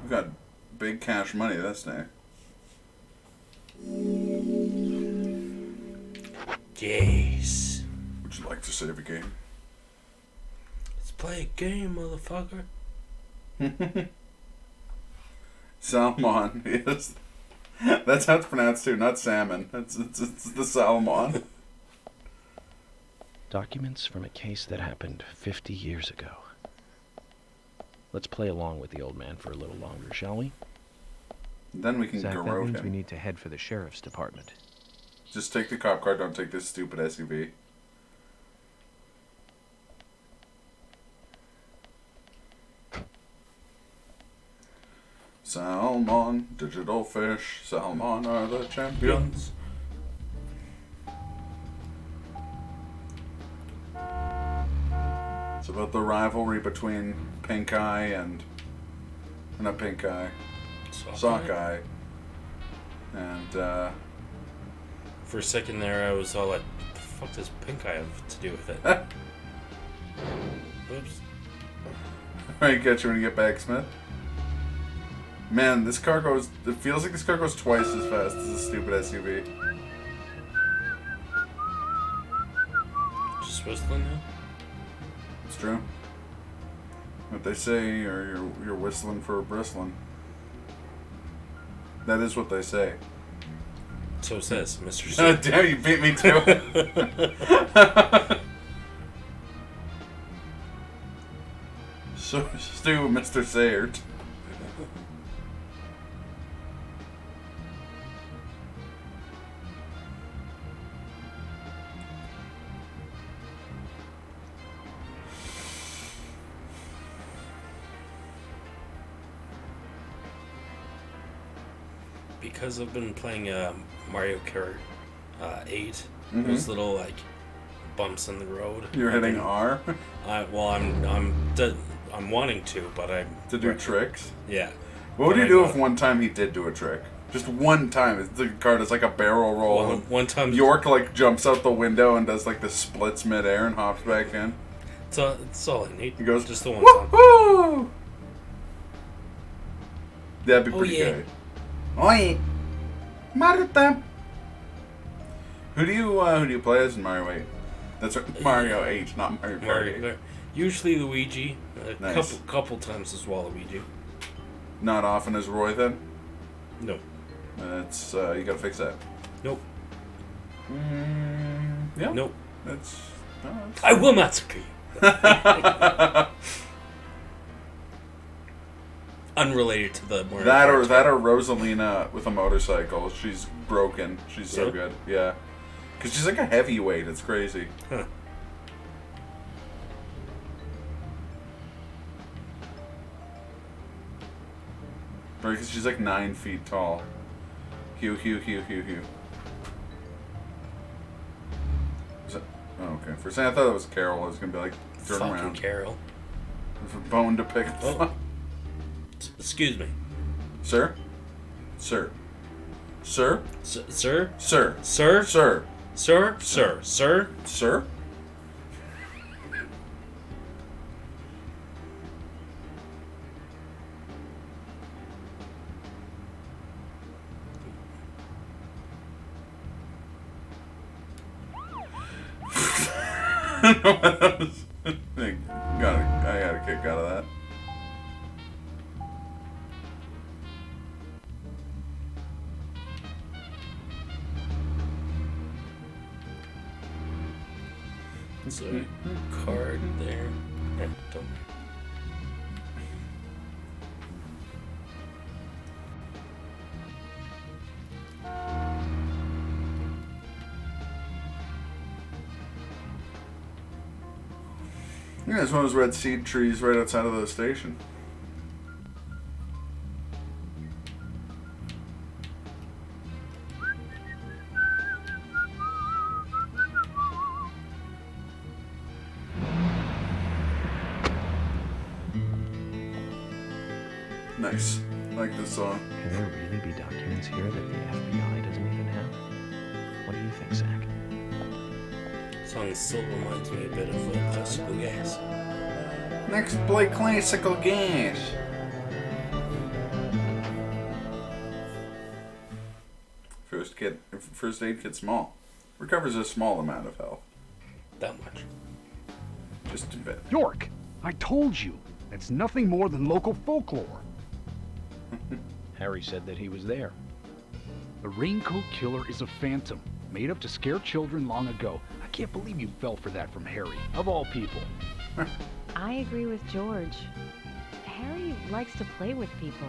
We got big cash money this day. Yes. Would you like to save a game? Let's play a game, motherfucker. Salmon is. That's how it's pronounced too, not salmon. It's the salmon. Documents from a case that happened 50 years ago. Let's play along with the old man for a little longer, shall we? Then we can Zach, that garrote means him. we need to head for the sheriff's department. Just take the cop car, don't take this stupid SUV. Salmon, digital fish, salmon are the champions. It's about the rivalry between Pink Eye and... Not Pink Eye. Sockeye. And, For a second there, I was all like, what the fuck does Pink Eye have to do with it? Oops. Alright, catch you when you get back, Smith. Man, this car goes... It feels like this car goes twice as fast as this stupid SUV. Just whistling now? It's true. What they say, or you're whistling for a bristling. That is what they say. So says Mr. Oh, C. damn, you beat me to it. So, Stu, Mr. Sayert. Because I've been playing Mario Kart 8, Mhm. those little like bumps in the road. You're hitting R? I'm wanting to, but I'm To do tricks? Yeah. What would But you I'm do not. if one time he did do a trick? Just one time. The car does like a barrel roll. One time. York like jumps out the window and does like the splits midair and hops back in. It's all I need. He goes, just the one time. woo! That'd be Oh, pretty yeah. good. Oi! Marta! Who do you play as in Mario 8? That's right, Mario 8, not Mario Kart Mario 8. Kart. Usually Luigi. A Nice. couple times as Waluigi. Not often as Roy then? No. That's you gotta fix that. Nope. Yeah. Nope. That's I will massacre you. Unrelated to the Mario Kart. that or Rosalina with a motorcycle. She's broken. She's so Really? good. Yeah. Because she's like a heavyweight. It's crazy. Huh. Right, because she's like 9 feet tall. Hugh. Is that, oh, okay. For a second, I thought it was Carol. I was gonna be like, turn Fucking around. Carol. There's a bone to pick. Oh. Excuse me. Sir? Sir? Sir? Sir? Sir? Sir? Sir? Sir? Sir? Sir? Sir? I got a kick out of that. Is there a card there? Yeah, don't worry. Yeah, there's one of those red seed trees right outside of the station. Nice. I like this song. Can there really be documents here that the FBI doesn't even have? What do you think, Zach? Song still reminds me a bit of classical gas. Next, play classical gas. First aid kit small. Recovers a small amount of health. That much. Just a bit. York, I told you. It's nothing more than local folklore. Harry said that he was there. The Raincoat Killer is a phantom, made up to scare children long ago. I can't believe you fell for that from Harry, of all people. I agree with George. Harry likes to play with people.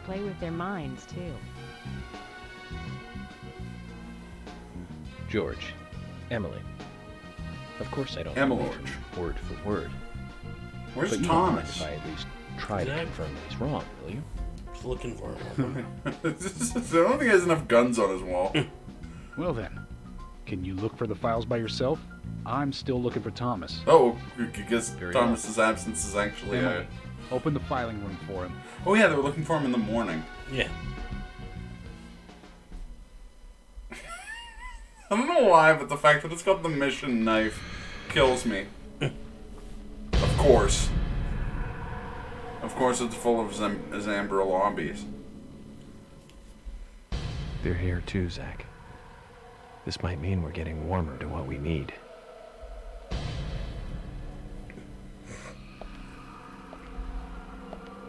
Play with their minds, too. George. Emily. Of course I don't Emily. know him word for word. Where's but you Thomas? don't mind if I at least try to confirm that he's wrong, will you? Just looking for him. I don't think he has enough guns on his wall. Well then, can you look for the files by yourself? I'm still looking for Thomas. Oh, I guess Very Thomas's absence is actually Emily, open the filing room for him. Oh yeah, they were looking for him in the morning. Yeah. I don't know why, but the fact that it's got the mission knife kills me. Of course. Of course it's full of Zambra lobbies. They're here too, Zach. This might mean we're getting warmer to what we need.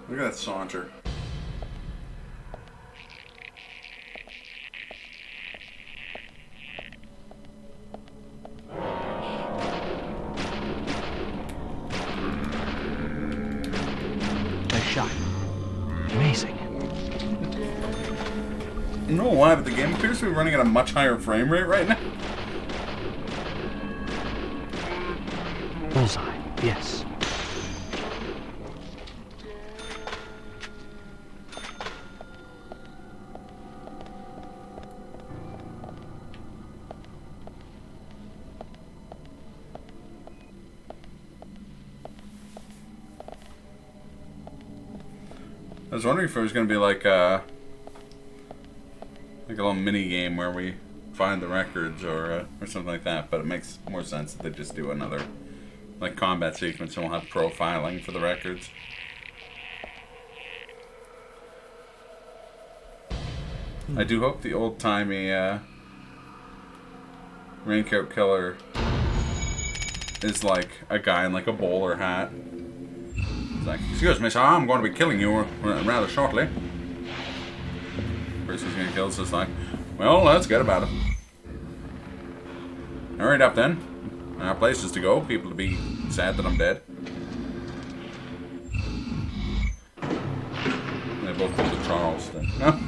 Look at that saunter. Nice shot. Amazing. I don't know why, but the game appears to be running at a much higher frame rate right now. Bullseye. Yes. I was wondering if it was going to be like a little mini game where we find the records or something like that, but it makes more sense that they just do another like combat sequence and we'll have profiling for the records. I do hope the old-timey Raincoat Killer is like a guy in like a bowler hat. It's like, excuse me, sir, I'm going to be killing you rather shortly. Person's gonna kill us, it's like, well, let's get about it. Hurry up then. Our places to go, people to be sad that I'm dead. They both go to Charleston. No?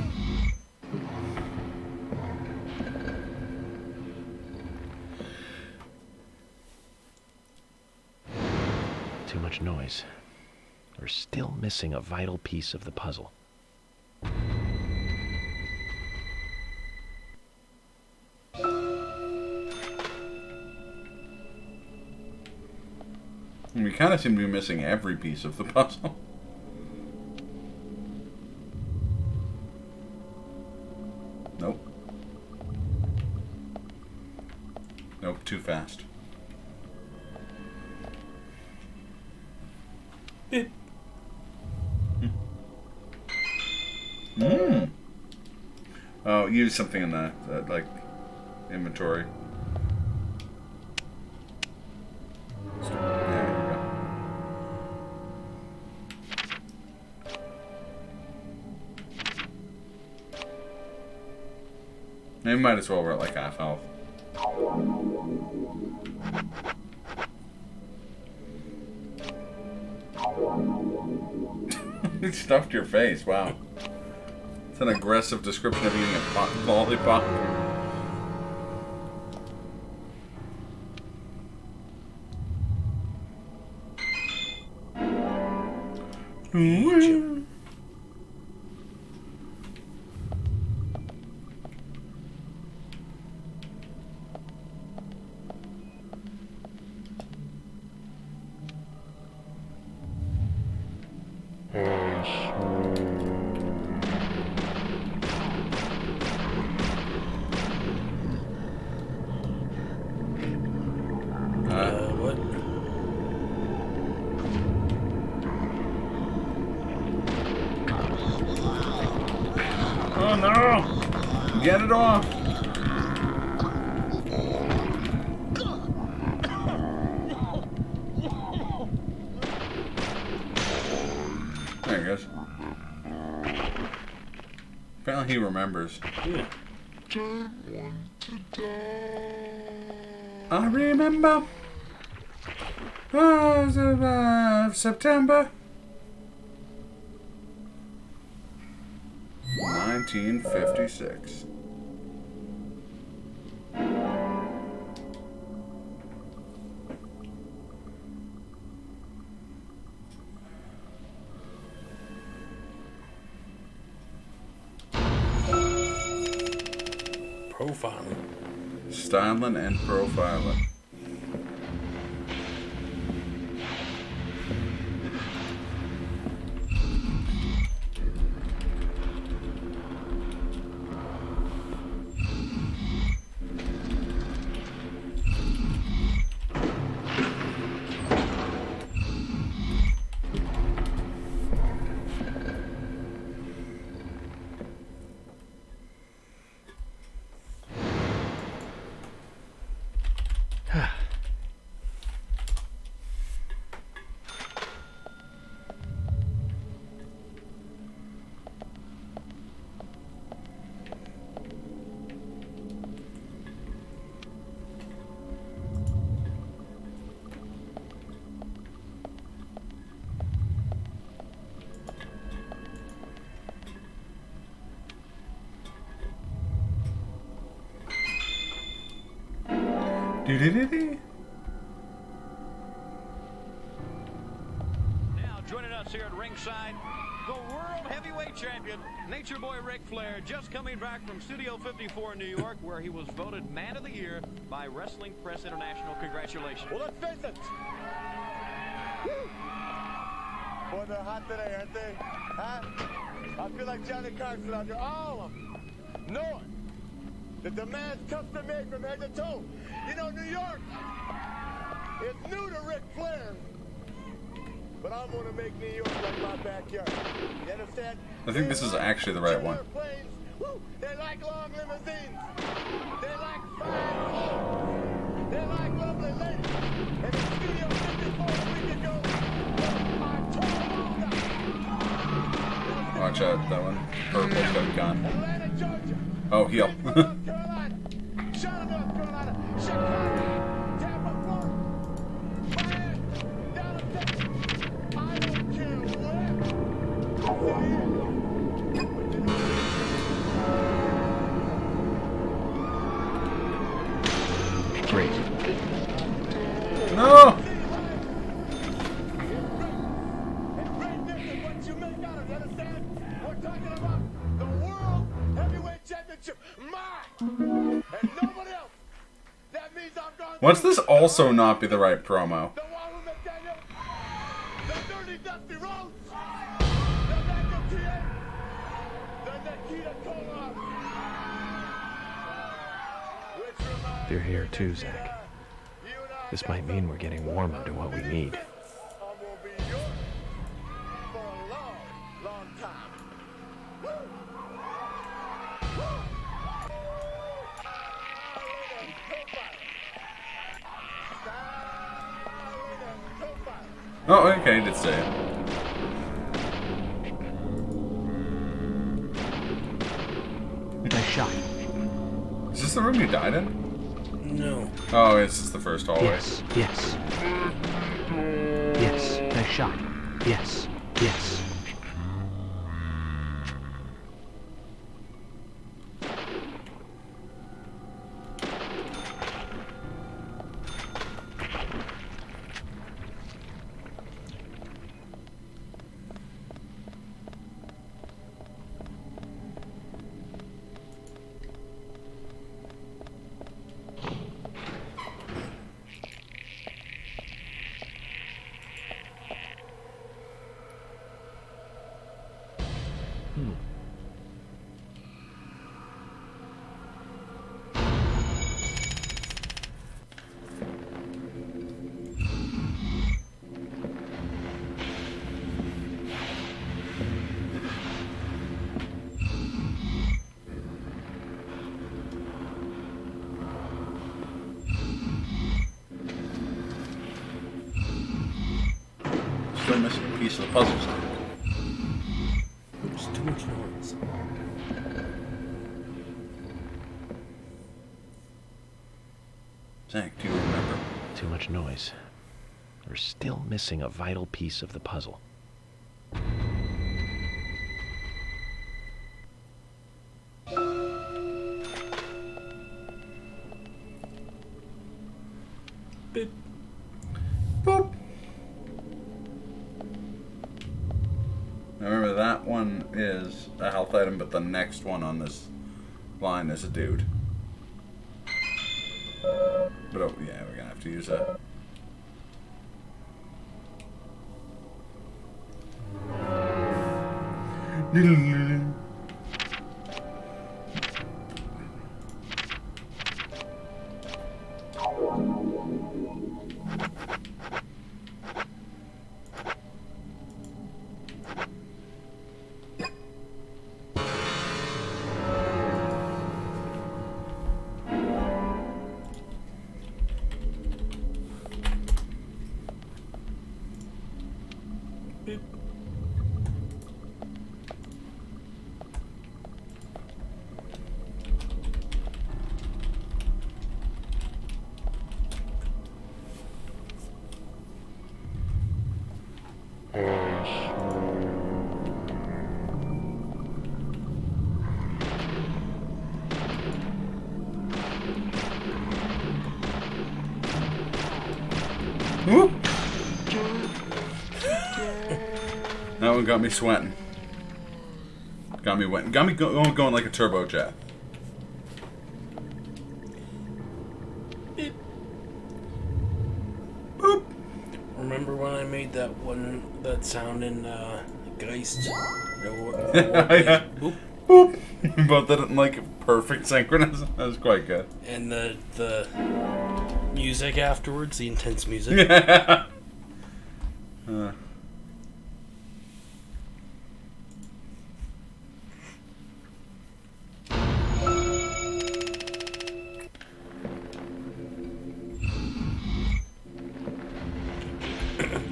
Too much noise. We're still missing a vital piece of the puzzle. We kind of seem to be missing every piece of the puzzle. Nope. Nope, too fast. Beep. Mm. Oh, use something in the like inventory. There you go. Maybe might as well we're at like half health. You stuffed your face, wow. It's an aggressive description of eating a lollipop. What? Oh no! Get it off! There he goes. Apparently he remembers. Yeah. I remember. September 1956. Profiling. Styling and profiling. Now joining us here at ringside, the World Heavyweight Champion, Nature Boy Ric Flair, just coming back from Studio 54 in New York, where he was voted Man of the Year by Wrestling Press International. Congratulations. Well, let's face it. Boy, they're hot today, aren't they? Huh? I feel like Johnny Carson out there, all of them, knowing that the man's custom made from head to toe. You know, New York is new to Ric Flair, but I'm gonna make New York like my backyard. You understand? I think this is actually the right one. Airplanes. Woo, they like long limousines. They like fine clothes. They like lovely ladies. And in Studio 54 a week ago, I told them. Watch out, that one. Purple's got a gun. Atlanta, Georgia. Oh, heal. North Carolina. Charlotte, North Carolina. Chicago. Tampa, Florida. Miami. Dallas, Texas. I don't care where. Great. No! What's this also not be the right promo? The one who McDaniel you're here too, Zach. This might mean we're getting warmer to what we need. Oh, okay, I did say it. Nice shot. Is this the room you died in? No. Oh, it's just the first hallway. Yes, yes. Yes, nice shot. Yes, yes. Still missing a piece of the puzzle stack. There's too much noise. Zach, do you remember? Too much noise. We're still missing a vital piece of the puzzle. Beep. Boop. Now remember, that one is a health item, but the next one on this line is a dude. But oh, yeah, we're gonna have to use that. Beep. Whoop. That one got me sweating. Got me wet. Got me going like a turbo jet. Beep. Boop. Remember when I made that sound in Geist? Yeah. Boop. Boop. You both did it in like perfect synchronism. That was quite good. And the music afterwards, the intense music. Yeah.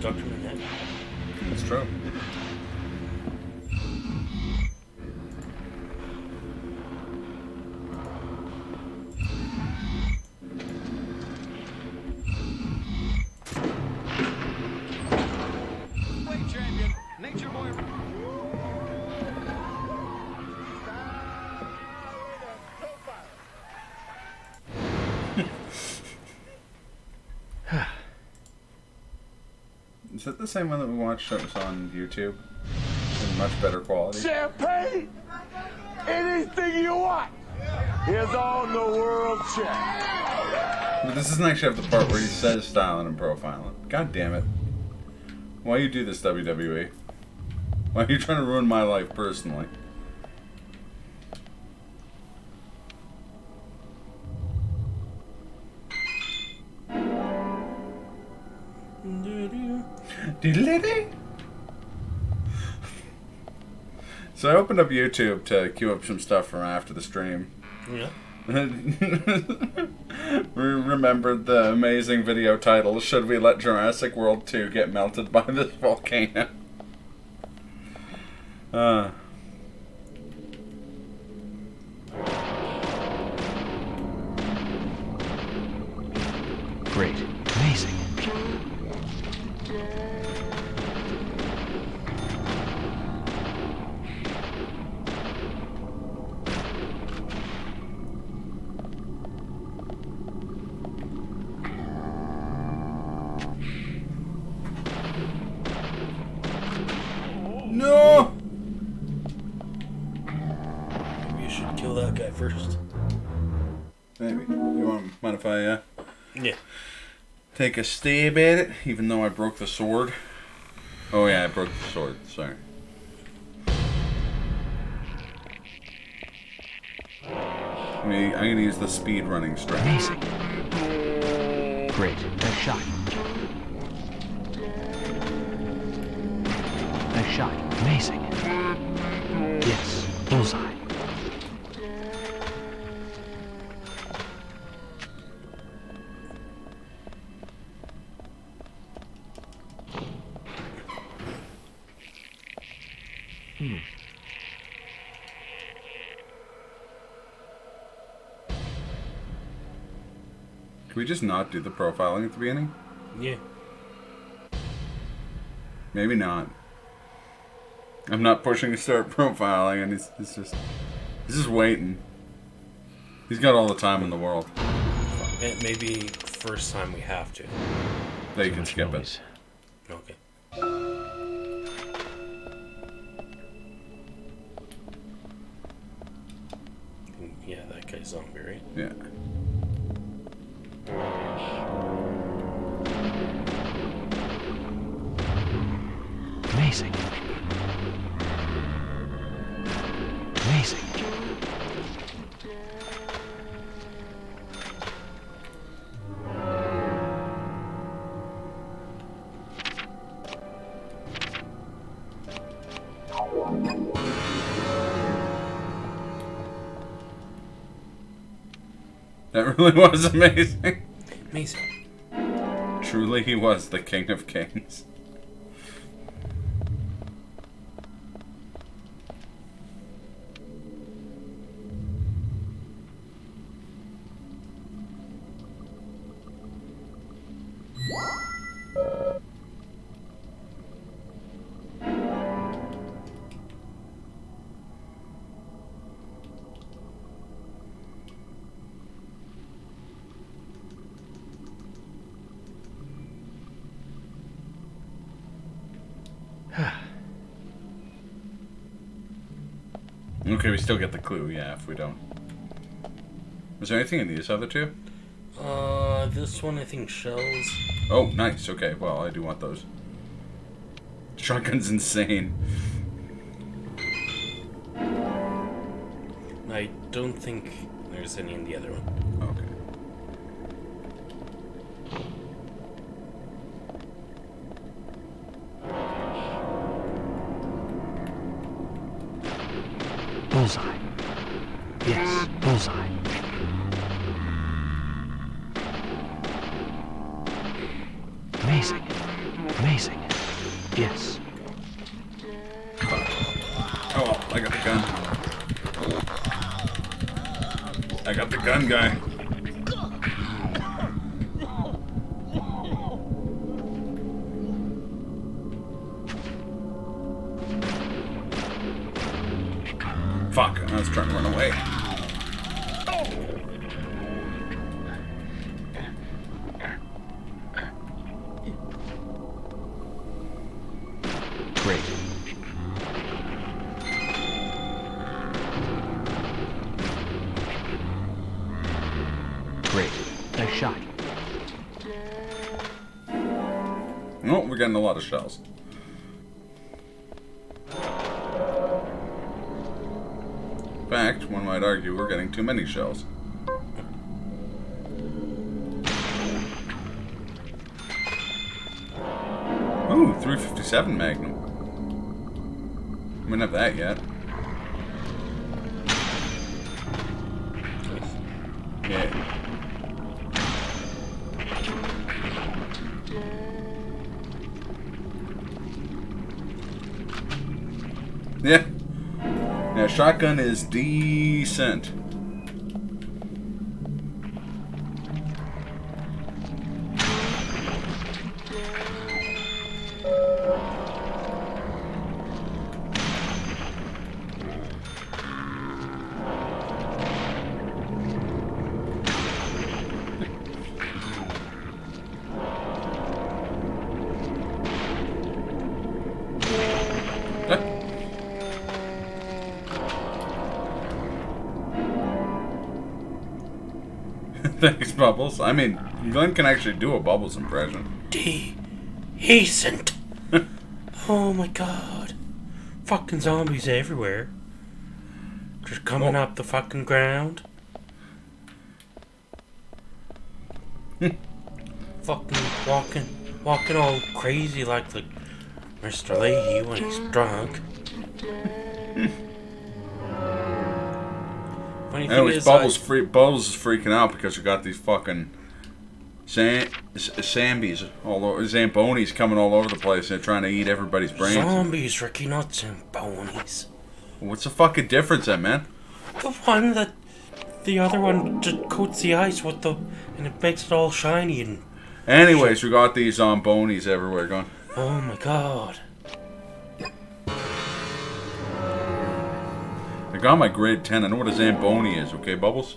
Dr. Manette. That's true. Weight champion, Nature Boy. Is that the same one that we watched that was on YouTube? In much better quality. Champagne! Anything you want! Here's on the world check. But this doesn't actually have the part where he says styling and profiling. God damn it. Why you do this, WWE? Why are you trying to ruin my life personally? Diddly-dee. So I opened up YouTube to queue up some stuff from after the stream. Yeah. We remembered the amazing video title, Should We Let Jurassic World 2 Get Melted by This Volcano? Great. Amazing. No! Maybe you should kill that guy first. Maybe. You mind if I, Yeah. take a stab at it, even though I broke the sword? Oh yeah, I broke the sword, sorry. I'm gonna use the speed running strat. Amazing. Great. Nice shot. Nice shot. Amazing. Yes. Bullseye. Can we just not do the profiling at the beginning? Yeah. Maybe not. I'm not pushing to start profiling, and he's just waiting. He's got all the time in the world. Maybe first time we have to. Then you can skip it. Okay. Yeah, that guy's zombie, right? Yeah. Amazing. Amazing. That really was amazing. Amazing. Truly, he was the King of Kings. Okay, we still get the clue, yeah, if we don't. Was there anything in these other two? This one I think shells. Oh, nice, okay, well, I do want those. Shotgun's insane. I don't think there's any in the other one. Okay. Bullseye. Yes, bullseye. Amazing. Amazing. Yes. Oh, I got the gun. I got the gun guy. Fuck, I was trying to run away. Great. Great. Nice shot. Oh, we're getting a lot of shells. In fact, one might argue we're getting too many shells. Ooh, Ooh, 357 Magnum. We don't have that yet. Yeah. Yeah. Yeah, shotgun is decent. Thanks, Bubbles. I mean, Glenn can actually do a Bubbles impression. Decent. Oh my god. Fucking zombies everywhere. Just coming up the fucking ground. Fucking walking all crazy like the Mr. Leahy when he's drunk. Funny thing Anyways, is, Bubbles is freaking out because we got these fucking Zambies all over, Zambonis coming all over the place. They're trying to eat everybody's brains. Zombies, Ricky, not Zambonis. What's the fucking difference then, man? The one that the other one just coats the ice with and it makes it all shiny and. Anyways, we got these Zambonis everywhere going. Oh my god. I got my grade 10. I know what a Zamboni is, okay, Bubbles?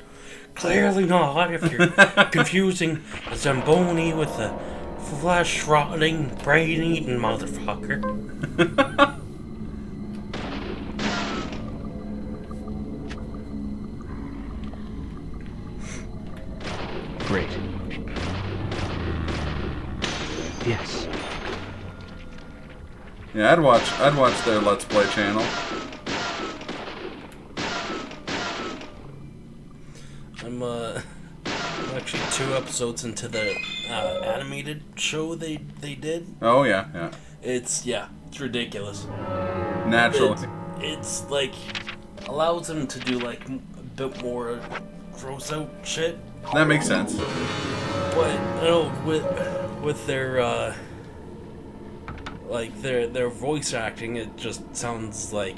Clearly not, if you're confusing a Zamboni with a flesh-rotting, brain-eating motherfucker. Great. Yes. Yeah, I'd watch their Let's Play channel. I'm actually 2 episodes into the animated show they did. Oh yeah. It's ridiculous. Naturally. It's like allows them to do like a bit more gross out shit. That makes sense. But you know, with their like their voice acting, it just sounds like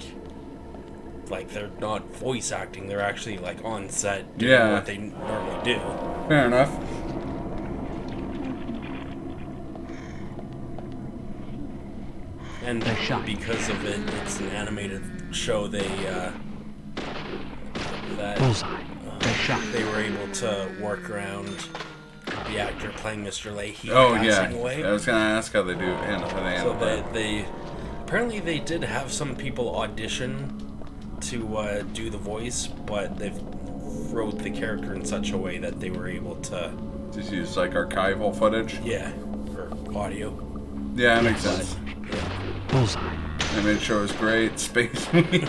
they're not voice acting. They're actually like on set doing what they normally do. Fair enough. And because of it, it's an animated show. They they were able to work around the actor playing Mr. Leahy passing away. I was gonna ask how they do So they apparently they did have some people audition to do the voice, but they've wrote the character in such a way that they were able to just use like archival footage. Yeah, or audio. Yeah, that makes sense. Bullseye. Animated show is great. Space Weed.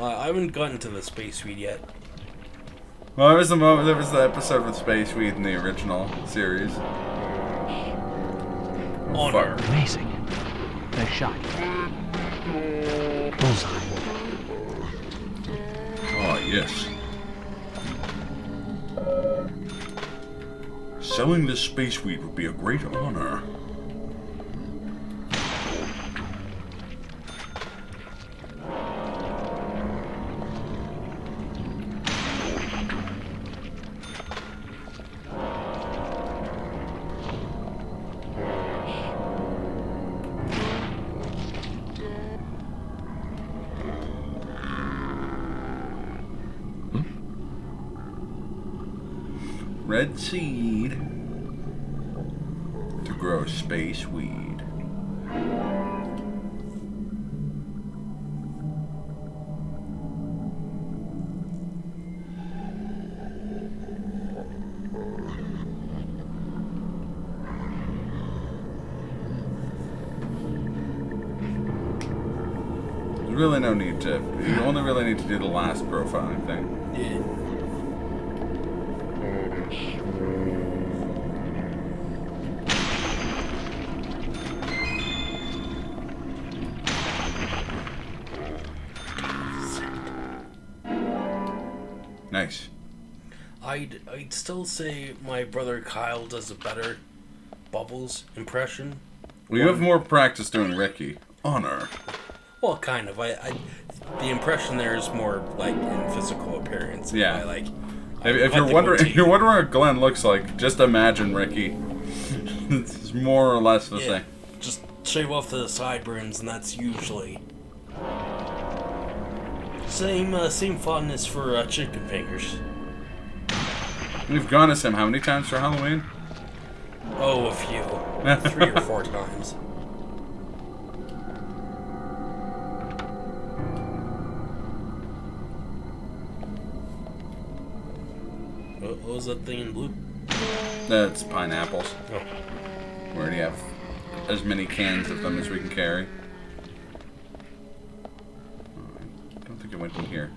I haven't gotten to the Space Weed yet. Well, there was the episode with Space Weed in the original series. Honor. Amazing. Nice shot. Bullseye. Oh, yes. Selling this Space Weed would be a great honor. Red seed to grow space weed. There's really no need to. You only really need to do the last profiling thing. Yeah. Nice. I'd still say my brother Kyle does a better Bubbles impression. Well, you have more practice doing Ricky. Honor. Well, kind of. The impression there is more like in physical appearance. Yeah. If you're wondering what Glenn looks like, just imagine Ricky. It's more or less the same. Just shave off the sideburns, and that's usually same fondness for chicken fingers. We've gone as him how many times for Halloween? Oh, a few. 3 or 4 times. What was that thing in blue? That's pineapples. Oh. We already have as many cans of them as we can carry. I don't think it went in here.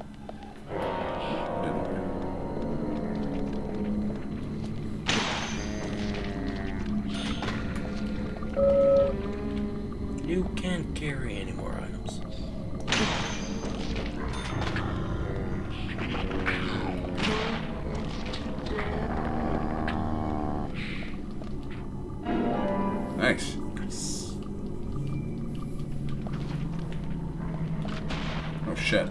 You can't carry any more items. Nice. Oh shit.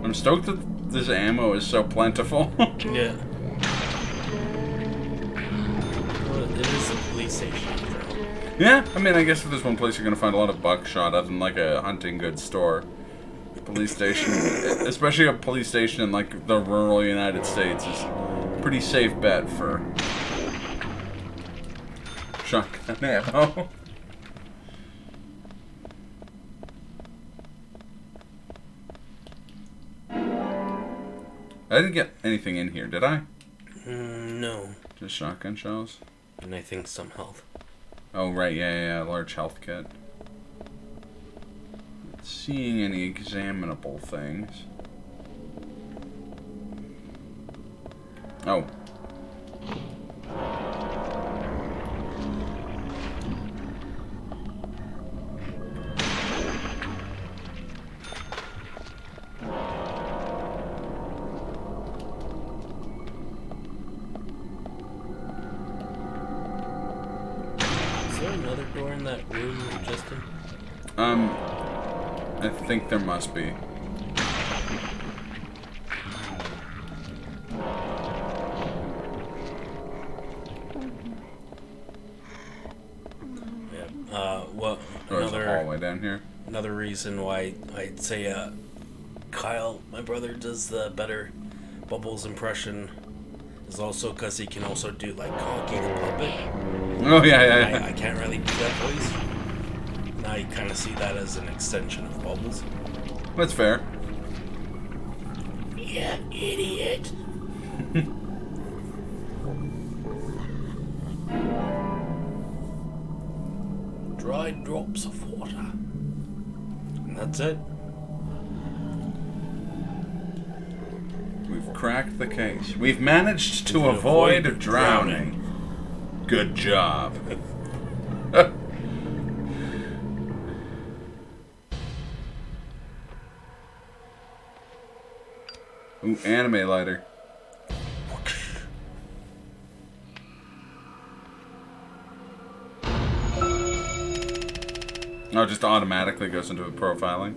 I'm stoked that this ammo is so plentiful. Yeah. Well, it is a police station. Yeah, I mean, I guess if there's one place you're gonna find a lot of buckshot, other than like a hunting goods store, police station, especially a police station in like the rural United States, is a pretty safe bet for shotgun ammo. I didn't get anything in here, did I? No. Just shotgun shells? And I think some health. Oh, right, yeah, large health kit. Not seeing any examinable things. Oh. Is there another door in that room we were just in? I think there must be. Well, there's a hallway down here. Another reason why I'd say Kyle, my brother, does the better Bubbles impression is also because he can also do like conking a puppet. Oh yeah. I can't really do that voice. Now you kind of see that as an extension of Bubbles. That's fair. Yeah, idiot. Dry drops of water. And that's it. We've cracked the case. We've managed to avoid drowning. Good job. Ooh, anime lighter. Oh, it just automatically goes into profiling.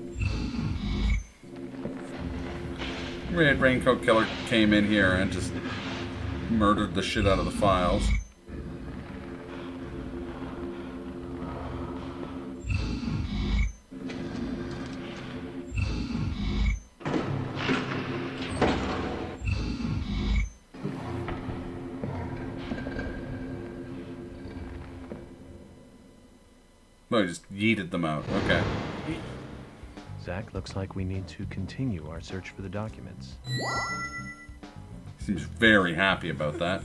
Red Raincoat Killer came in here and just murdered the shit out of the files. No, he just yeeted them out. Okay. Zach, looks like we need to continue our search for the documents. Seems very happy about that.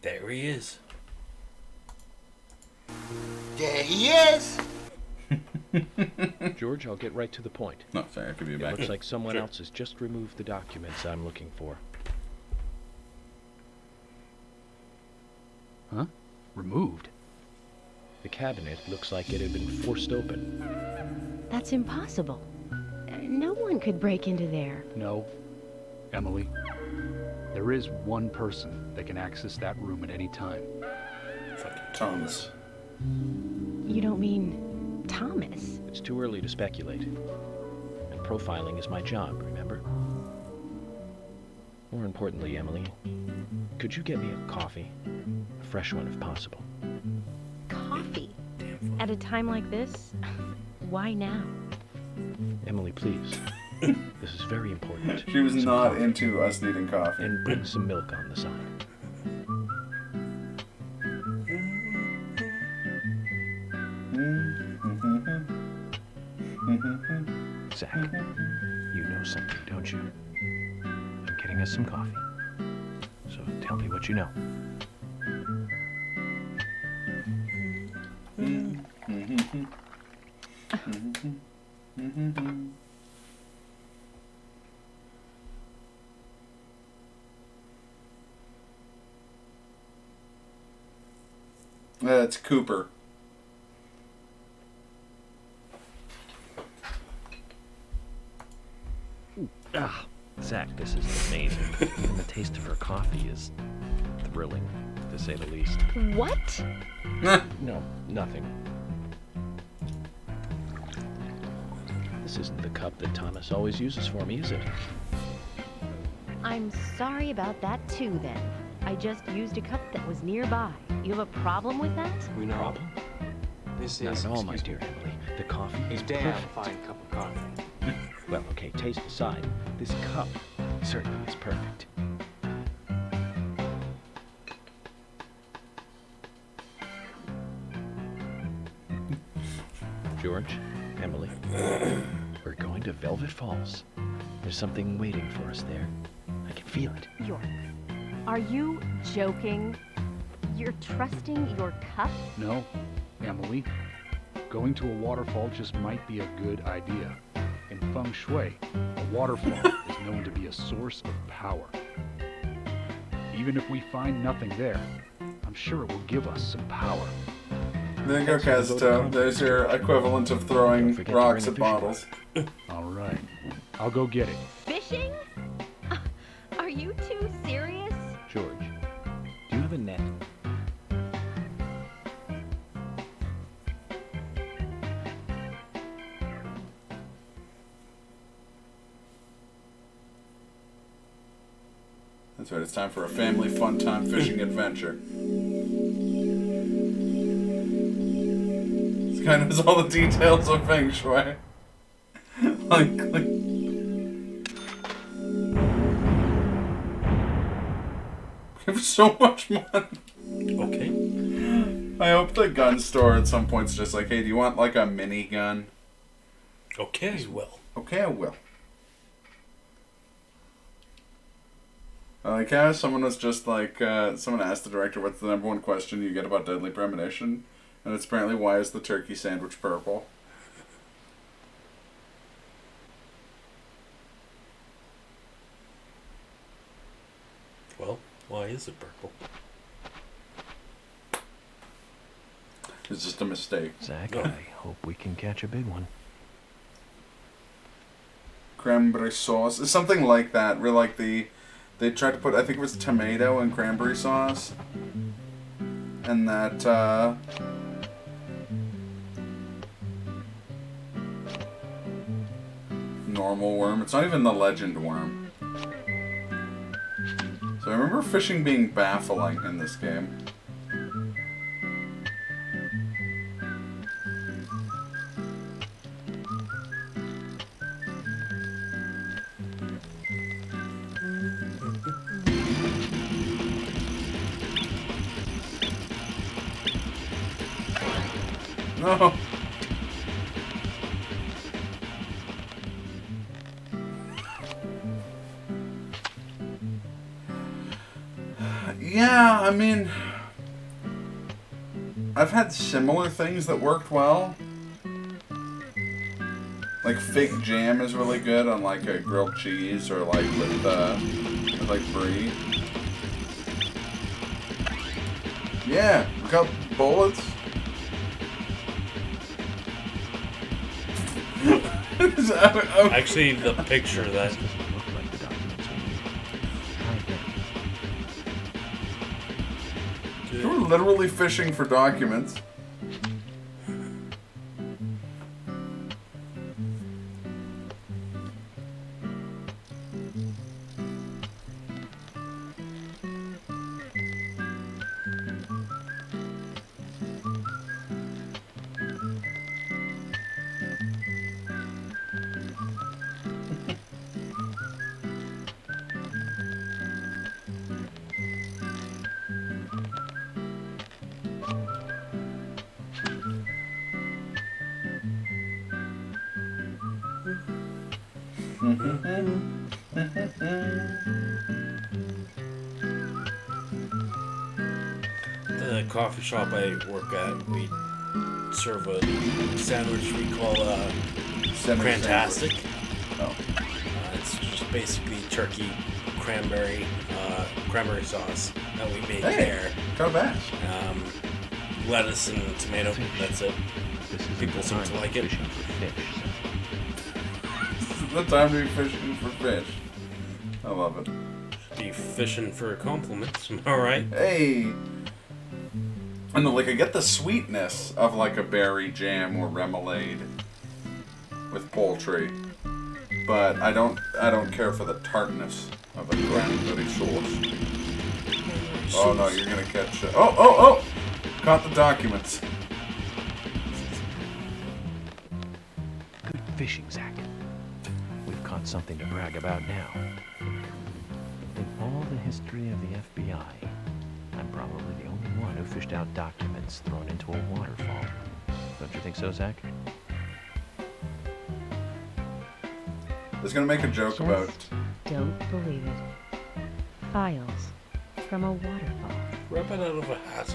There he is. There he is! George, I'll get right to the point. No, sorry, I could be It back. looks like someone else has just removed the documents I'm looking for. Huh? Removed? The cabinet looks like it had been forced open. That's impossible. No one could break into there. No. Emily, there is one person that can access that room at any time. Fucking Thomas. You don't mean Thomas? It's too early to speculate. And profiling is my job, remember? More importantly, Emily, could you get me a coffee? A fresh one if possible. Coffee? At a time like this? Why now? Emily, please. This is very important. She was Some not coffee. into us needing coffee. And bring some milk on the side. Zach, you know something, don't you? I'm getting us some coffee. So tell me what you know. It's Cooper. Ah, Zach, this is amazing. And the taste of her coffee is thrilling, to say the least. What? No, nothing. This isn't the cup that Thomas always uses for me, is it? I'm sorry about that too, then. I just used a cup that was nearby. You have a problem with that? We know. Problem? This Not is, at all, my excuse dear Emily. The coffee a is damn perfect. fine cup of coffee. Well, okay, taste aside, this cup certainly is perfect. George, Emily, we're going to Velvet Falls. There's something waiting for us there. I can feel it. York, are you joking? You're trusting your cup? No, Emily. Going to a waterfall just might be a good idea. In feng shui, a waterfall is known to be a source of power. Even if we find nothing there, I'm sure it will give us some power. There you go, Kazuto. There's your equivalent of throwing rocks at bottles. All right. I'll go get it. Fishing? Are you too serious? George, do you have a net? That's right, it's time for a family fun time fishing adventure. This guy knows all the details of Feng Shui. like... We have so much money. Okay. I hope the gun store at some point's just like, hey, do you want like a mini gun? Okay, I will. Okay, I will. I like how someone was just like, someone asked the director, what's the #1 question you get about Deadly Premonition? And it's apparently, why is the turkey sandwich purple? Well, why is it purple? It's just a mistake. Zach, I hope we can catch a big one. Cranberry sauce. It's something like that, where like they tried to put, I think it was tomato and cranberry sauce. And that, normal worm. It's not even the legend worm. So I remember fishing being baffling in this game. No. Yeah, I mean, I've had similar things that worked well. Like fig jam is really good on like a grilled cheese or like with like brie. Yeah, look how bullets. Actually, the picture that. You were literally fishing for documents. The coffee shop I work at, we serve a sandwich we call Fantastic. Oh. It's just basically turkey, cranberry sauce that we make Hey, there. not bad. Lettuce and tomato. That's it. People seem to like it. This is the time to be fishing for fish. I love it. Be fishing for compliments. All right. Hey. And like I get the sweetness of like a berry jam or remoulade with poultry, but I don't care for the tartness of a cranberry sauce. Oh no, you're gonna catch it. Oh! Caught the documents. Good fishing, Zach. We've caught something to brag about now. In all the history of the FBI, I'm probably the only one who fished out documents thrown into a waterfall. Don't you think so, Zach? I was gonna make a joke about. Don't believe it. Files from a waterfall. Rip it out of a hat.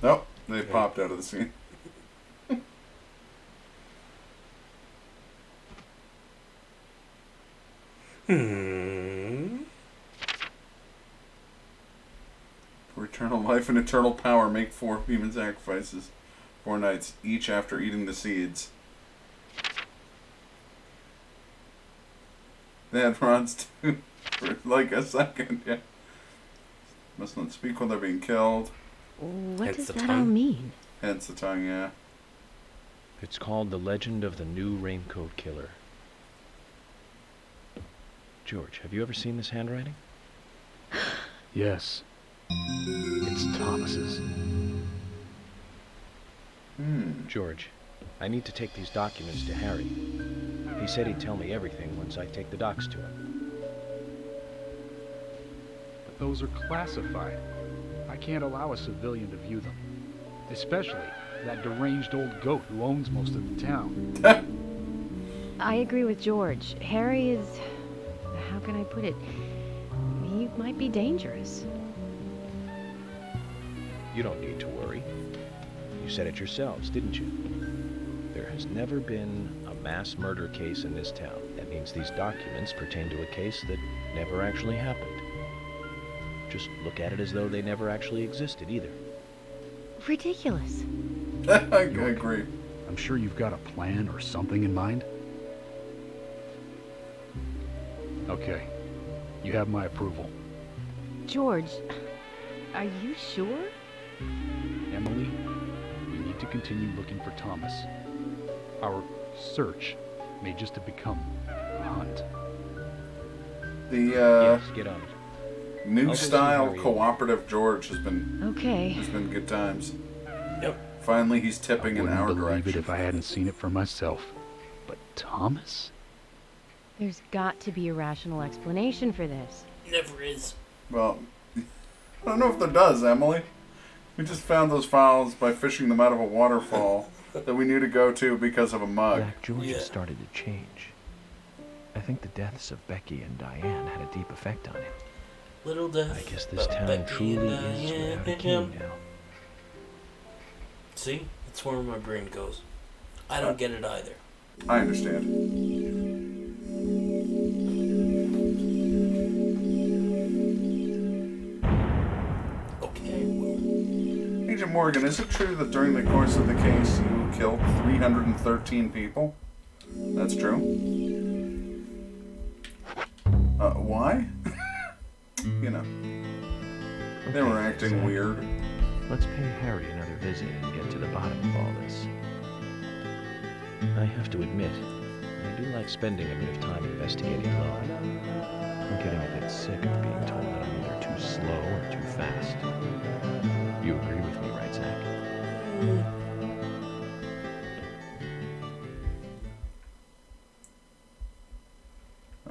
Nope, they popped out of the scene. For eternal life and eternal power, make 4 human sacrifices. 4 nights, each after eating the seeds. They had rods too, for like a second, yeah. Must not speak when they're being killed. What does that all mean? Hence the tongue, yeah. It's called The Legend of the New Raincoat Killer. George, have you ever seen this handwriting? Yes. It's Thomas's. George, I need to take these documents to Harry. He said he'd tell me everything once I take the docs to him. But those are classified. I can't allow a civilian to view them. Especially that deranged old goat who owns most of the town. I agree with George. Harry is... how can I put it? He might be dangerous. You don't need to worry. You said it yourselves, didn't you? There has never been a mass murder case in this town. That means these documents pertain to a case that never actually happened. Just look at it as though they never actually existed either. Ridiculous. I agree. I'm sure you've got a plan or something in mind. Okay. You have my approval. George, are you sure? Emily, we need to continue looking for Thomas. Our search may just have become a hunt. The yes, get on it. New style cooperative George has been good times. Yep. Finally, he's tipping in our believe direction. it if I hadn't seen it for myself. But Thomas? There's got to be a rational explanation for this. Never is. Well, I don't know if there does, Emily. We just found those files by fishing them out of a waterfall that we knew to go to because of a mug. Zach, George has started to change. I think the deaths of Becky and Diane had a deep effect on him. Little death. I guess this town truly is without a king now. See? That's where my brain goes. I don't get it either. I understand. Morgan, is it true that during the course of the case you killed 313 people? That's true. Why? You know. They were acting Zach, weird. Let's pay Harry another visit and get to the bottom of all this. I have to admit, I do like spending a bit of time investigating alone. I'm getting a bit sick of being told that I'm either too slow or too fast. You agree with me, right, Zach?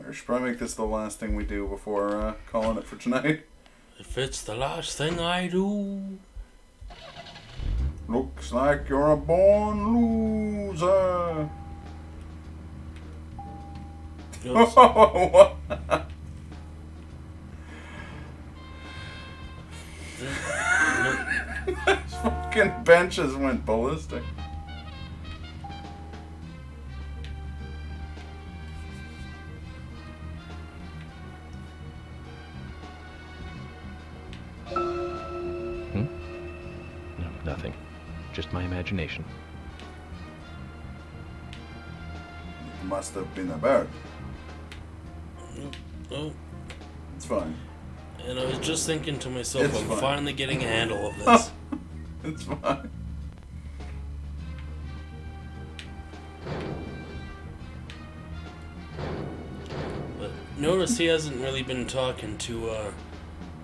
I should probably make this the last thing we do before calling it for tonight. If it's the last thing I do. Looks like you're a born loser. What? Those fucking benches went ballistic. No, nothing. Just my imagination. It must have been a bird. Oh. It's fine. And I was just thinking to myself, It's I'm fine. finally getting a handle of this. It's fine. But notice he hasn't really been talking to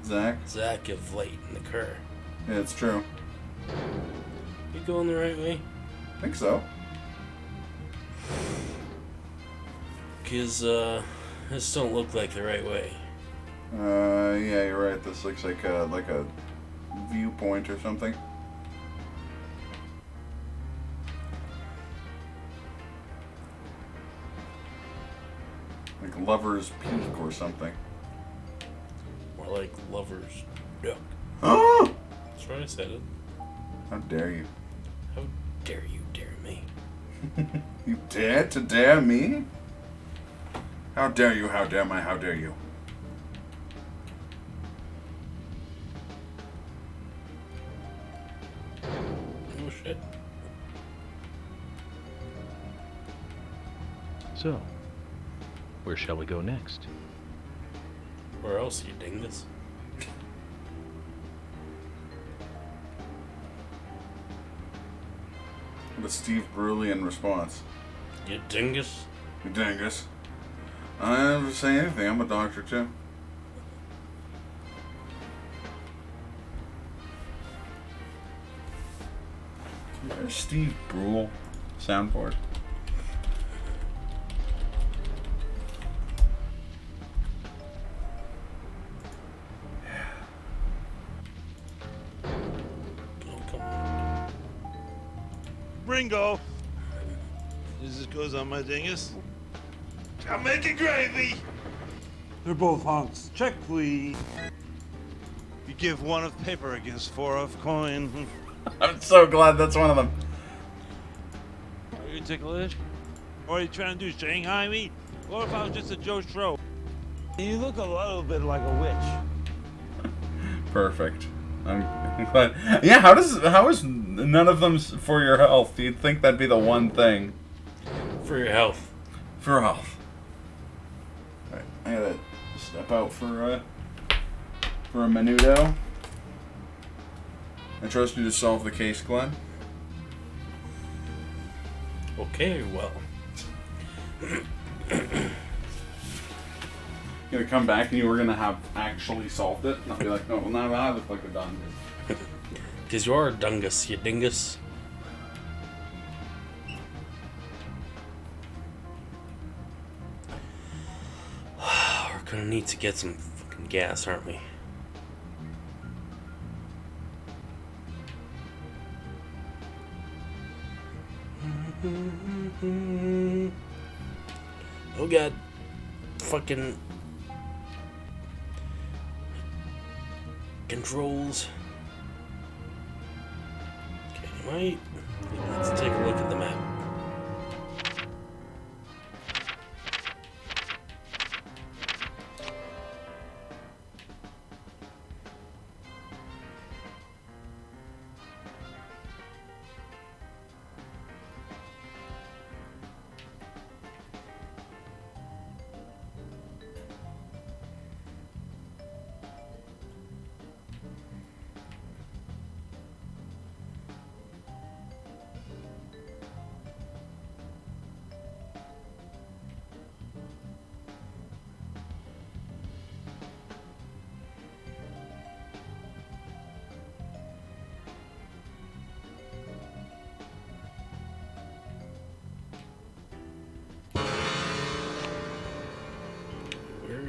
Zach of late in the car. Yeah, it's true. You going the right way? I think so. Because this don't look like the right way. Yeah, you're right. This looks like a viewpoint or something. Like Lover's Peak or something. More like Lover's Duck. Oh! That's right, I said it. How dare you? How dare you dare me? You dare to dare me? How dare you, how dare my, how dare you? Oh shit. So, where shall we go next? Where else, you dingus? What a Steve Brulian response. You dingus? You dingus. I never say anything. I'm a doctor too. There's Steve Brule soundboard. Ringo. This goes on my dingus. I'm making gravy. They're both hunks. Check, please. You give one of paper against four of coin. I'm so glad that's one of them. Are you ticklish? Or are you trying to do Shanghai me? What if I was just a Joe Schro? You look a little bit like a witch. Perfect. I'm glad. Yeah, how is none of them for your health? You'd think that'd be the one thing. For your health. For health. Alright, I gotta step out for a menudo. I trust you to solve the case, Glenn. Okay, well. You're gonna come back and you were gonna have actually solved it, and I'll be like, oh, well, now I look like a dungus. Because you're a dungus, you dingus. We're gonna need to get some fucking gas, aren't we? Oh god. Fucking controls. Okay, let's take a look at the map.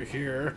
here.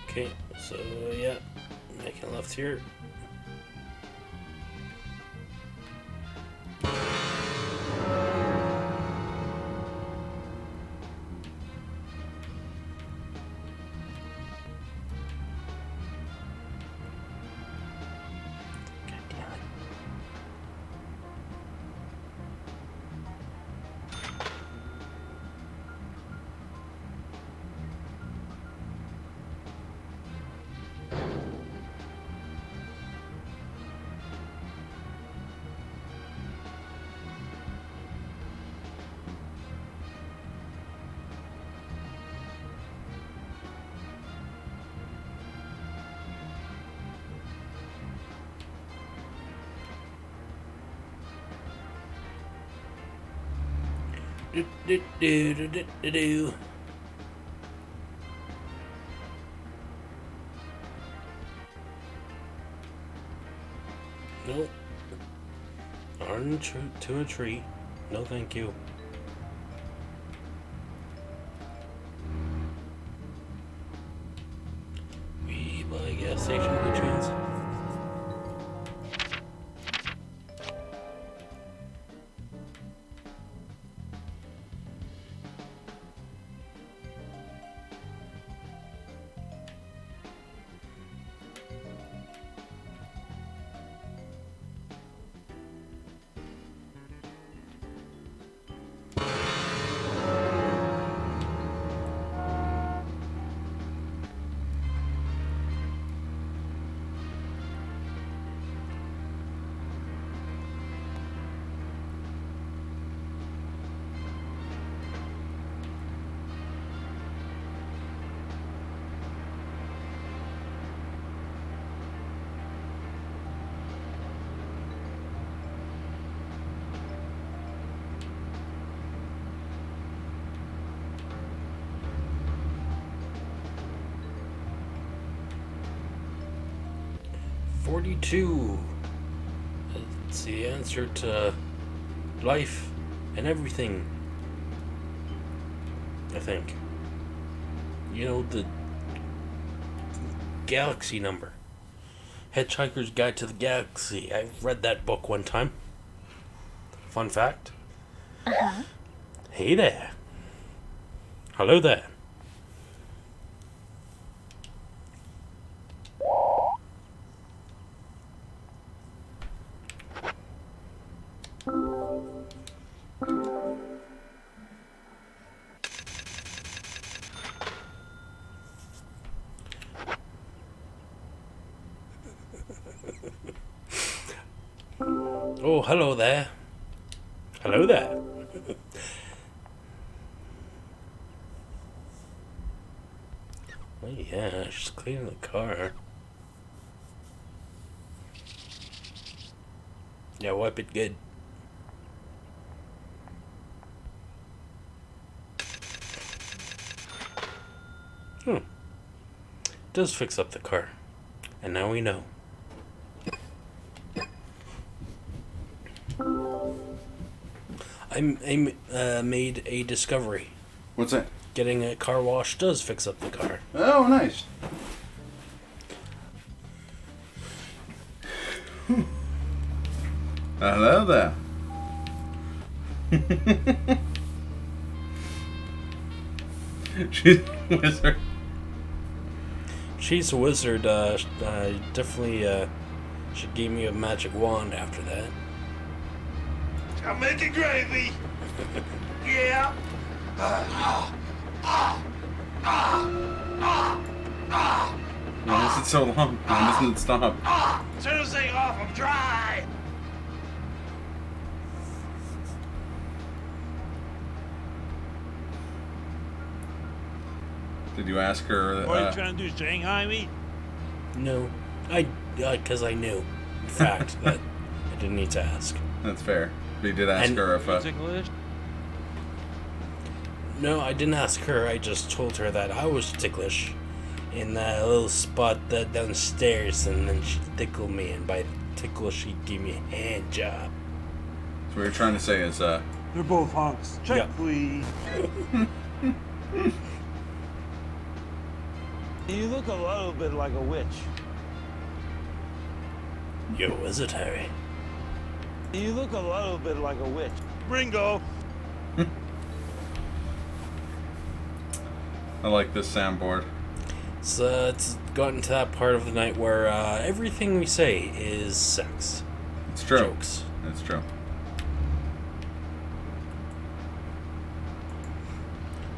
Okay, so yeah, making a left here. Do. Nope. On to a tree. No, thank you. We buy a gas station by chance. It's the answer to life and everything, I think. You know, the galaxy number. Hitchhiker's Guide to the Galaxy. I read that book one time. Fun fact. Uh-huh. Hey there. Hello there. Oh, hello there. Hello there. Oh yeah, she's cleaning the car. Yeah, wipe it good. Does fix up the car. And now we know. I made a discovery. What's that? getting a car wash does fix up the car. Oh, nice. Hello there. She's a wizard. She's a wizard. Definitely. She gave me a magic wand after that. I'm making gravy. Yeah. Why is it so long? Why doesn't it stop? Turn this thing off. I'm dry. Did you ask her? What are you trying to do? Shanghai me? No, because I knew. In fact, that I didn't need to ask. That's fair. But you did ask her if. No, I didn't ask her. I just told her that I was ticklish in that little spot downstairs, and then she tickled me, and by tickle, she gave me a hand job. So what you're trying to say is, They're both hunks. Check, please. You look a little bit like a witch. You're a wizard, Harry. You look a little bit like a witch. Ringo. I like this soundboard. So it's gotten to that part of the night where everything we say is sex. It's true. Jokes. It's true.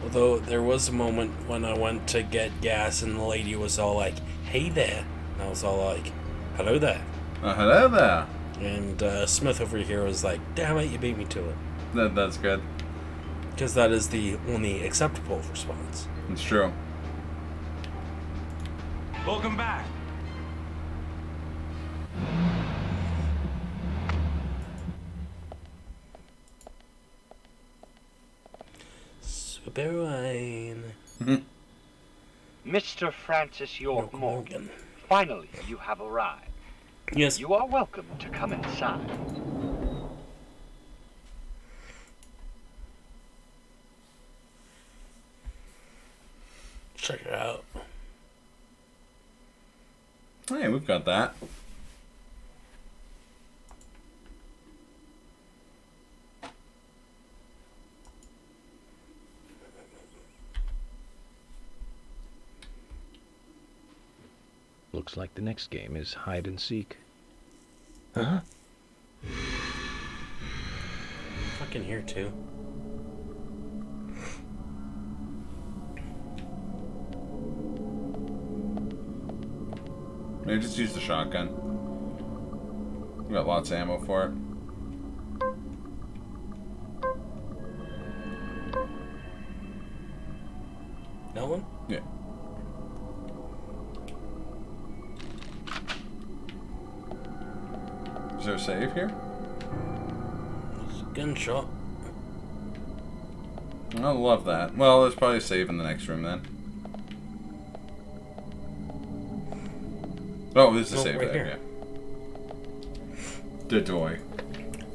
Although there was a moment when I went to get gas and the lady was all like, "Hey there," and I was all like, "Hello there." Hello there. And Smith over here was like, "Damn it, you beat me to it." That's good. Because that is the only acceptable response. It's true. Welcome back. Super wine. Mr. Francis York Morgan, finally you have arrived. Yes. You are welcome to come inside. Check it out. Hey, we've got that. Looks like the next game is hide and seek. Huh? Fucking here too. Maybe just use the shotgun. We got lots of ammo for it. No one? Yeah. Is there a save here? It's a gunshot. I love that. Well, there's probably a save in the next room then. Oh, there's a save right there, here. yeah. Dodoy.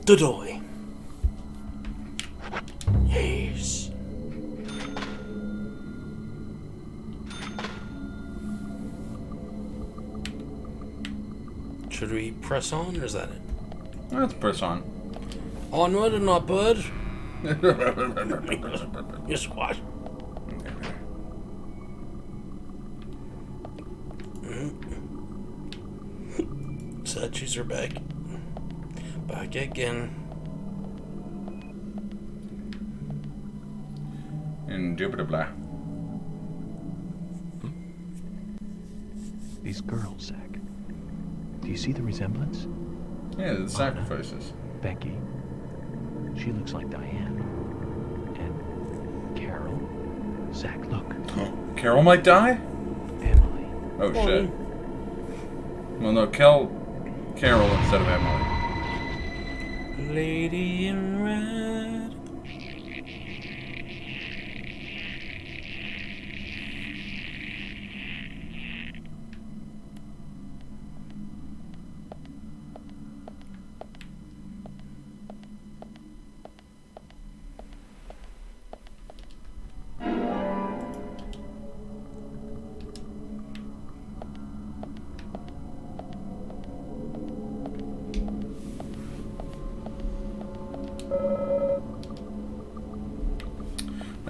Dodoy. Yes. Should we press on, or is that it? Let's press on. Onward and upward. Just watch. Statues are back. Back again. Indubitably. These girls, Zach. Do you see the resemblance? Yeah, the sacrifices. Becky. She looks like Diane. And Carol. Zach, look. Carol might die? Emily. Oh, shit. Well, no, Carol instead of Emily. Lady in red.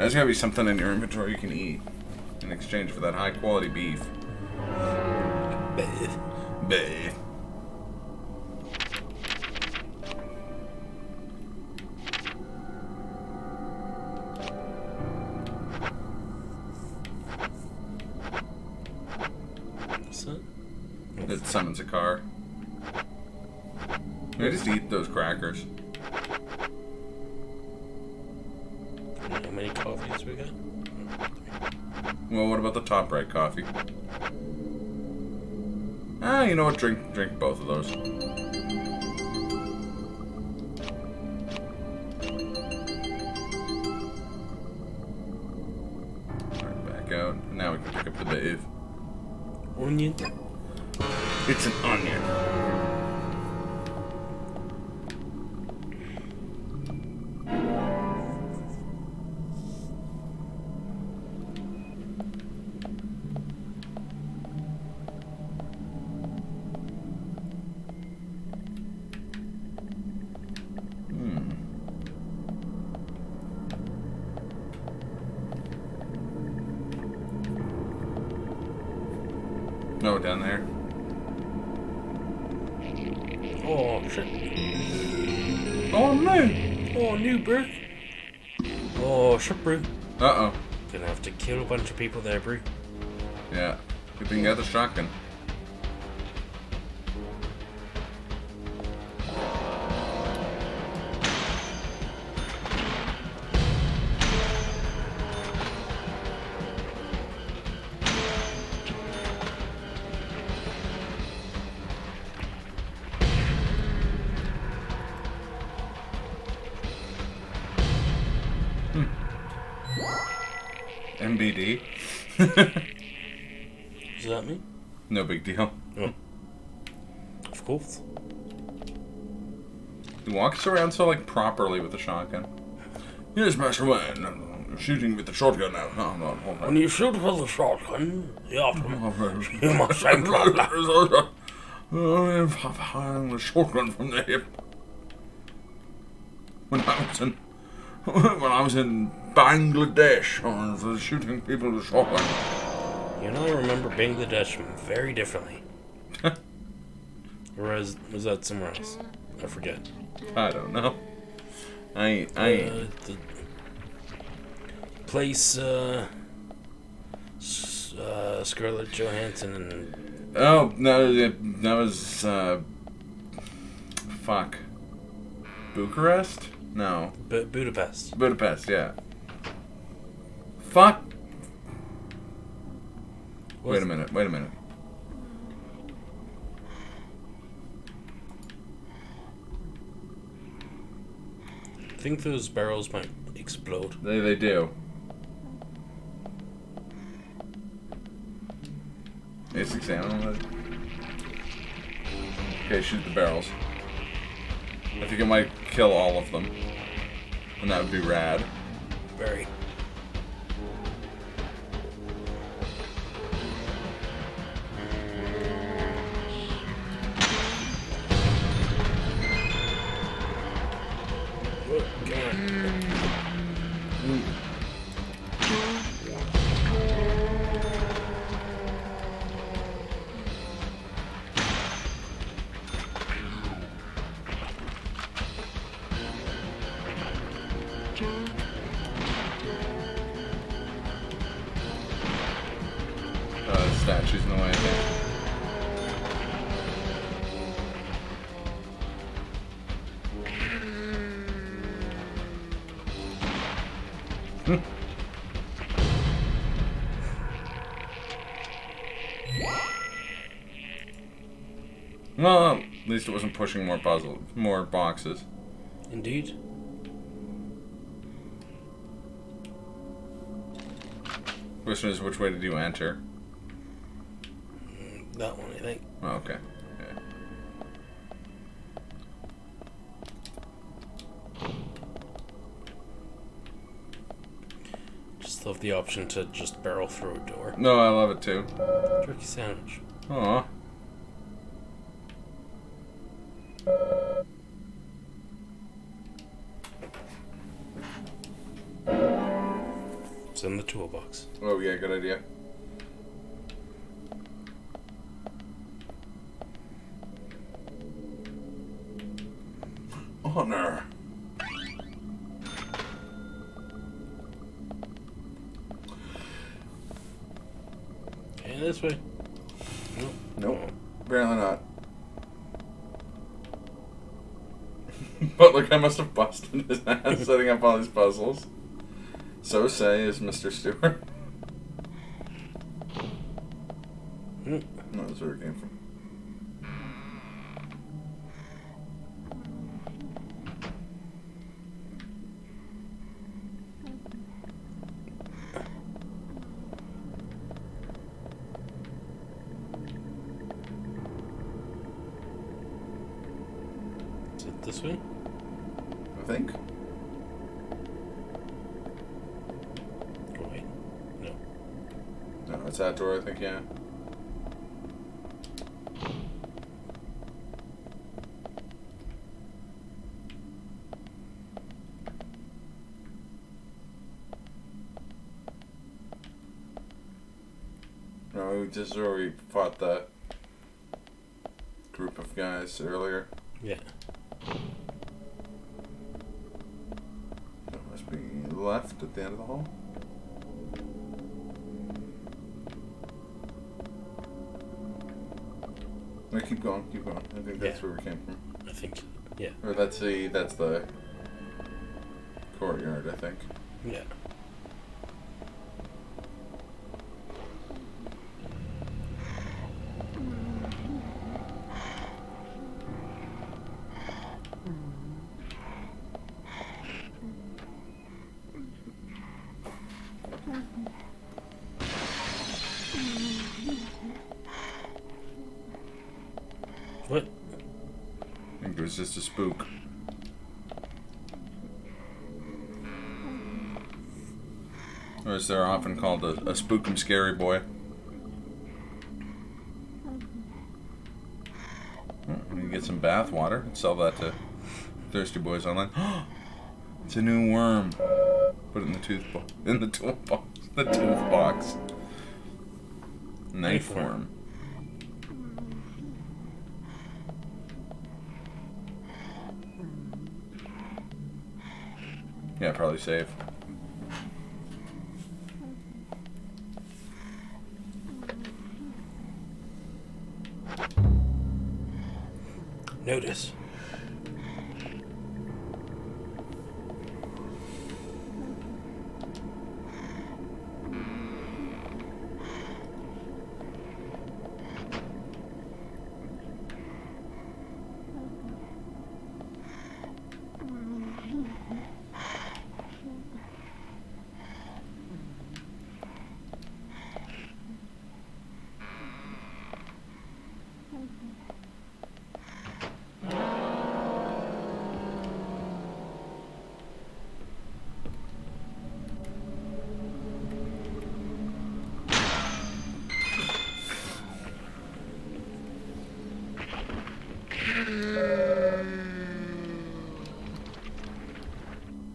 There's gotta be something in your inventory you can eat in exchange for that high quality beef. Beef. Beef. What's that? It summons a car. I just eat those crackers. How many coffees we got? Well, what about the top right coffee? Ah, you know what? Drink both of those. Right, back out. Now we can pick up the beef. Onion? It's an onion. Oh, down there. Oh, shit. Oh, no. Oh, new, bro. Oh, shit, bro. Uh-oh. Gonna have to kill a bunch of people there, bro. Yeah. Good thing you got the shotgun. MBD. Does that mean? No big deal. Oh. Of course. He walks around so like properly with the shotgun. Yes, Master Wayne. I'm shooting with the shotgun now. When you shoot with the shotgun, you must aim properly. I'm firing the shotgun from the hip. When I was in Bangladesh, I was shooting people with a shotgun. You know, I remember Bangladesh very differently. Or was that somewhere else? I forget. I don't know. I the place, Scarlett Johansson and... Oh, no, that was, fuck. Bucharest? No. Budapest. Budapest, yeah. Fuck. Wait a minute. I think those barrels might explode. They do. Let's examine it. Okay, shoot the barrels. I think it might kill all of them. And that would be rad. Very. The statue's in the way, I think. Well, at least it wasn't pushing more boxes. Indeed. Question is, which way did you enter? That one, I think. Oh, okay. Yeah. Just love the option to just barrel through a door. No, I love it too. Turkey sandwich. Aw. in the toolbox. Oh yeah, good idea. Honor. Okay, this way. Nope. Nope. Apparently not. But look, I must have busted his ass setting up all these puzzles. So say is Mr. Stewart. No, that's where it came from. Is it this way? I think. Oh, wait. No. No, it's that door, I think, yeah. No, this is where we fought that group of guys earlier. Yeah. That must be left at the end of the hall. No, keep going, keep going. I think that's where we came from. I think, yeah. Or that's the courtyard, I think. Yeah. What? I think it was just a spook. Or as they're often called, a spookum scary boy. Oh, we can get some bath water and sell that to thirsty boys online. It's a new worm. Put it in the toolbox. The tooth box. Knife worm. Yeah, probably safe. Notice.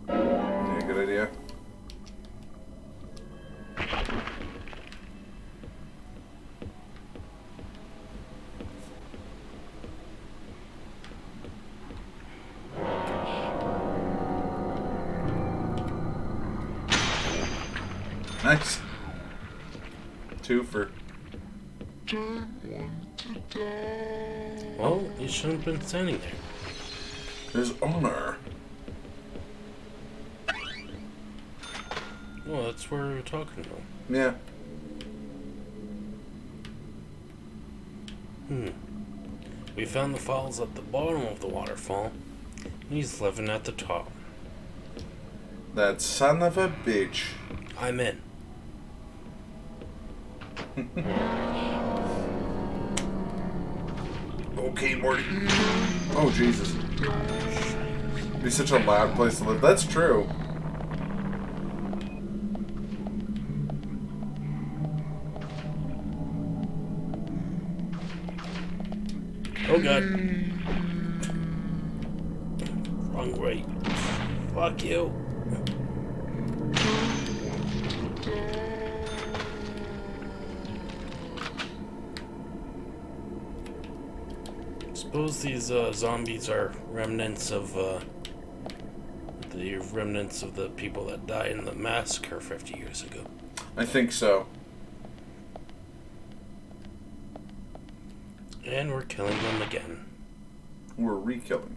Yeah, good idea. Nice. 2 for. Well, you shouldn't have been standing there. There's honor. Well, that's where we're talking about. Yeah. We found the files at the bottom of the waterfall. He's living at the top. That son of a bitch. I'm in. Okay, Morty. Oh, Jesus. It'd be such a loud place to live. That's true. Oh god. Wrong way. Fuck you. suppose these zombies are remnants of the people that died in the massacre 50 years ago. I think so. And we're killing them again. We're re-killing.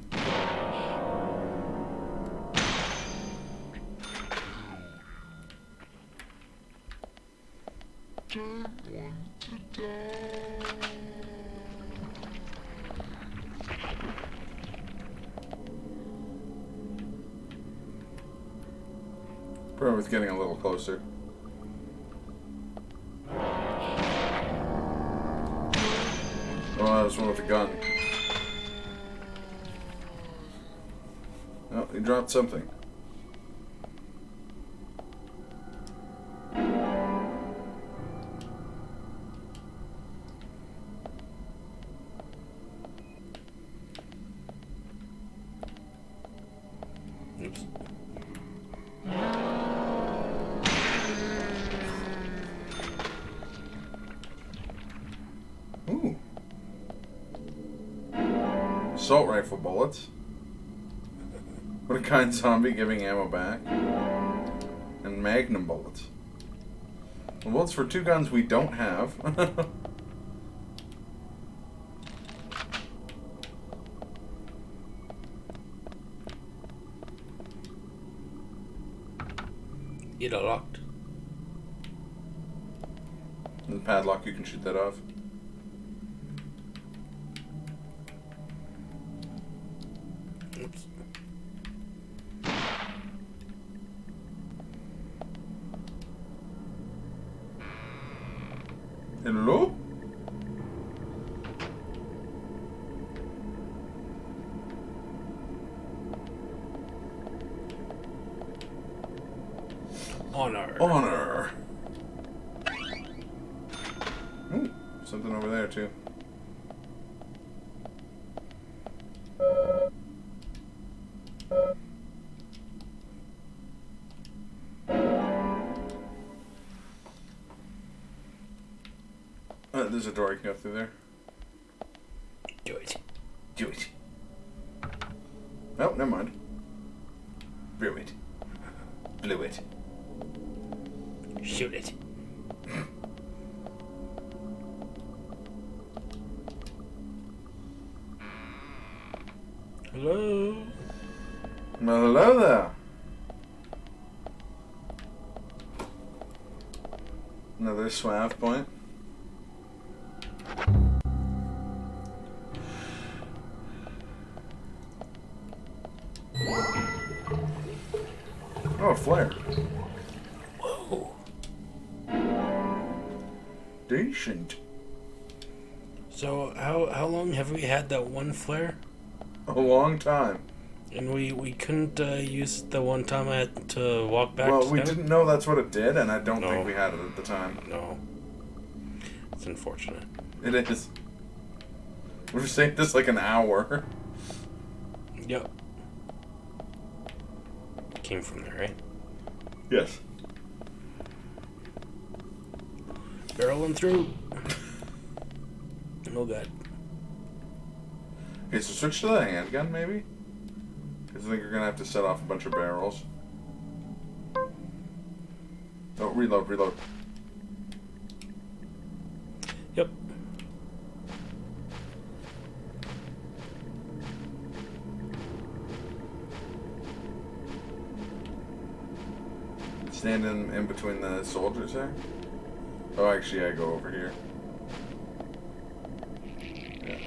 Probably getting a little closer. Oh, that was one with a gun. Oh, he dropped something. Oops. Ooh. Assault rifle bullets. What a kind zombie giving ammo back. And magnum bullets. Bullets for 2 guns we don't have. It locked. The padlock, you can shoot that off. Oops. Hello? Honor. Honor. Ooh, something over there too. There's a door you can go through there. Do it. Do it. Oh, never mind. Blew it. Blew it. Shoot it. Hello? Well, hello there. Another swav point. Oh, a flare. Whoa. Decent. So how long have we had that one flare? A long time. And we couldn't use it the one time I had to walk back. Well, to we town? didn't know that's what it did, and I don't think we had it at the time. No. It's unfortunate. It is. We've saved this like an hour. Yep. Came from there, right? Yes. Barreling through. Oh god. Okay, so switch to the handgun, maybe? Because I think you're going to have to set off a bunch of barrels. Oh, reload, reload. Yep. Stand in between the soldiers there? Oh, actually, I go over here. Yeah.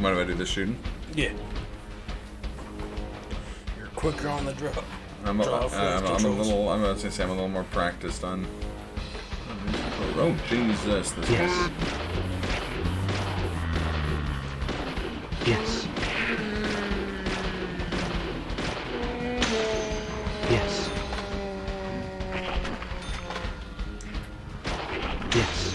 Mind if I do this shooting? Yeah. You're quicker on the draw. I'm a little more practiced on. Oh Jesus! This Yes. Yes. Yes. Yes.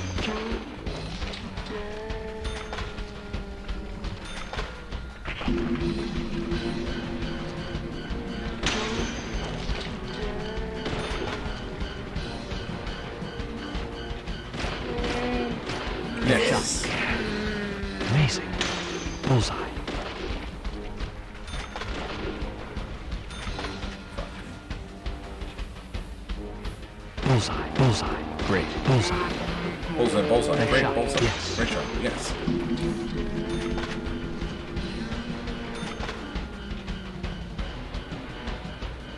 Yes. Amazing. Bullseye. Bullseye. Bullseye. Great. Bullseye. Bullseye, bullseye. Nice Great shot. bullseye. Yes. Great shot. Yes.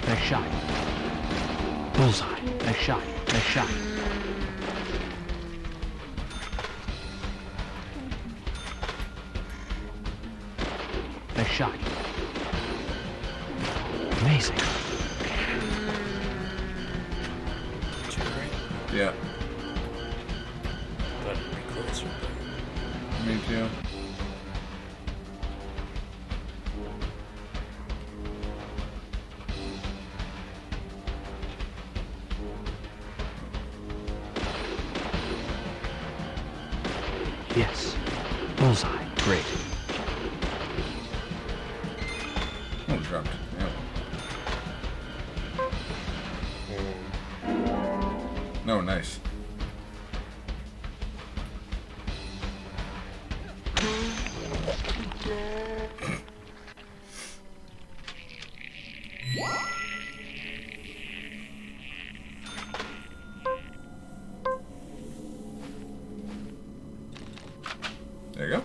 Nice shot. Bullseye. Nice shot. Nice shot. Nice shot. Amazing. Yeah. Thought it'd be closer. Me too. Yes. Bullseye. Great. Oh, dropped. Yeah. No, nice. There you go.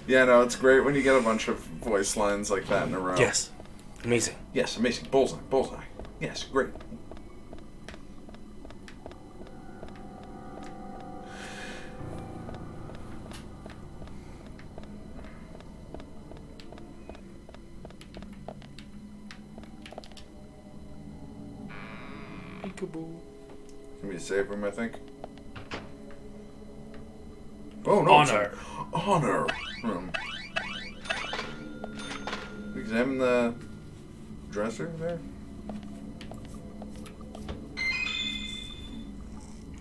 Yeah, no, it's great when you get a bunch of voice lines like that in a row. Yes. Amazing. Yes, amazing. Bullseye, bullseye. Yes, great. Peekaboo. Can be a save room, I think. Oh no! Honor. Honor room. Examine the dresser there.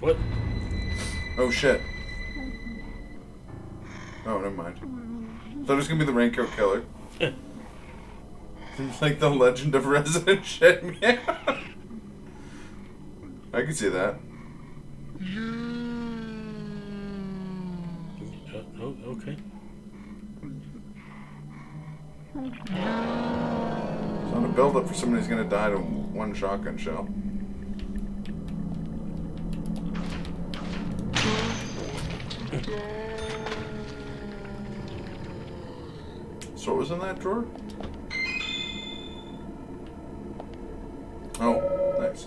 What? Oh shit. Oh, never mind. Thought it was gonna be the Raincoat Killer. It's like the Legend of Resident Shit Man. I can see that. Oh, okay. It's not a build-up for somebody who's gonna die to one shotgun shell. So what was in that drawer? Oh, nice.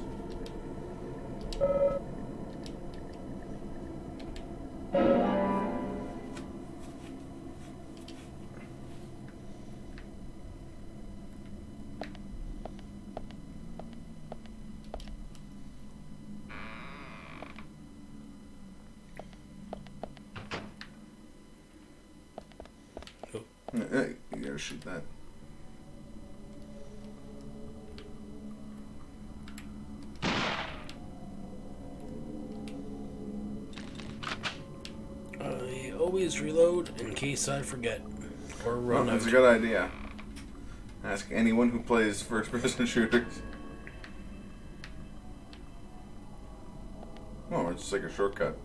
You gotta shoot that. I always reload in case I forget or run out. That's a good idea. Ask anyone who plays first-person shooters. Oh, it's just like a shortcut.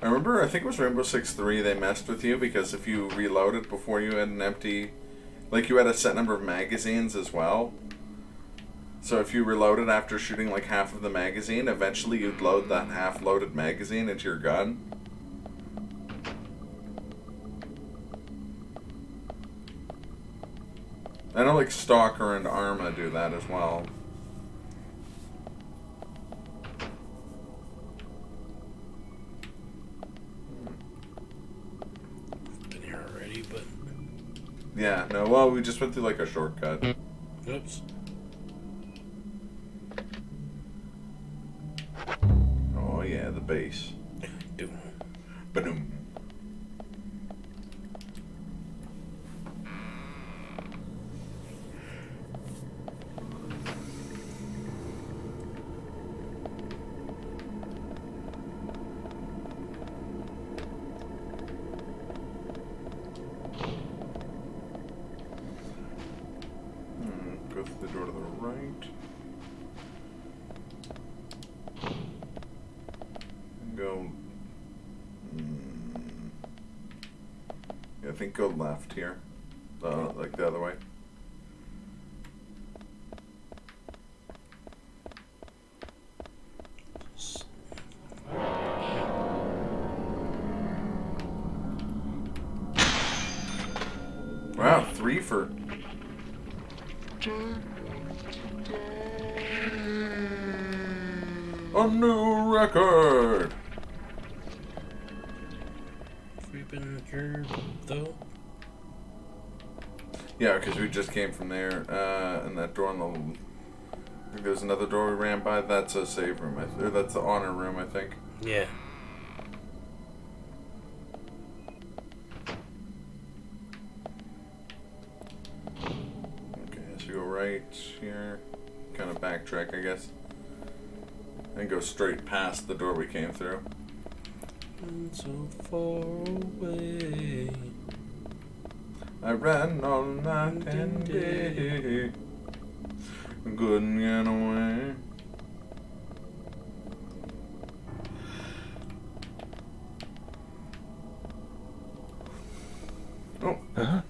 I remember, I think it was Rainbow Six 3, they messed with you because if you reloaded before you had an empty, like you had a set number of magazines as well. So if you reloaded after shooting like half of the magazine, eventually you'd load that half-loaded magazine into your gun. I know like Stalker and Arma do that as well. Been here already, but Yeah, no, well, we just went through like a shortcut. oops. Oh yeah, the bass. Doom. Ba-doom. go through the door to the right. And go... yeah, I think go left here. Like the other way. Wow, 3 for... a new record! Have we been here, though? Yeah, because we just came from there, and that door on the... I think there's another door we ran by. That's a save room, or that's the honor room, I think. Yeah. Okay, so we go right here. Kind of backtrack, I guess. And go straight past the door we came through. And so far away. I ran all night and day. Couldn't get away. Oh. Huh?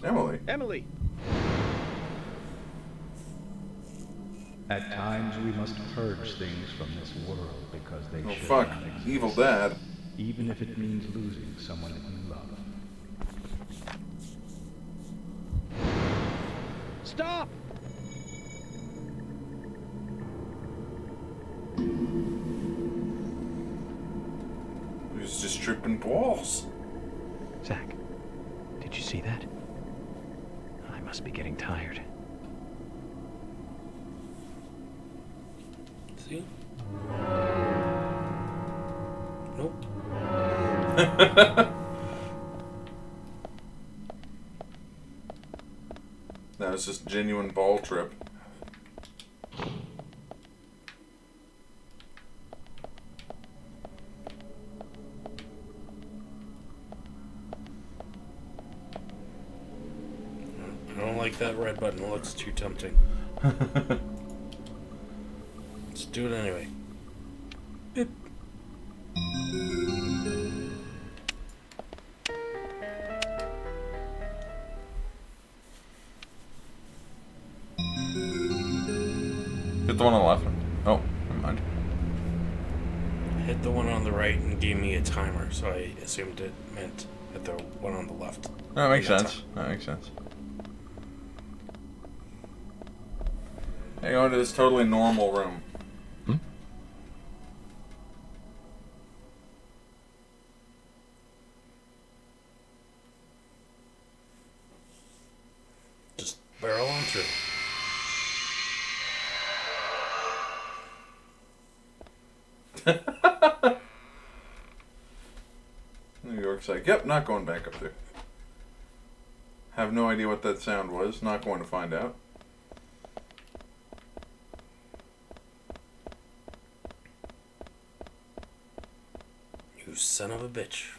Emily. Emily! At times we must purge things from this world because they Oh should fuck. not exist. Evil Dad. Even if it means losing someone that you love. Stop! He was just tripping balls. Zach, did you see that? I must be getting tired. See? Nope. That was just genuine ball trip. I don't like that red button. It looks too tempting. Let's do it anyway. Beep. Hit the one on the left. Oh, never mind. Hit the one on the right and gave me a timer, so I assumed it meant hit the one on the left. That makes sense. That makes sense. Hey, go into this totally normal room. Just barrel on through. New York's like, yep, not going back up there. Have no idea what that sound was. Not going to find out. You son of a bitch.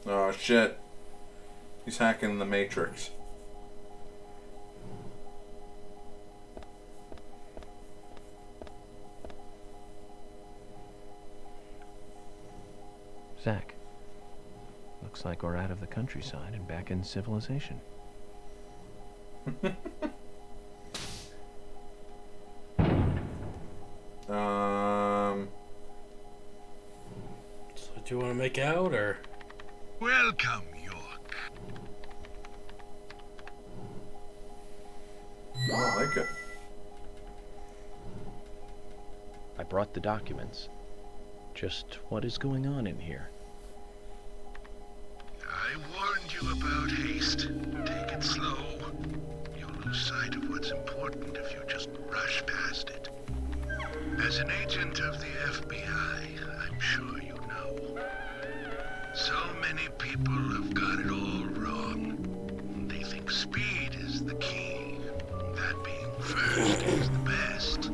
Oh, shit. He's hacking the Matrix. Zach, looks like we're out of the countryside and back in civilization. So do you want to make out, or? Welcome, York. I like it. I brought the documents. Just what is going on in here? I warned you about haste. Take it slow. You'll lose sight of what's important if you just rush past it. As an agent of the FBI, I'm sure you know. So many people have got it all wrong. They think speed is the key. That being first is the best.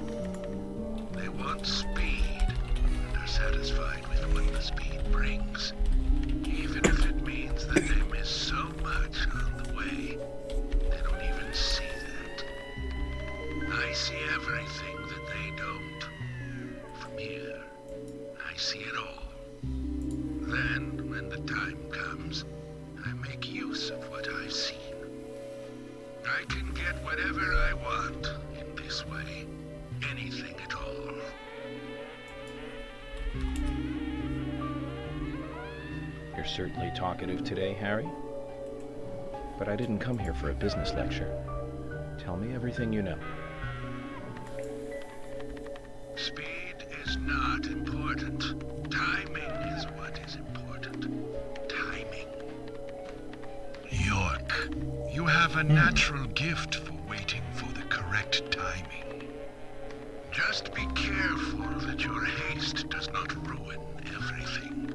They want speed and are satisfied with what the speed brings. times, I make use of what I've seen. I can get whatever I want in this way. Anything at all. You're certainly talkative today, Harry. But I didn't come here for a business lecture. Tell me everything you know. Speed is not important. Timing is what is important. Timing. York, you have a natural gift for waiting for the correct timing. Just be careful that your haste does not ruin everything.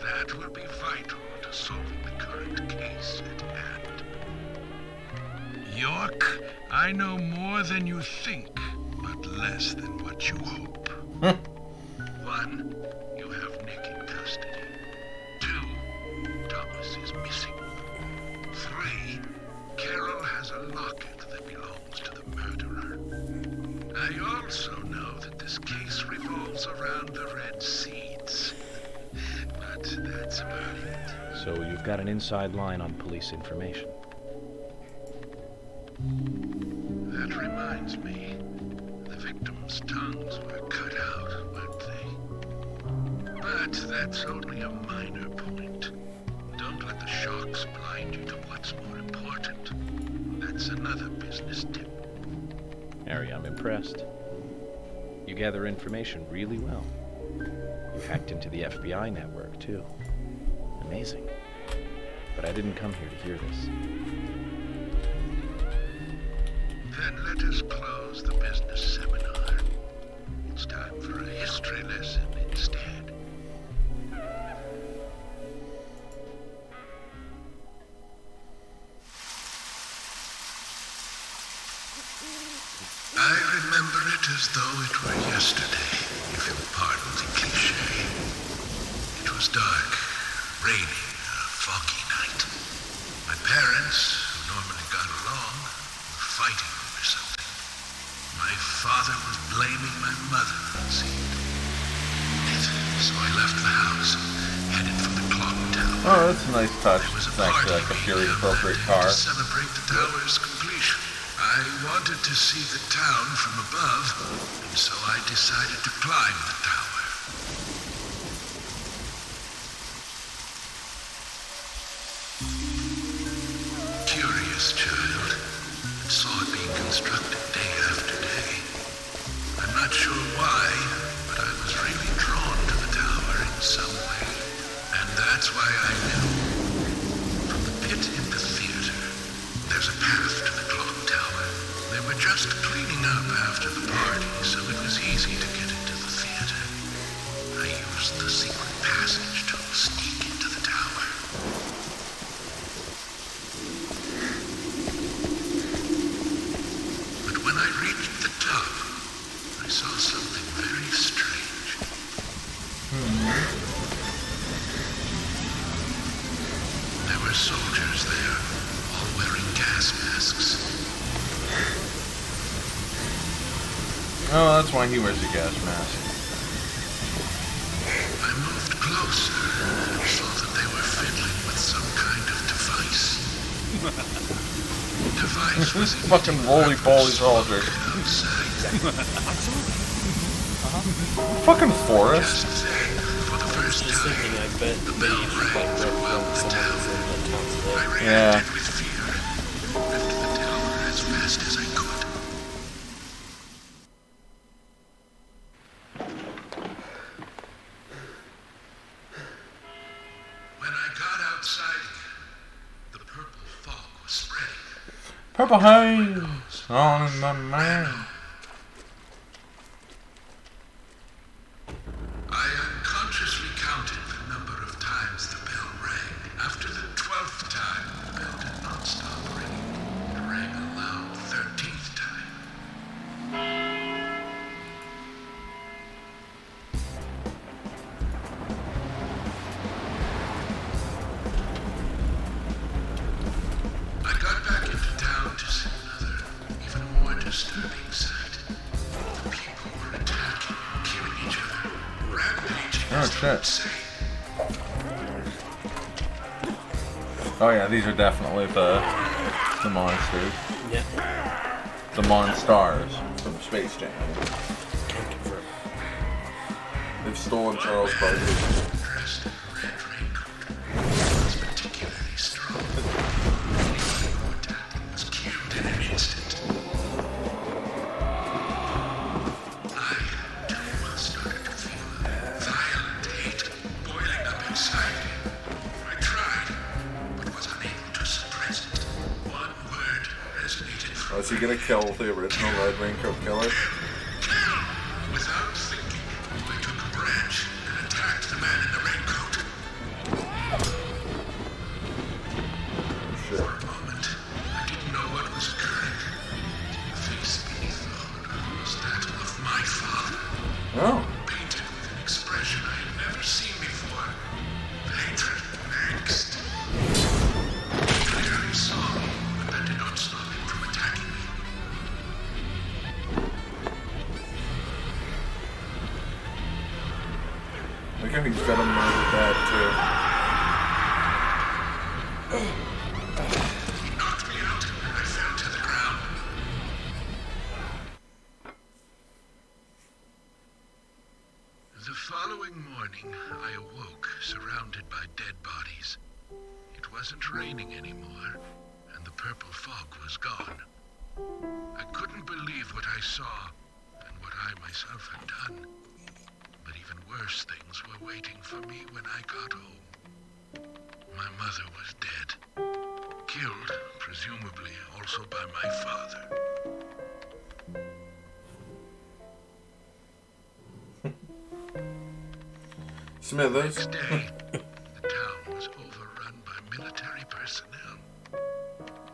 That will be vital to solving the current case at hand. York, I know more than you think, but less than what you hope. 1, you have Nick in custody. 2, Thomas is missing. 3, Carol has a locket that belongs to the murderer. I also know that this case revolves around the red seeds. But that's about it. So you've got an inside line on police information. That reminds me. The victims' tongues were cut out, weren't they? But that's only a minor point. Don't let the shocks blind you to what's more important. That's another business tip. Harry, I'm impressed. You gather information really well. You hacked into the FBI network, too. Amazing. But I didn't come here to hear this. Then let us close the business seminar. It's time for a history lesson instead. I remember it as though it were yesterday, if you'll pardon the cliché. It was dark, raining, a foggy night. My parents, who normally got along, were fighting over something. My father was blaming my mother, it seemed. So I left the house, headed for the clock tower. Oh, that's a nice touch. It's actually like a period-appropriate car. To celebrate the tower's completion. I wanted to see the town from above, and so I decided to climb the tower. Curious child, and saw it being constructed day after day. I'm not sure why, but I was really drawn to the tower in some way. And that's why I knew. From the pit in the theater, there's a path to the clock tower. They were just cleaning up after the party, so it was easy to get into the theater. I used the secret passage to sneak into the tower. But when I reached the top, I saw something very strange. There were soldiers there, all wearing gas masks. Oh, that's why he wears a gas mask. I moved closer and saw that they were fiddling with some kind of device. Device was Fucking roly-poly soldier. Fucking forest. For the first time, I bet the bell rang throughout the town. I Yeah. reacted with fear and left the tower as fast as I could. When I got outside again, the purple fog was spreading. Purple haze on my mind. I unconsciously counted the number of times the bell rang. After the 12th time, the bell did not stop ringing. It rang a loud 13th time. I got back into town to see another, even more disturbing sight. The people were attacking, killing each other, rampaging Oh, as though shit. insane. Oh yeah, these are definitely the monsters. Yeah. The Monstars from Space Jam. They've stolen Charles Barkley. Is he gonna kill the original Red Raincoat Killer? Without thinking, I took a branch and attacked the man in the raincoat. For a moment, I didn't know what was occurring. The face beneath the hood was that of my father. Oh. Painted with an expression I had never seen before. Hatred and angst. He clearly saw me, but that did not stop him from attacking me. Look how he's got him murdered bad too. He knocked me out and I fell to the ground. The following morning, I awoke surrounded by dead bodies. It wasn't raining anymore, and the purple fog was gone. I couldn't believe what I saw and what I myself had done. But even worse things were waiting for me when I got home. My mother was dead. Killed, presumably also by my father. Smithers. Next day, the town was overrun by military personnel.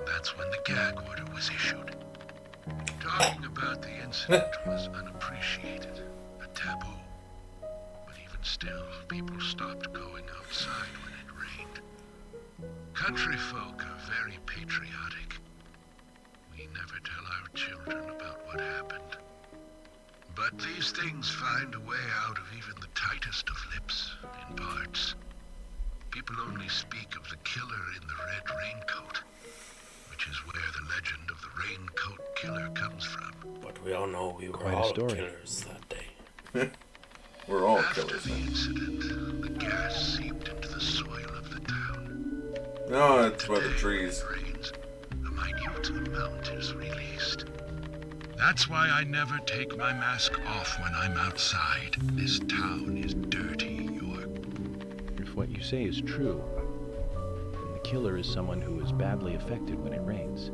That's when the gag order was issued. Talking about the incident was unappreciated, a taboo. Still, people stopped going outside when it rained. Country folk are very patriotic. We never tell our children about what happened. But these things find a way out of even the tightest of lips in parts. People only speak of the killer in the red raincoat, which is where the legend of the raincoat killer comes from. But we all know we were Quite a all story. killers that day. We're all After killers. the incident, the gas seeped into the soil of the town. No, it's by the trees. A minute amount is released. That's why I never take my mask off when I'm outside. This town is dirty, York. If what you say is true, then the killer is someone who is badly affected when it rains.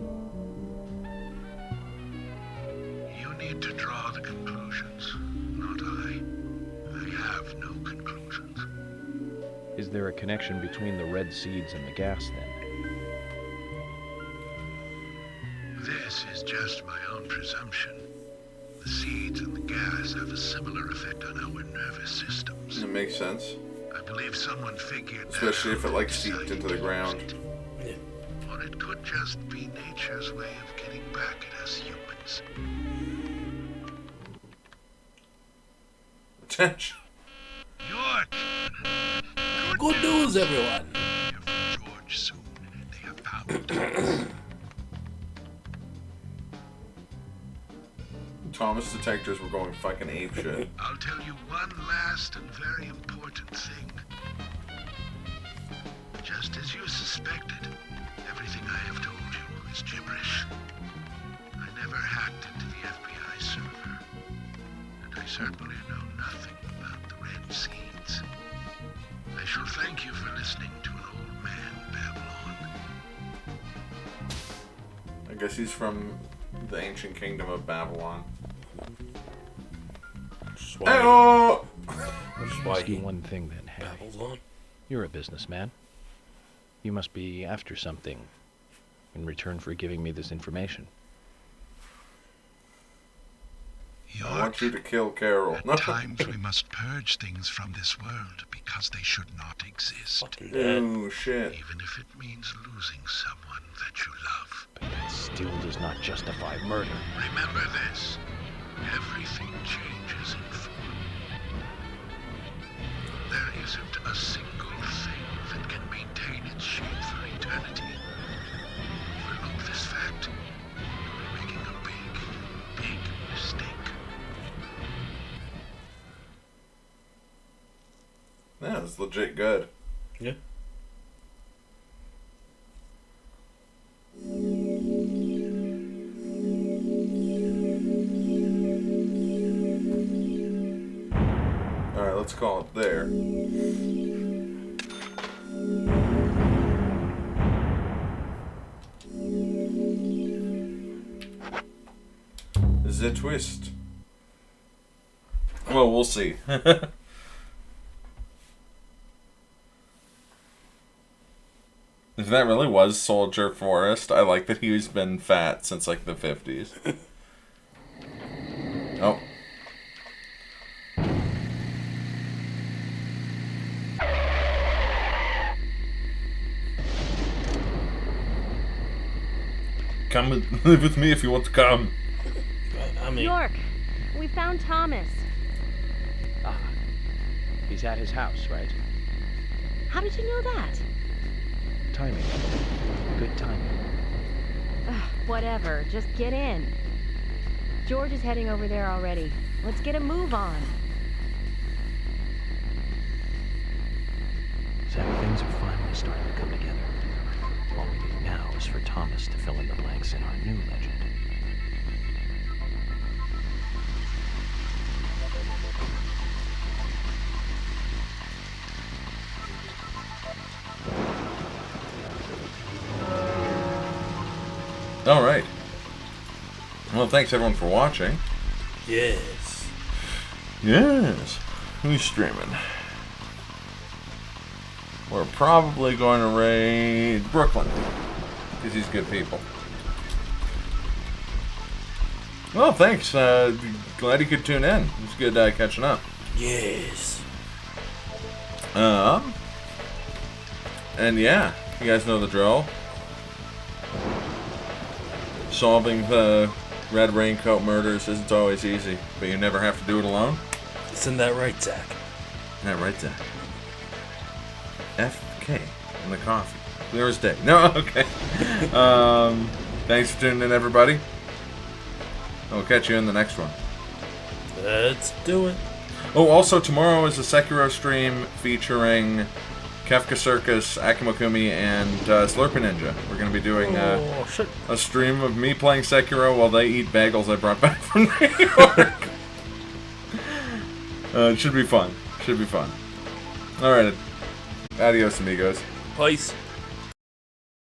You need to draw the conclusions, not I. I have no conclusions. Is there a connection between the red seeds and the gas, then? This is just my own presumption. The seeds and the gas have a similar effect on our nervous systems. It makes sense. I believe someone figured that Especially if it out like and seeped decided into the to ground. use it. Or it could just be nature's way of getting back at us humans. Attention. York! Good news, everyone. Hear from George soon. They have found Thomas detectors were going fucking apeshit. I'll tell you one last and very important thing. Just as you suspected, everything I have told you is gibberish. I never hacked into the FBI server, and I certainly know nothing about the red seeds. I shall thank you for listening to an old man Babylon. I guess he's from the ancient kingdom of Babylon. I'll ask you one thing then, Harry. Babylon? You're a businessman. You must be after something in return for giving me this information. I want you to kill Carol. At times we must purge things from this world because they should not exist. Oh, shit. Even if it means losing someone that you love. But that still does not justify murder. Remember this. Everything changes in form. There isn't a single thing that can maintain its shape for eternity. Yeah, it's legit good. Yeah. Alright, let's call it there. The twist. Well, we'll see. If that really was Soldier Forrest, I like that he's been fat since like the 50s. Oh. Live with me if you want to come. York, we found Thomas. Ah, he's at his house, right? How did you know that? Timing. Good timing. Whatever, just get in. George is heading over there already. Let's get a move on. Zach, things are finally starting to come together. All we need now is for Thomas to fill in the blanks in our new legend. Alright. Well, thanks everyone for watching. Yes. Yes. Who's streaming? We're probably going to raid Brooklyn. Because he's good people. Well, thanks. Glad you could tune in. It was good catching up. Yes. And yeah, you guys know the drill. Solving the Red Raincoat murders isn't always easy, but you never have to do it alone. Isn't that right, Zach? Isn't that right, Zach? FK in the coffee. Clear as day. No, okay. Thanks for tuning in, everybody. We'll catch you in the next one. Let's do it. Oh, also tomorrow is a Sekiro stream featuring Kefka Circus, Akimakumi, and Slurpee Ninja. We're going to be doing a stream of me playing Sekiro while they eat bagels I brought back from New York. It should be fun. Should be fun. Alright. Adios, amigos. Peace.